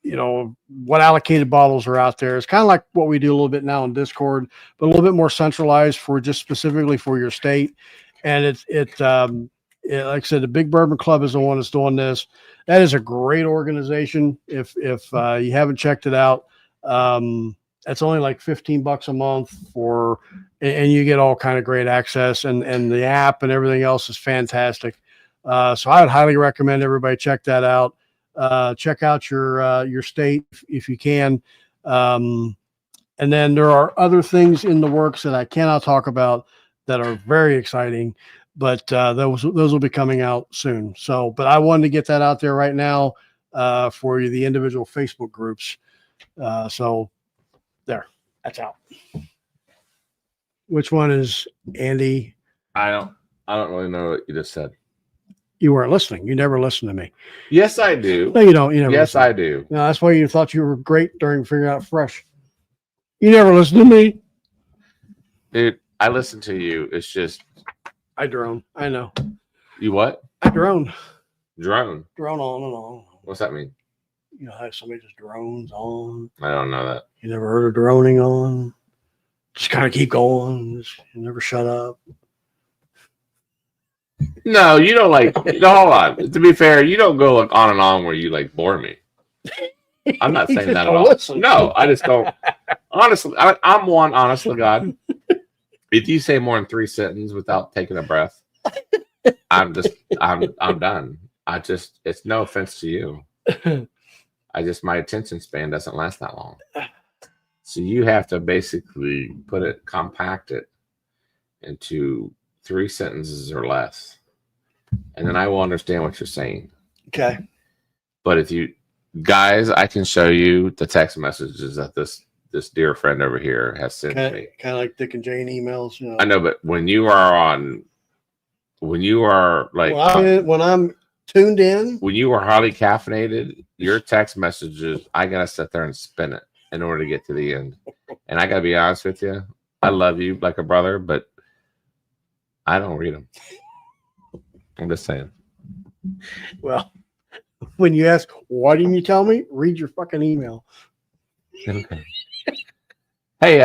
you know, what allocated bottles are out there. It's kind of like what we do a little bit now in Discord, but a little bit more centralized for just specifically for your state. And like I said, the Big Bourbon Club is the one that's doing this. That is a great organization. If you haven't checked it out, it's only like $15 a month and you get all kind of great access, and the app and everything else is fantastic. So I would highly recommend everybody check that out. Check out your state if you can. And then there are other things in the works that I cannot talk about that are very exciting, but those will be coming out soon. So, but I wanted to get that out there right now for the individual Facebook groups. So there, that's out. Which one is Andy? I don't really know what you just said. You weren't listening. You never listened to me. Yes, I do. No, you don't. You never. Yes, listen. I do. No, that's why you thought you were great during figuring out fresh. You never listened to me. Dude, I listen to you. It's just I drone. I know. You what? I drone. Drone. Drone on and on. What's that mean? You know how somebody just drones on. I don't know that. You never heard of droning on? Just kind of keep going. Just never shut up. No, you don't like. No, hold on. To be fair, you don't go like on and on where you like bore me. I'm not saying that at all. Listen. No, I just don't. Honestly, I'm one. Honest to God, if you say more than 3 sentences without taking a breath, I'm done. It's no offense to you. My attention span doesn't last that long. So you have to basically compact it into 3 sentences or less. And then I will understand what you're saying. Okay. But if you guys, I can show you the text messages that this dear friend over here has sent me. Kind of like Dick and Jane emails. You know. I know, but when you are like when I'm tuned in, when you are highly caffeinated, your text messages, I gotta sit there and spin it in order to get to the end. And I gotta be honest with you, I love you like a brother, but I don't read them. I'm just saying. Well, when you ask, why didn't you tell me? Read your fucking email. Okay. Hey,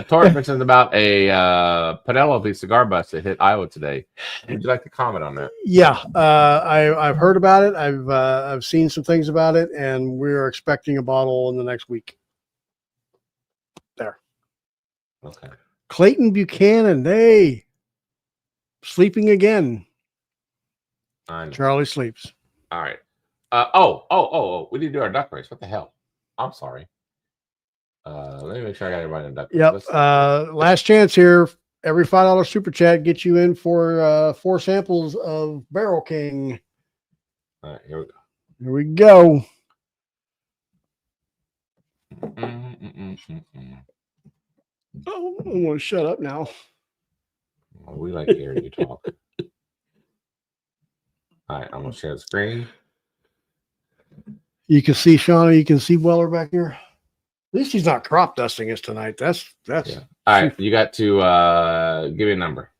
Tori mentioned about a Penelope cigar bust that hit Iowa today. Would you like to comment on that? Yeah, I've heard about it. I've seen some things about it, and we're expecting a bottle in the next week. There. Okay. Clayton Buchanan, hey, sleeping again. I know. Charlie sleeps. All right. Oh, we need to do our duck race. What the hell? I'm sorry. Let me make sure I got everybody in duck race. Yep. Last chance here. Every $5 super chat gets you in for 4 samples of Barrel King. All right, here we go. Here we go. Oh, I want to shut up now. Well, we like hearing you talk. All right, I'm gonna share the screen. You can see Shauna. You can see Weller back here. At least he's not crop dusting us tonight. That's. Yeah. All right, you got to give me a number.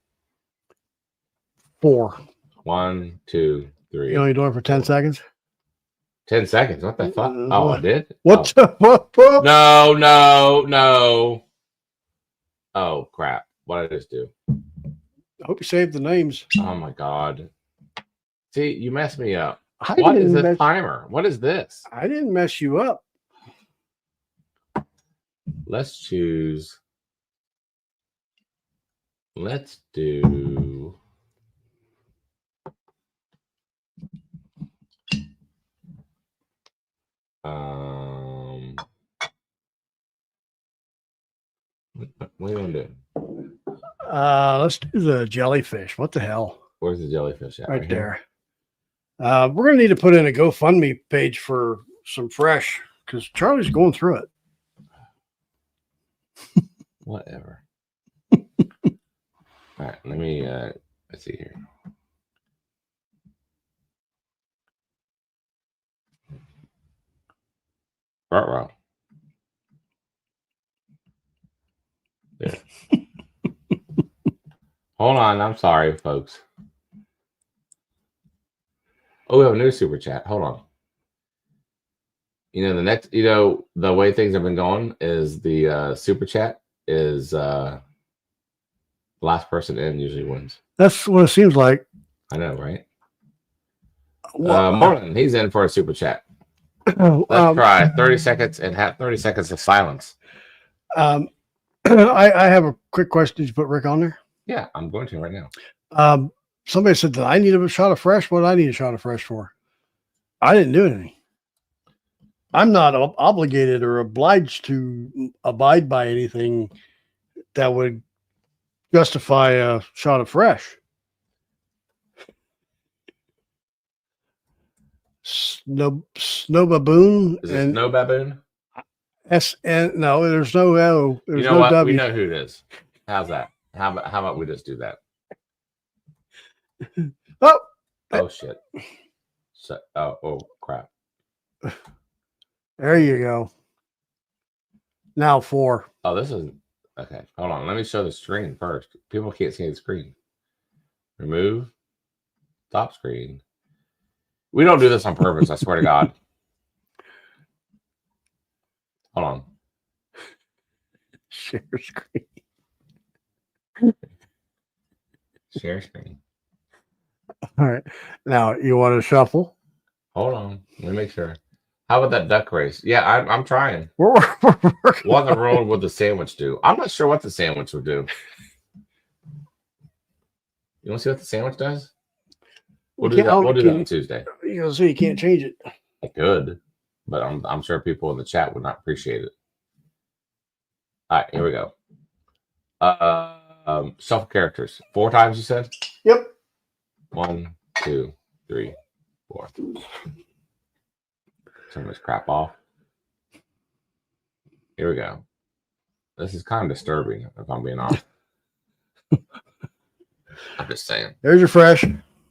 4. 1, 2, 3. You only doing it for 10 seconds. 10 seconds. What the fuck? Oh, I did. What? Oh. No. Oh crap! What did I just do? I hope you saved the names. Oh my god! See, you messed me up. I What is didn't this timer? What is this? I didn't mess you up. Let's choose. Let's do. What do you want to do? Let's do the jellyfish. What the hell? Where's the jellyfish at? Right here? there. We're gonna need to put in a GoFundMe page for some fresh because Charlie's going through it. Whatever. All right, let me let's see here. Right. There. Hold on, I'm sorry, folks. Oh, we have a new super chat. Hold on. The way things have been going is the super chat is last person in usually wins. That's what it seems like. I know, right? Well, Marlon, he's in for a super chat. Let's try 30 seconds and have 30 seconds of silence. I have a quick question. Did you put Rick on there? Yeah, I'm going to right now. Somebody said that I need a shot of fresh. What do I need a shot of fresh for? I didn't do anything. I'm not obligated or obliged to abide by anything that would justify a shot of fresh. Snow baboon. Is it Snow Baboon? No, there's no O. There's You know no what? W. We know who it is. How's that? How about we just do that? Oh shit. So, oh crap. There you go. Now 4. Oh, this is okay. Hold on. Let me show the screen first. People can't see the screen. Remove. Stop screen. We don't do this on purpose, I swear to God. Hold on. Share screen. Share screen. All right. Now you want to shuffle? Hold on. Let me make sure. How about that duck race? Yeah, I'm trying. We're working. What in the world would the sandwich do? I'm not sure what the sandwich would do. You want to see what the sandwich does? We'll do that. We'll do that on Tuesday. You see, you can't change it. I could, but I'm sure people in the chat would not appreciate it. All right, here we go. Shuffle characters. 4 times, you said? Yep. 1, 2, 3, 4. Turn this crap off. Here we go. This is kind of disturbing, if I'm being honest. I'm just saying. There's your fresh.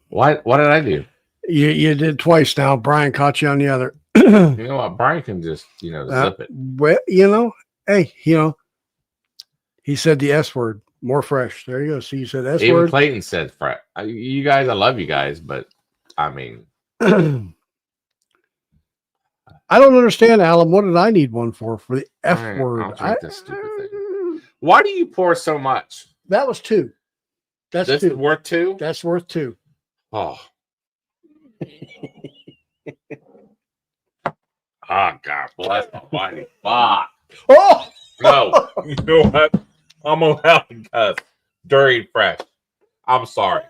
What did I do? You did twice now. Brian caught you on the other. You know what? Brian can just, zip it. Well, hey, he said the S word. More fresh. There you go. See, you said S Even word. Clayton said fresh. You guys, I love you guys, but I mean. I don't understand, Alan. What did I need one for the F word? I'll drink this stupid thing. Why do you pour so much? That was 2. That's this 2. Is worth 2? That's worth 2. Oh. Oh, God bless Almighty. Fuck. Oh! No. You know what? I'm allowed to cuss during fresh. I'm sorry.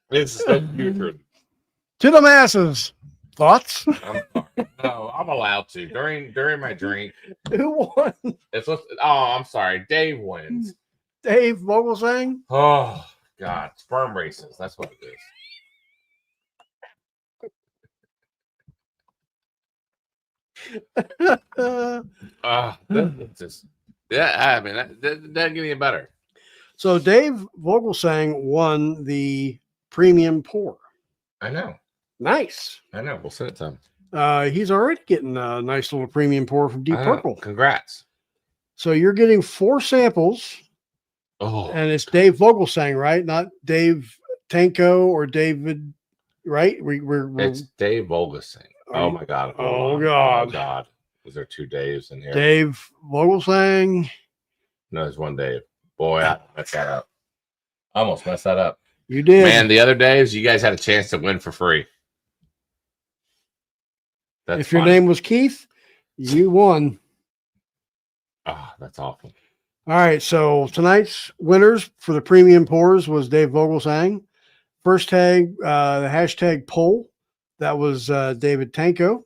This is so putrid. To the masses. Thoughts? I'm sorry. No, I'm allowed to. During my drink. Who won? I'm sorry. Dave wins. Dave Vogelsang? Oh, God. Sperm races. That's what it is. That's just, I mean, that doesn't get any better. So Dave Vogelsang won the premium pour. I know. Nice. I know. We'll send it to him. He's already getting a nice little premium pour from Deep Purple. Congrats. So you're getting 4 samples. Oh, and it's Dave Vogelsang, right? Not Dave Tanko or David, right? It's Dave Vogelsang. Oh my God. Oh God. Oh God. Is there 2 Daves in here? Dave Vogelsang. No, there's 1 Dave. Boy, I messed that up. I almost messed that up. You did. Man, the other days you guys had a chance to win for free. If your name was Keith, you won. Oh, that's awful. All right. So tonight's winners for the premium pours was Dave Vogelsang, First tag, the hashtag poll, that was David Tanko.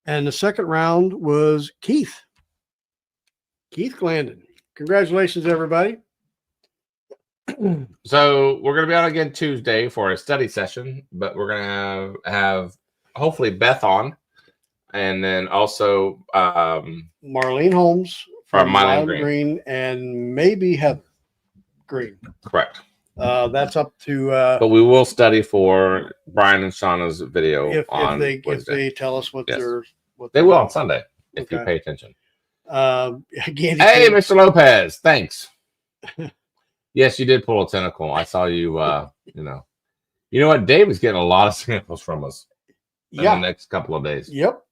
And the second round was Keith Glandon. Congratulations, everybody. So we're going to be on again Tuesday for a study session, but we're going to have hopefully Beth on, and then also Marlene Holmes from from Marlene Green, and maybe Heather Green. correct. That's up to But we will study for Brian and Shauna's video if on Wednesday. they tell us what Yes. they They will on Sunday if you Okay. pay attention. Again, Hey, Mr. Lopez, thanks. Yes, you did pull a tentacle. I saw you. You know what? Dave is getting a lot of samples from us in the next couple of days. Yep.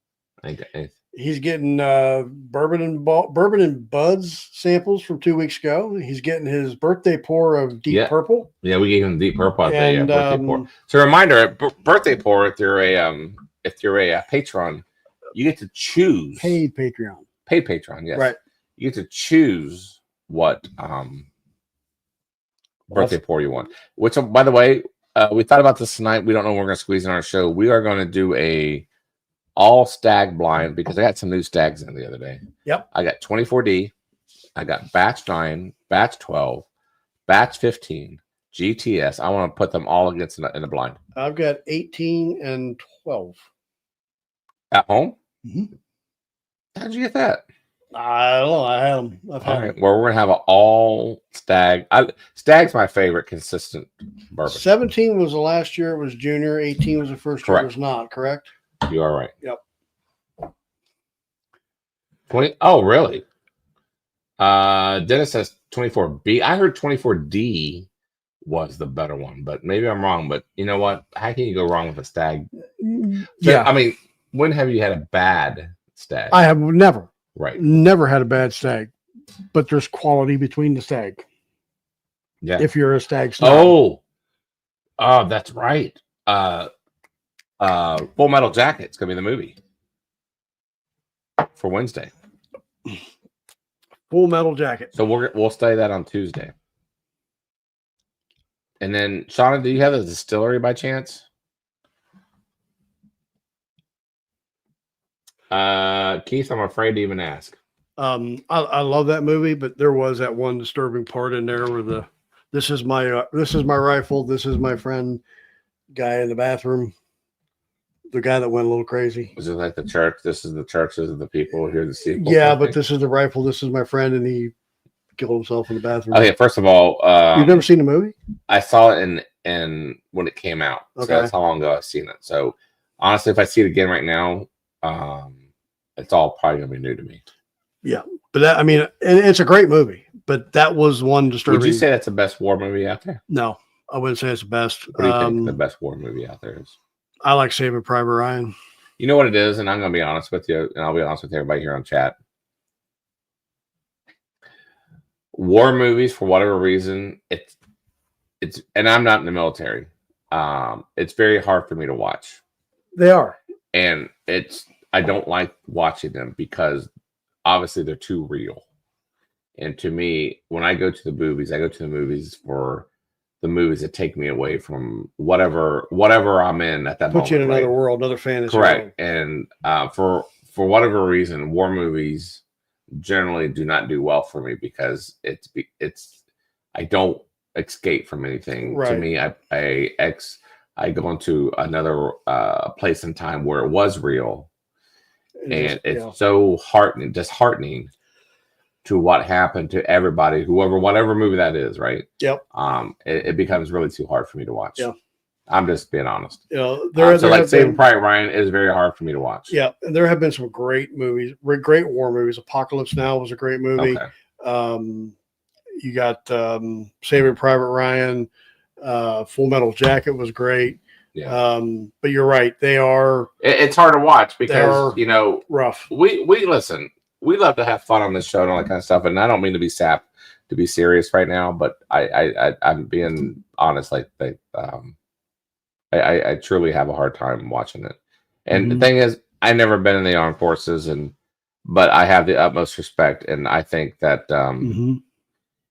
Okay. He's getting Bourbon and Ballz samples from 2 weeks ago. He's getting his birthday pour of Deep Purple. Yeah, we gave him Deep Purple. And, Birthday pour. So a reminder, birthday pour. If you're a patron, you get to choose Paid Patreon. Paid patron. Yes, Right. You get to choose what birthday pour you want. Which, by the way, we thought about this tonight. We don't know when we're going to squeeze in our show. We are going to do a all stag blind because I got some new stags in the other day. Yep. I got 24D. I got batch 9, batch 12, batch 15, GTS. I want to put them all against in a blind. I've got 18 and 12. At home? Mm-hmm. How'd you get that? I don't know. I had them. I've had All right. them. Well, we're going to have an all stag. Stag's my favorite consistent bourbon. 17 was the last year. It was junior. 18 was the first year. It was not, correct? You are right. Yep. 20. Oh, really? Dennis says 24B. I heard 24D was the better one, but maybe I'm wrong. But you know what? How can you go wrong with a stag? Yeah. I mean, when have you had a bad stag? I have never had a bad stag, but there's quality between the stag. Yeah. If you're a stag snob. Oh, that's right. Full Metal Jacket's gonna be the movie for Wednesday. Full Metal Jacket. So we'll study that on Tuesday. And then, Shauna, do you have a distillery by chance? Keith, I'm afraid to even ask. I love that movie, but there was that one disturbing part in there where this is my rifle, this is my friend guy in the bathroom, the guy that went a little crazy. Was it like the church? This is the churches of the people here to see. Yeah, but this is the rifle, this is my friend, and he killed himself in the bathroom. Okay, first of all, you've never seen the movie? I saw it in when it came out. Okay. So that's how long ago I've seen it. So honestly, if I see it again right now, it's all probably gonna be new to me. Yeah, but it's a great movie. But that was one disturbing. Would you say that's the best war movie out there? No, I wouldn't say it's the best. What do you think the best war movie out there is? I like Saving Private Ryan. You know what it is, and I'm gonna be honest with you, and I'll be honest with everybody here on chat. War movies, for whatever reason, it's and I'm not in the military. It's very hard for me to watch. They are. And I don't like watching them because obviously they're too real. And to me, when I go to the movies, I go to the movies for the movies that take me away from whatever I'm in at that moment. Put you in another world, another fantasy. Correct. World. And for whatever reason, war movies generally do not do well for me because I don't escape from anything. Right. To me, I go into another place in time where it was real, and it's so disheartening to what happened to everybody, whatever movie that is, right? Yep. It becomes really too hard for me to watch. Yeah. I'm just being honest. Saving Private Ryan is very hard for me to watch. Yeah, and there have been some great movies, great war movies. Apocalypse Now was a great movie. Okay. You got Saving Private Ryan, Full Metal Jacket was great. Yeah. But you're right; they are. It's hard to watch because rough. We listen. We love to have fun on this show and all that kind of stuff. And I don't mean to be sap, to be serious right now, but I'm being honest. I truly have a hard time watching it. And the thing is, I've never been in the armed forces, but I have the utmost respect, and I think that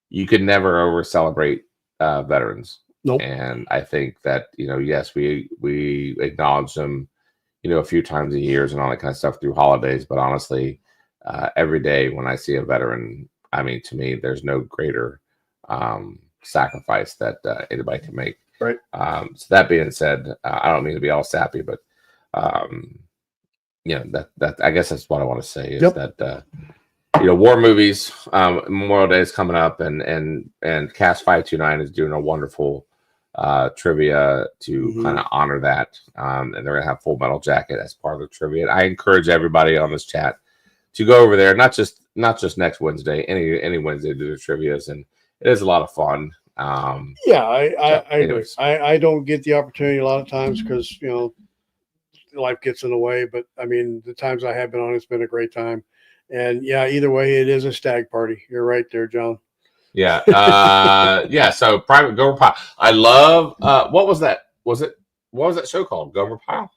you could never over celebrate veterans. Nope. And I think that, yes, we acknowledge them, a few times a year and all that kind of stuff through holidays. But honestly, every day when I see a veteran, I mean, to me, there's no greater sacrifice that anybody can make. Right. So that being said, I don't mean to be all sappy, but that I guess that's what I want to say is that war movies. Memorial Day is coming up, and Cast 529 is doing a wonderful trivia to kind of honor that, and they're gonna have Full Metal Jacket as part of the trivia. And I encourage everybody on this chat to go over there, not just next Wednesday, any Wednesday to do the trivias, and it is a lot of fun. I agree. I don't get the opportunity a lot of times because life gets in the way. But I mean, the times I have been on, it's been a great time. And yeah, either way, it is a stag party. You're right there, John. Yeah. So Private Gomer Pyle. I love. What was that? What was that show called? Gomer Pyle.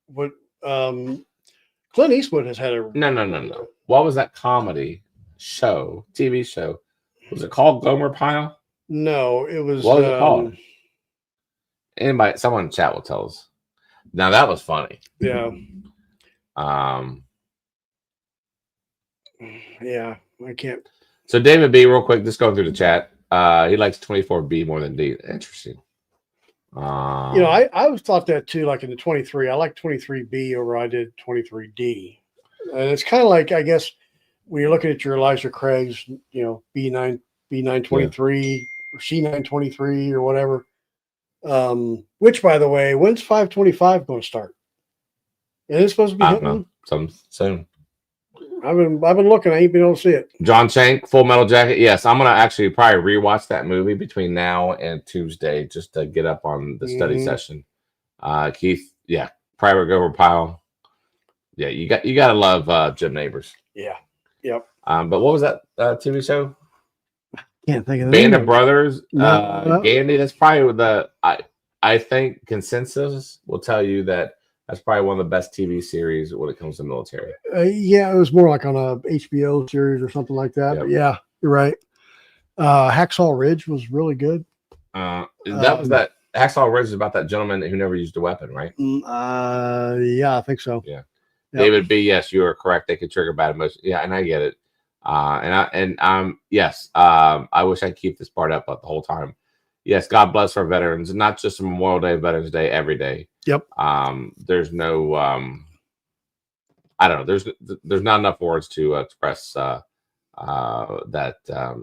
What? Clint Eastwood has had a No. What was that comedy show? TV show? Was it called Gomer Pyle? No, it was. What was it called? Anybody? Someone in chat will tell us. Now that was funny. Yeah. Yeah, I can't. So David B, real quick, just going through the chat. He likes 24B more than D. Interesting. I always thought that too. Like in the 23, I like 23B over I did 23D, and it's kind of like, I guess, when you're looking at your Elijah Craig's, B923 or C923 or whatever. Which, by the way, when's 525 going to start? And it's supposed to be hitting some soon. I've been looking. I ain't been able to see it. John Shank, Full Metal Jacket. Yes, I'm gonna actually probably rewatch that movie between now and Tuesday just to get up on the study session. Keith, Private Gomer Pyle. Yeah, you gotta love Jim Neighbors. Yeah. Yep. But what was that TV show? Can't think of the Band name of Brothers. No. Gandhi. That's probably I think consensus will tell you that that's probably one of the best TV series when it comes to military. Yeah, it was more like on a HBO series or something like that. Yep. But yeah, you're right. Hacksaw Ridge was really good. That Hacksaw Ridge is about that gentleman who never used a weapon, right? Yeah, I think so. Yeah. Yep. David B, yes, you are correct. They could trigger bad emotions. Yeah, and I get it. Yes. I wish I'd keep this part up the whole time. Yes, God bless our veterans, not just Memorial Day, Veterans Day, every day. Yep. There's no, I don't know. There's not enough words to express that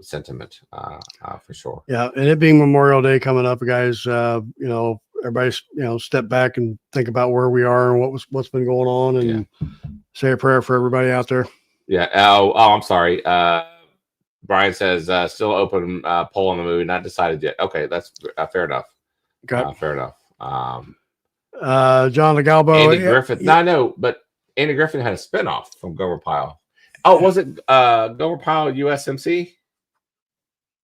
sentiment for sure. Yeah, and it being Memorial Day coming up, guys, everybody, step back and think about where we are and what's been going on, and say a prayer for everybody out there. Yeah. Oh, I'm sorry. Brian says still open poll on the movie, not decided yet. Okay, that's fair enough. Okay, fair enough. John Legalbo. Andy Griffith. No, I know, but Andy Griffith had a spinoff from Gomer Pyle. Oh, was it Gomer Pyle USMC?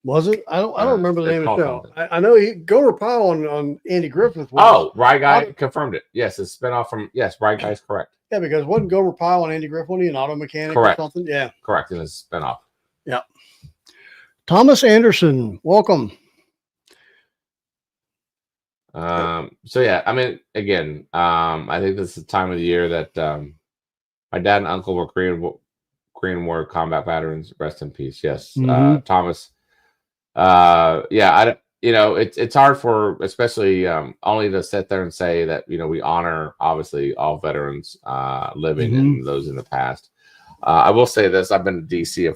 Was it? I don't remember the name of the show. I know Gomer Pyle on Andy Griffith. Rye Guy confirmed it. Yes, it's spinoff from Rye Guy's correct. Yeah, because wasn't Gomer Pyle on Andy Griffith an auto mechanic correct. or something? Yeah, correct. It was a spinoff. Yeah. Thomas Anderson, welcome. So yeah, I mean, again, I think this is the time of the year that my dad and uncle were Korean War combat veterans. Rest in peace. Yes, Thomas. It's hard for, especially only to sit there and say that we honor obviously all veterans living and those in the past. I will say this: I've been to DC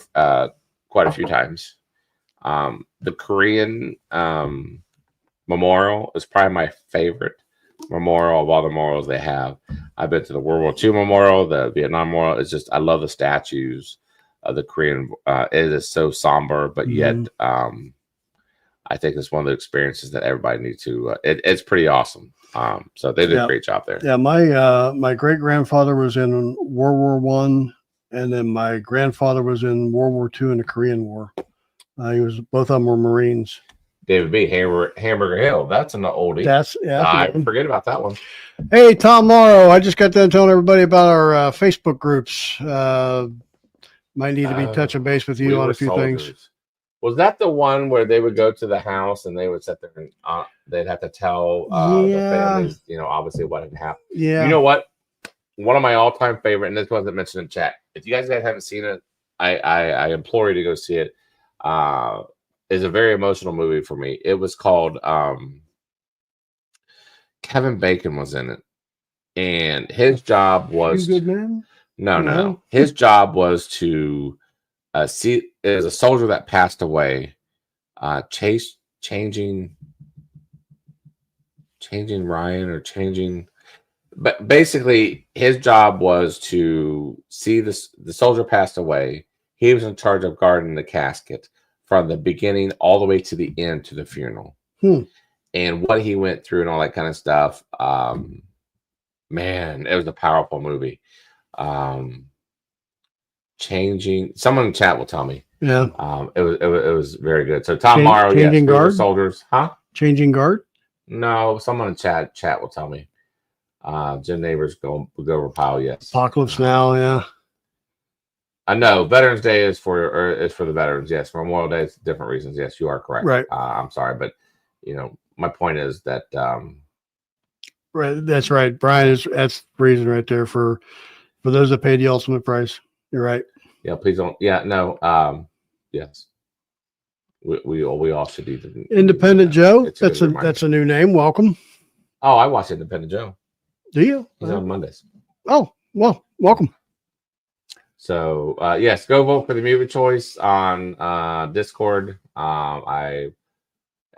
quite a few times. The Korean memorial is probably my favorite memorial of all the memorials they have. I've been to the World War II memorial, the Vietnam memorial. It's just, I love the statues of the Korean. It is so somber, but yet I think it's one of the experiences that everybody needs to. It's pretty awesome. So they did a great job there. Yeah, my great grandfather was in World War I, and then my grandfather was in World War II and the Korean War. Both of them were Marines. David B. Hamburger Hill. That's an oldie. I forget about that one. Hey, Tom Morrow. I just got done telling everybody about our Facebook groups. Might need to be touching base with you on a few things. Was that the one where they would go to the house and they would sit there and they'd have to tell the families, obviously what had happened? Yeah. You know what? One of my all-time favorite, and this wasn't mentioned in chat. If you guys haven't seen it, I implore you to go see it. It's a very emotional movie for me. It was called Kevin Bacon was in it, and his job was Good Man. no. His job was to see. It was a soldier that passed away. Changing Ryan or changing. But basically, his job was to see the soldier passed away. He was in charge of guarding the casket from the beginning all the way to the end to the funeral. And what he went through and all that kind of stuff. Man, it was a powerful movie. Someone in chat will tell me. Yeah. It was very good. So Tom Morrow, Changing Guard? soldiers, huh? Changing Guard? No, someone in chat will tell me. Jim Neighbors go repile, yes. Apocalypse Now, yeah. I know Veterans Day is for the veterans, yes. Memorial Day is different reasons, yes. You are correct. Right. I'm sorry, but my point is that right, that's right, Brian. That's the reason right there for those that pay the ultimate price. You're right. Yeah, please don't. Yeah, no. Yes, we all should either. Independent Joe. That's a new name. Welcome. Oh, I watch Independent Joe. Do you? He's on Mondays. Oh, well, welcome. So yes, go vote for the movie choice on Discord. I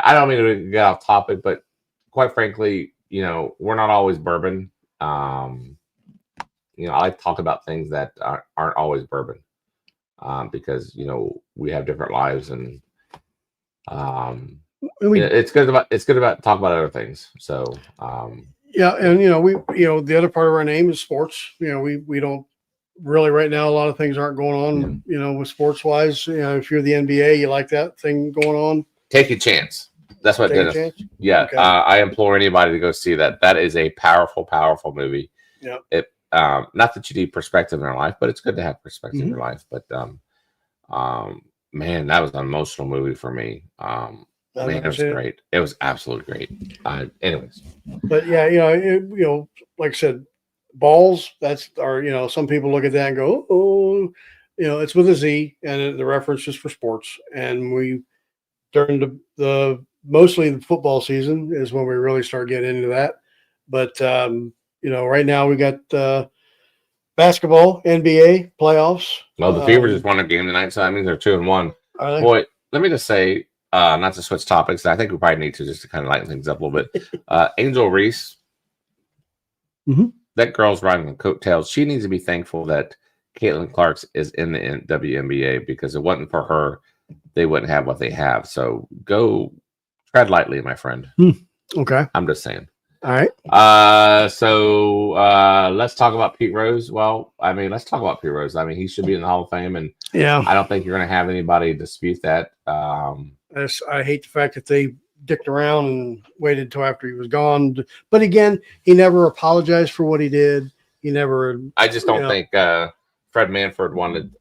don't mean to get off topic, but quite frankly, we're not always bourbon. I like to talk about things that aren't always bourbon, because we have different lives, and it's good about talk about other things. So yeah, and we the other part of our name is sports. We don't really right now. A lot of things aren't going on. With sports wise. If you're the NBA, you like that thing going on. Take a chance. That's what Take a Dennis. chance? Yeah, Okay. I implore anybody to go see that. That is a powerful, powerful movie. Yeah. It not that you need perspective in your life, but it's good to have perspective in Mm-hmm. your life. But man, that was an emotional movie for me. Man, it was great. It was absolutely great. Anyways, But yeah, like I said, balls. That's our. Some people look at that and go, oh, it's with a Z, and the reference is for sports. And we during the mostly the football season is when we really start getting into that. But right now we got basketball, NBA playoffs. well, the Fever just won a game tonight, so that means they're 2-1. Boy, let me just say, not to switch topics, I think we probably need to just to kind of lighten things up a little bit. Angel Reese, that girl's riding the coattails. She needs to be thankful that Caitlin Clark is in the WNBA, because if it wasn't for her, they wouldn't have what they have. So go tread lightly, my friend. Okay. I'm just saying. All right. So let's talk about Pete Rose. Well, let's talk about Pete Rose. He should be in the Hall of Fame, and Yeah. I don't think you're going to have anybody dispute that. I hate the fact that they dicked around and waited until after he was gone. But again, he never apologized for what he did. He never. I just don't think Fred Manfred wanted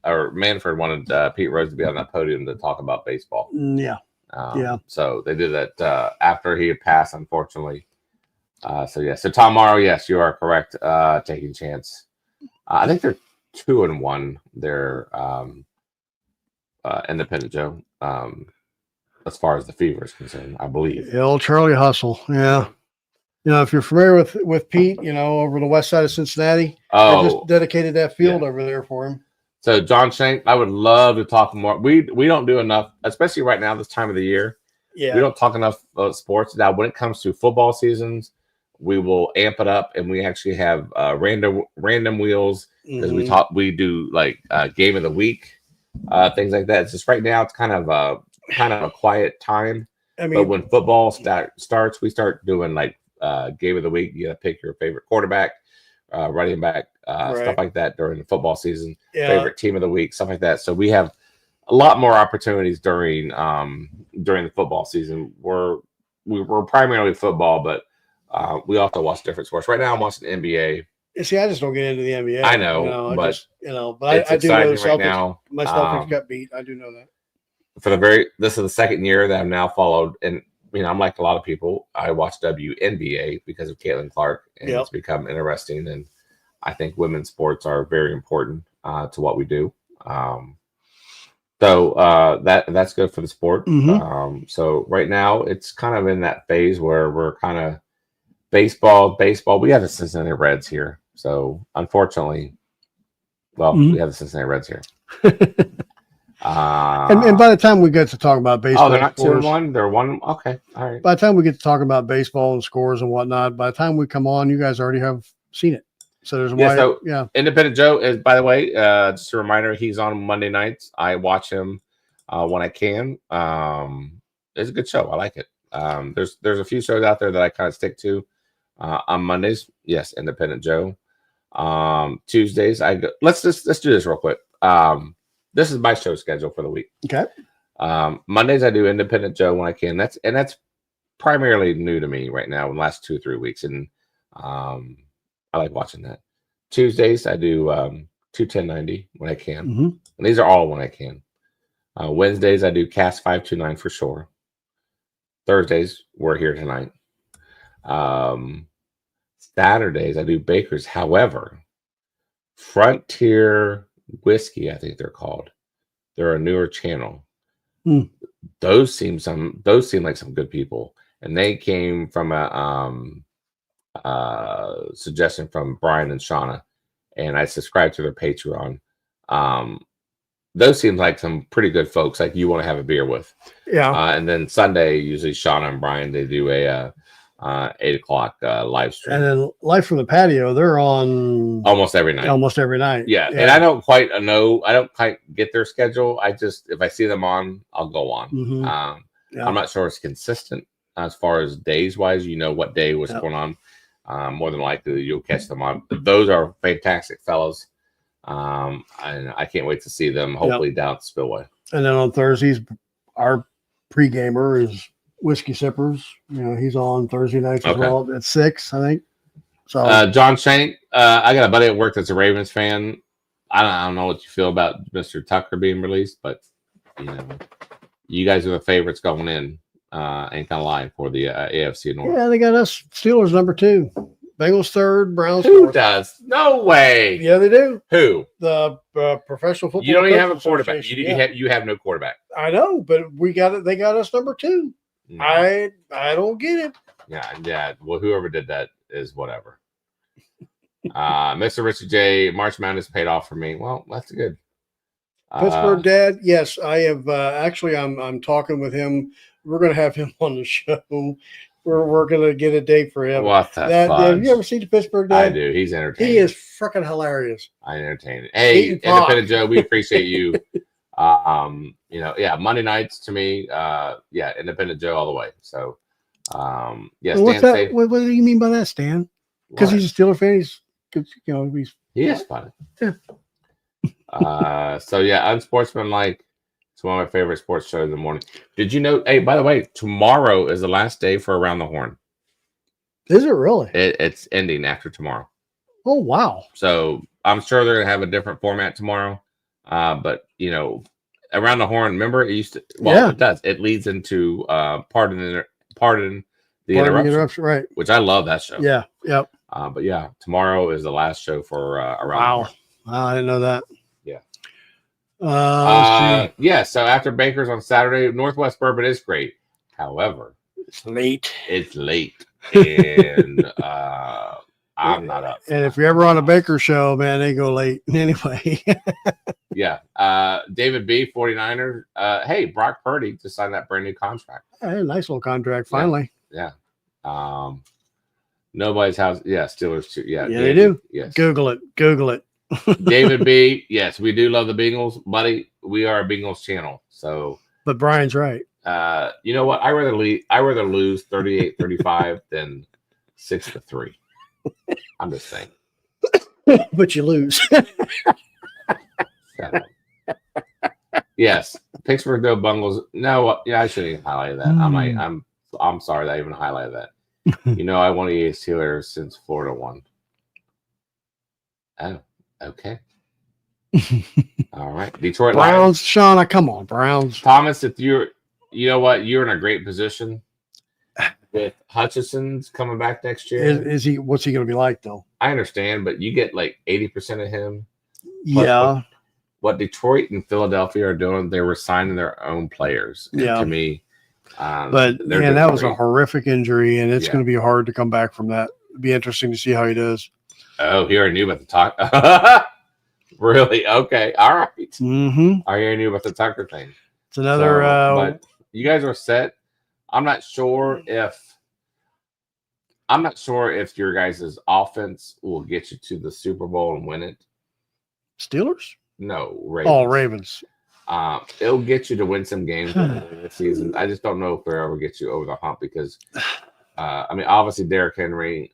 Pete Rose to be on that podium to talk about baseball. Yeah. So they did that after he had passed, unfortunately. So Tom Morrow, yes, you are correct. Taking chance. I think they're 2-1. They're Independent Joe. As far as the Fever is concerned, I believe. The old Charlie Hustle. Yeah. If you're familiar with Pete, over the west side of Cincinnati, they just dedicated that field over there for him. So John Shank, I would love to talk more. We don't do enough, especially right now, this time of the year. Yeah. We don't talk enough about sports. Now, when it comes to football seasons, we will amp it up, and we actually have random wheels, because we do like game of the week, things like that. It's just right now, it's kind of a quiet time. But when football starts, we start doing like game of the week. You got to pick your favorite quarterback, running back, stuff like that during the football season. Favorite team of the week, stuff like that. So we have a lot more opportunities during the football season. We're primarily football, but we also watch different sports. Right now, I'm watching NBA. See, I just don't get into the NBA. I know, but I do know the right Celtics. now. My Celtics got beat. I do know that. this is the second year that I've now followed, and I'm like a lot of people. I watch WNBA because of Caitlin Clark, and it's become interesting. And I think women's sports are very important to what we do. So that's good for the sport. Mm-hmm. So right now it's kind of in that phase where we're kind of baseball. We have the Cincinnati Reds here, so unfortunately, we have the Cincinnati Reds here. And by the time we get to talk about baseball, they're not 2-1. They're 1. Okay, all right. By the time we get to talk about baseball and scores and whatnot, by the time we come on, you guys already have seen it. So there's Independent Joe is, by the way, just a reminder, he's on Monday nights. I watch him when I can. It's a good show. I like it. There's a few shows out there that I kind of stick to on Mondays. Yes, Independent Joe. Tuesdays I go. Let's do this real quick. This is my show schedule for the week. Okay. Mondays I do Independent Joe when I can. That's primarily new to me right now in the last 2 or 3 weeks, and I like watching that. Tuesdays I do 21090 when I can, and these are all when I can. Wednesdays I do Cast 529 for sure. Thursdays we're here tonight. Saturdays I do Baker's. However, Frontier Whiskey, I think they're called. They're a newer channel. Those seem like some good people, and they came from a suggestion from Brian and Shauna, and I subscribe to their Patreon. Those seem like some pretty good folks, like you want to have a beer with. Yeah. And then Sunday, usually Shauna and Brian, they do a 8 o'clock live stream. And then Live from the Patio, they're on almost every night. Yeah. And I don't quite get their schedule. If I see them on, I'll go on. I'm not sure it's consistent as far as days wise. What day was going on. More than likely you'll catch them on. Those are fantastic fellows. And I can't wait to see them hopefully down at the Spillway. And then on Thursdays, our pre-gamer is Whiskey Sippers. He's on Thursday nights as well at 6, I think. So John Shank, I got a buddy at work that's a Ravens fan. I don't know what you feel about Mr. Tucker being released, but you guys are the favorites going in. Ain't gonna lie, for the AFC North. Yeah, they got us Steelers number 2, Bengals 3rd, Browns 4th. Who does? No way. Yeah, they do. Who? The professional football. You don't even have a quarterback. You have no quarterback. I know, but we got it. They got us number 2. No. I don't get it. Yeah. Well, whoever did that is whatever. Mr. Richard J. March Madness paid off for me. Well, that's good. Pittsburgh Dad. Yes, I have. Actually, I'm talking with him. We're going to have him on the show. We're going to get a date for him. What the fudge? Have you ever seen the Pittsburgh Dad? I do. He's entertaining. He is freaking hilarious. I entertain. Hey, Independent Joe, we appreciate you. Monday nights to me, Independent Joe all the way. So, what's that? What do you mean by that, Stan? Because he's a Steeler fan. He is funny. Yeah. Unsportsmanlike. It's one of my favorite sports shows in the morning. Did you know? Hey, by the way, tomorrow is the last day for Around the Horn. Is it really? It's ending after tomorrow. Oh wow! So I'm sure they're gonna have a different format tomorrow. But Around the Horn. Remember, it used to. Well, it does. It leads into Pardon the Interruption, right? Which I love that show. Yeah. Yep. But tomorrow is the last show for Around the Horn. Wow, I didn't know that. Yeah. So after Baker's on Saturday, Northwest Bourbon is great. However, it's late. And I'm not up. And if you're ever on a Baker show, man, they go late anyway. Yeah. David B, 49er. Hey, Brock Purdy just signed that brand new contract. Hey, nice little contract, finally. Yeah. Nobody's house. Yeah, Steelers too. Yeah, they do. Yes. Google it. David B, yes, we do love the Bengals, buddy. We are a Bengals channel. So, but Brian's right. You know what? I rather lose 38-35 than 6-3. I'm just saying. But you lose. Yes, Pittsburgh go Bungles. No, I shouldn't even highlight that. I'm sorry that I even highlighted that. I want to use Steelers since Florida won. Oh, okay. All right, Detroit Browns, Shauna, come on, Browns. Thomas, if you know what, you're in a great position with Hutchinson's coming back next year. Is he? What's he going to be like though? I understand, but you get like 80% of him. Yeah. What Detroit and Philadelphia are doing, they were signing their own players. And Yeah. to me, But they're man, doing that was a great. horrific injury, and it's Yeah. going to be hard to come back from that. It'd be interesting to see how he does. Oh, he already knew about the talk. Really? Okay. All right. Mm-hmm. I already knew about the Tucker thing. It's another. But you guys are set. I'm not sure if your guys' offense will get you to the Super Bowl and win it. Steelers? No, Ravens. Oh, Ravens. It'll get you to win some games this season. I just don't know if it'll ever get you over the hump because, I mean, obviously Derrick Henry.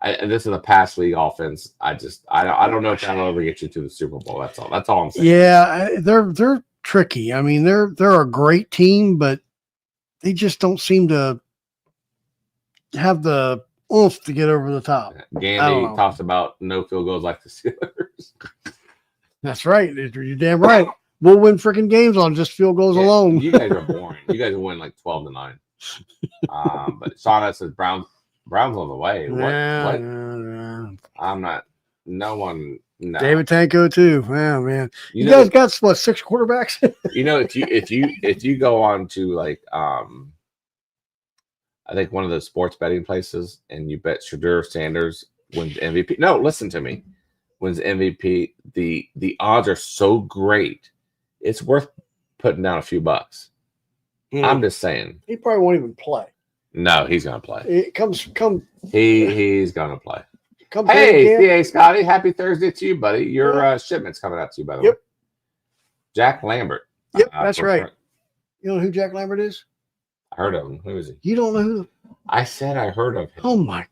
This is a pass league offense. I don't know if that'll ever get you to the Super Bowl. That's all. That's all I'm saying. Yeah, they're tricky. I mean, they're a great team, but they just don't seem to have the oomph to get over the top. Gandy talks about no field goals like the Steelers. That's right. You're damn right. We'll win freaking games on just field goals alone. You guys are boring. You guys will win like 12-9. But Shauna says Browns on the way. What? I'm not. No one. No. David Tanko too. Wow, man. You know, guys got what, 6 quarterbacks? if you go on to like I think one of the sports betting places and you bet Shedeur Sanders wins MVP. No, listen to me. Wins MVP. The odds are so great. It's worth putting down a few bucks. I'm just saying. He probably won't even play. No, he's gonna play. He's gonna play. Hey, CA Scotty, happy Thursday to you, buddy. Your shipment's coming out to you, by the way. Jack Lambert. Yep, that's right. You know who Jack Lambert is? I heard of him. Who is he? You don't know who? I said I heard of him. Oh my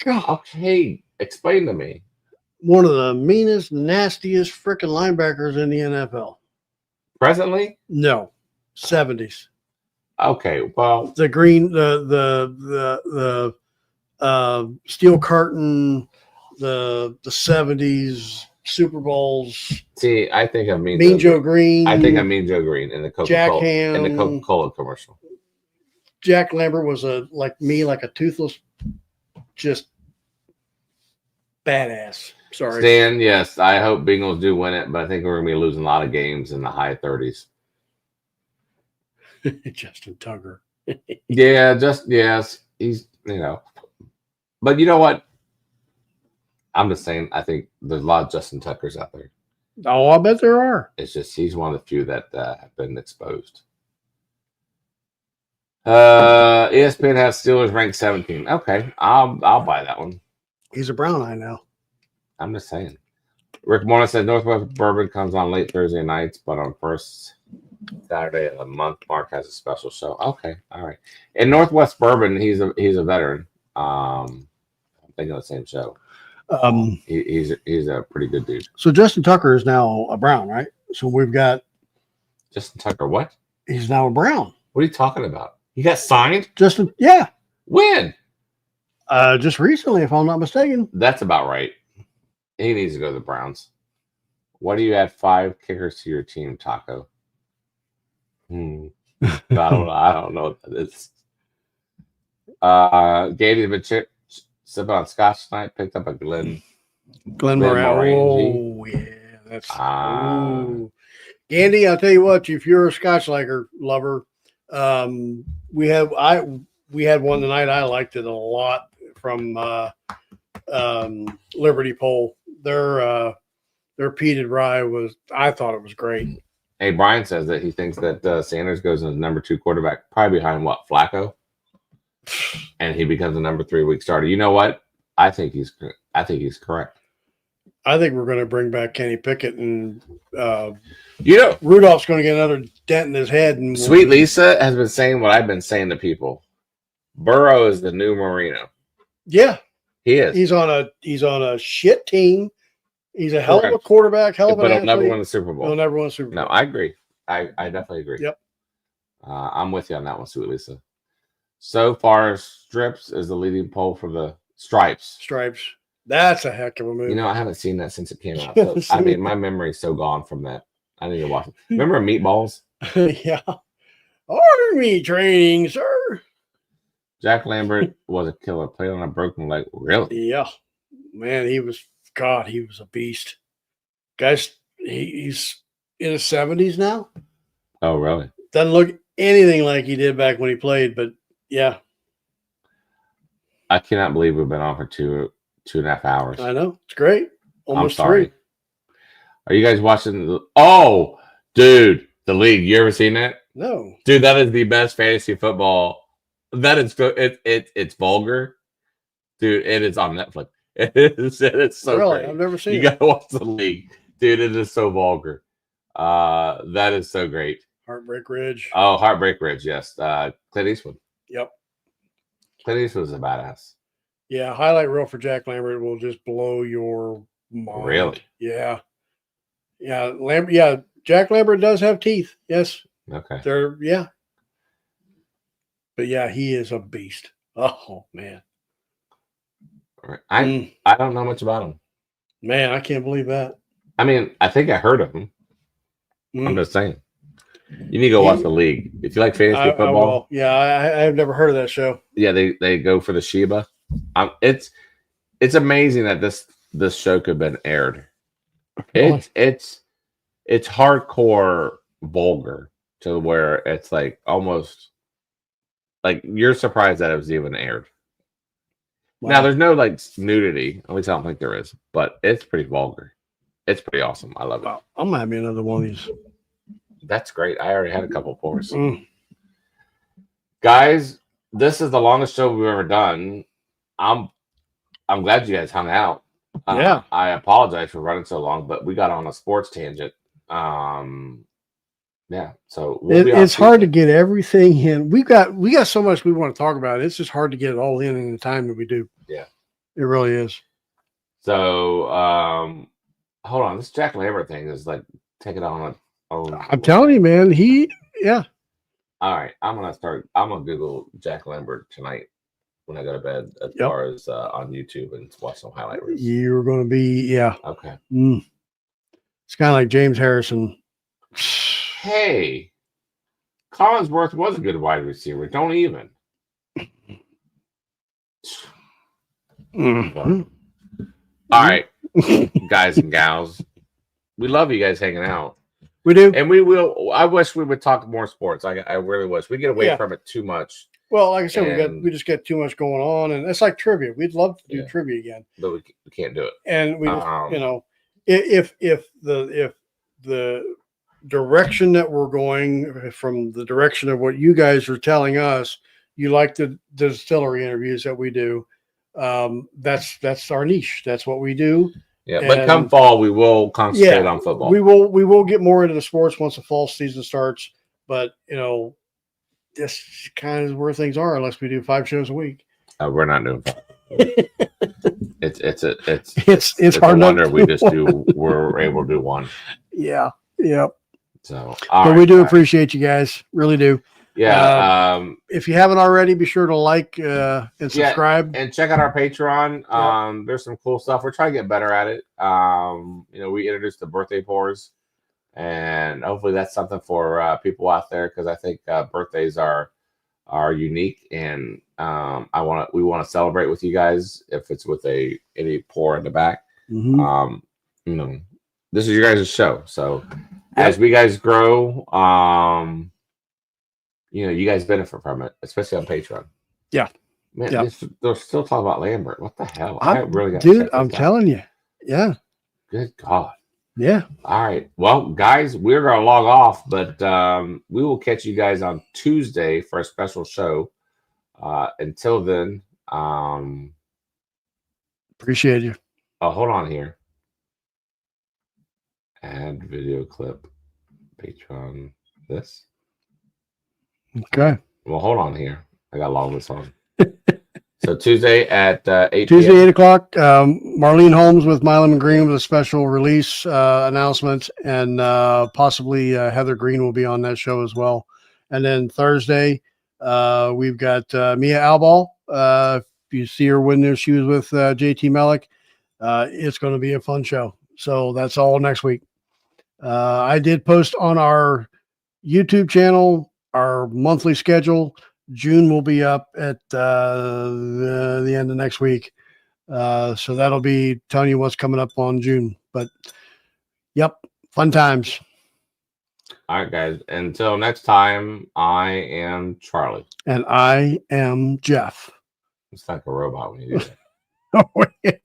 God. Okay, explain to me. One of the meanest, nastiest freaking linebackers in the NFL. Presently? No, 70s. Okay, well, The green, the steel curtain, the 70s Super Bowls. see, I think I Mean Joe Green. I think I mean Joe Green in the Coca-Cola commercial. Jack Lambert was like a toothless, just badass. Sorry, Stan, yes, I hope Bengals do win it, but I think we're gonna be losing a lot of games in the high 30s. Justin Tucker. Yeah, yes, he's but you know what? I'm just saying. I think there's a lot of Justin Tuckers out there. Oh, I bet there are. It's just he's one of the few that have been exposed. ESPN has Steelers ranked 17. Okay, I'll buy that one. He's a brown eye now. I'm just saying. Rick Morton said Northwest Bourbon comes on late Thursday nights, but on first Saturday of the month, Mark has a special show. Okay, all right. And Northwest Bourbon, he's a veteran. I'm thinking of the same show. He's a pretty good dude. So Justin Tucker is now a brown, right? So we've got Justin Tucker. What? He's now a brown. What are you talking about? He got signed? Justin, yeah. When? Just recently, if I'm not mistaken. That's about right. He needs to go to the Browns. Why do you add 5 kickers to your team, Taco? I don't know what that is. Gady's been sipping on scotch tonight. Picked up a Glen Morangi. Oh yeah, that's. Andy, I'll tell you what. If you're a scotch lover, we had one tonight. I liked it a lot from Liberty Pole. Their peated rye I thought it was great. Hey, Brian says that he thinks that Sanders goes as number 2 quarterback, probably behind Flacco, and he becomes a number 3 week starter. You know what? I think he's correct. I think we're going to bring back Kenny Pickett, and Rudolph's going to get another dent in his head. And Sweet Lisa has been saying what I've been saying to people. Burrow is the new Marino. Yeah, he is. He's on a shit team. He's a hell of a quarterback, hell of an athlete. But he'll never win the Super Bowl. He'll never win a Super Bowl. No, I agree. I definitely agree. Yep. I'm with you on that one, Sweet Lisa. So far, Strips is the leading poll for the Stripes. Stripes. That's a heck of a movie. You know, I haven't seen that since it came out. So, I mean, my memory's so gone from that. I need to watch it. Remember Meatballs? Yeah. Order me training, sir. Jack Lambert was a killer. Played on a broken leg. Really? Yeah. Man, he was a beast. Guys, he's in his 70s now. Oh, really? Doesn't look anything like he did back when he played, but yeah. I cannot believe we've been on for 2.5 hours. I know. It's great. Almost I'm sorry. 3. Are you guys watching? Oh, dude, the league. You ever seen that? No. Dude, that is the best fantasy football. That is it's vulgar, dude. It is on Netflix. It's so Really? great. I've never seen You it. gotta watch the league, dude. It is so vulgar. That is so great. Heartbreak Ridge. Oh, Heartbreak Ridge, yes. Clint Eastwood. Yep. Clint Eastwood was a badass. Yeah, highlight reel for Jack Lambert will just blow your mind. Really? Yeah. Yeah, Jack Lambert does have teeth. Yes. Okay. Yeah. But yeah, he is a beast. Oh man. All right. I don't know much about him. Man, I can't believe that. I mean, I think I heard of him. I'm just saying. You need to go watch the league. If you like fantasy I football. will. Yeah, I have never heard of that show. Yeah, they go for the Sheba. It's amazing that this show could have been aired. It's hardcore vulgar to where it's like almost like you're surprised that it was even aired. Wow. Now there's no like nudity, at least I don't think there is, but it's pretty vulgar. It's pretty awesome. I love it. Wow. I'm gonna have me another one of these. That's great. I already had a couple pours. Guys, this is the longest show we've ever done. I'm glad you guys hung out. Yeah. I apologize for running so long, but we got on a sports tangent. Yeah, so It's hard to get everything in. We got so much we want to talk about. It's just hard to get it all in the time that we do. Yeah, it really is. So, hold on. This Jack Lambert thing is like taking on. I'm telling you, man. Yeah. All right, I'm gonna Google Jack Lambert tonight when I go to bed, as far as on YouTube and watch some highlight reels. You're going to be, Okay. It's kind of like James Harrison. Hey, Collinsworth was a good wide receiver. Don't even. All right, guys and gals, we love you guys hanging out. We do, and we will. I wish we would talk more sports. I really wish we get away from it too much. Well, like I said, we just get too much going on, and it's like trivia. We'd love to do trivia again, but we can't do it. And we, if the direction that we're going from the direction of what you guys are telling us, you like the distillery interviews that we do. That's our niche. That's what we do. Yeah, but come fall, we will concentrate on football. We will get more into the sports once the fall season starts. But this kind of where things are, unless we do 5 shows a week. We're not doing. It's hard. No wonder we just do. We're able to do one. Yeah. Yep. So, but we do appreciate you guys. Really do. Yeah. If you haven't already, be sure to like and subscribe and check out our Patreon. There's some cool stuff. We're trying to get better at it. We introduced the birthday pours, and hopefully that's something for people out there, because I think birthdays are unique, and we want to celebrate with you guys if it's with any pour in the back. This is your guys' show, so as we guys grow, you guys benefit from it, especially on Patreon. Yeah. Man, they're still talking about Lambert. What the hell? I'm telling you. Yeah. Good God. Yeah. All right. Well, guys, we're going to log off, but we will catch you guys on Tuesday for a special show. Until then, appreciate you. Oh, hold on here. Add video clip. Patreon. This. Okay. Well, hold on here. I got to log this on. So Tuesday at 8 Tuesday, 8 o'clock. Marlene Holmes with Milam and Green with a special release announcement, and possibly Heather Green will be on that show as well. And then Thursday, we've got Mia Albal. If you see her when she was with JT Mellick, It's going to be a fun show. So that's all next week. I did post on our YouTube channel our monthly schedule. June will be up at the end of next week. So that'll be telling you what's coming up on June. But yep, fun times. All right, guys. Until next time, I am Charlie. And I am Jeff. It's like a robot when you do that.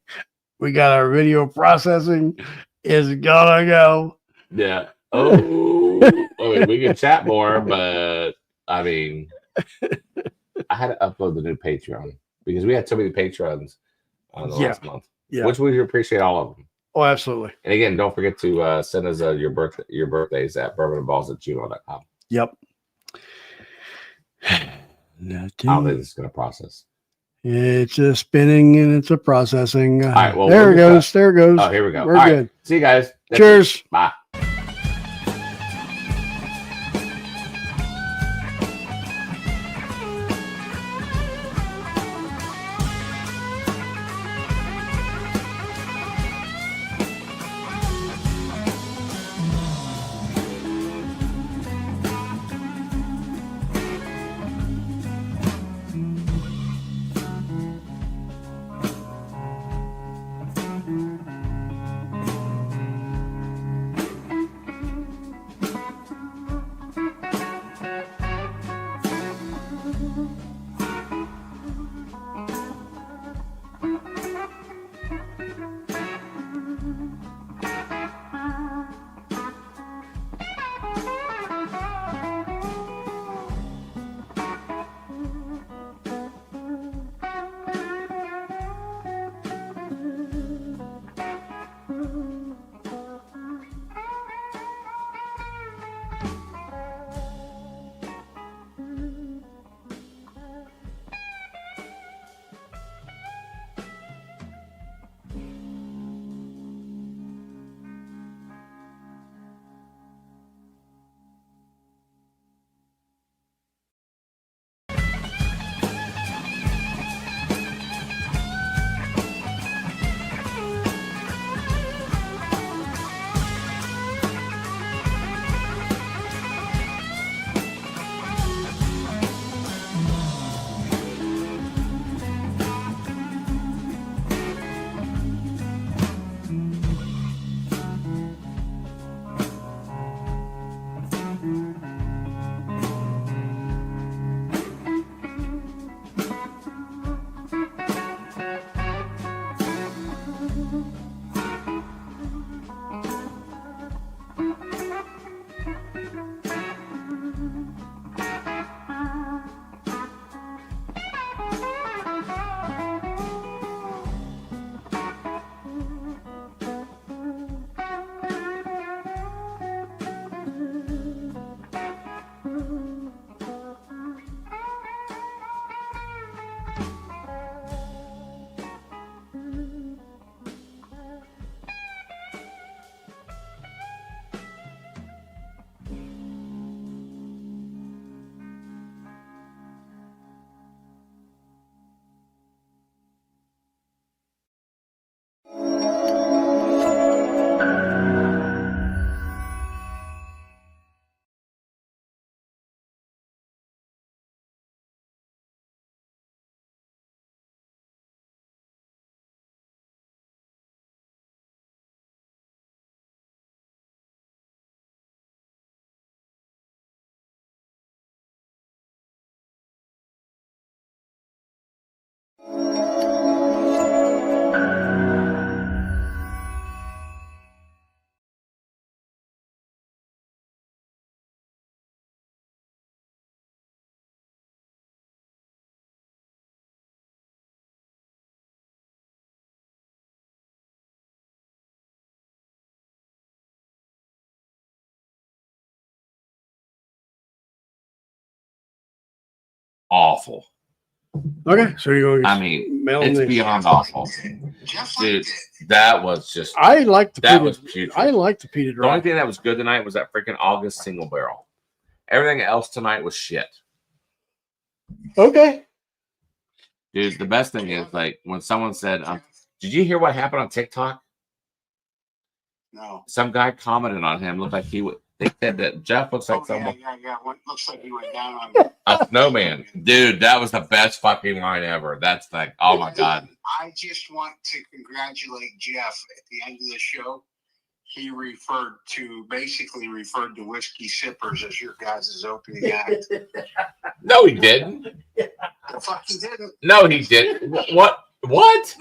We got our video processing is gonna go. Yeah. Oh, I mean, we can chat more, but I mean, I had to upload the new Patreon because we had so many patrons the last month. Yeah. Which we appreciate all of them. Oh, absolutely. And again, don't forget to send us your birthdays at bourbonandballz@gmail.com. Yep. I don't think this is going to process. It's a spinning and it's a processing. All right. Well, there it goes. There it goes. Oh, here we go. We're all good. Right. See you guys. Cheers. Bye. Awful. Okay, so you're going. I mean, mail it's this. beyond awful, dude. That was just. I like the that peated, was putrid. I like the peated The only rye. thing that was good tonight was that freaking August single barrel. Everything else tonight was shit, Okay. dude. The best thing is like when someone said, Did you hear what happened on TikTok? No. Some guy commented on him. Looked like he would. They said that Jeff looks like someone. Yeah. What looks like he went down on A snowman. Dude, that was the best fucking line ever. That's like, oh my God. I just want to congratulate Jeff at the end of the show. He basically referred to Whiskey Sippers as your guys' opening act. No, he didn't. The fuck he didn't. No, he didn't. What? What?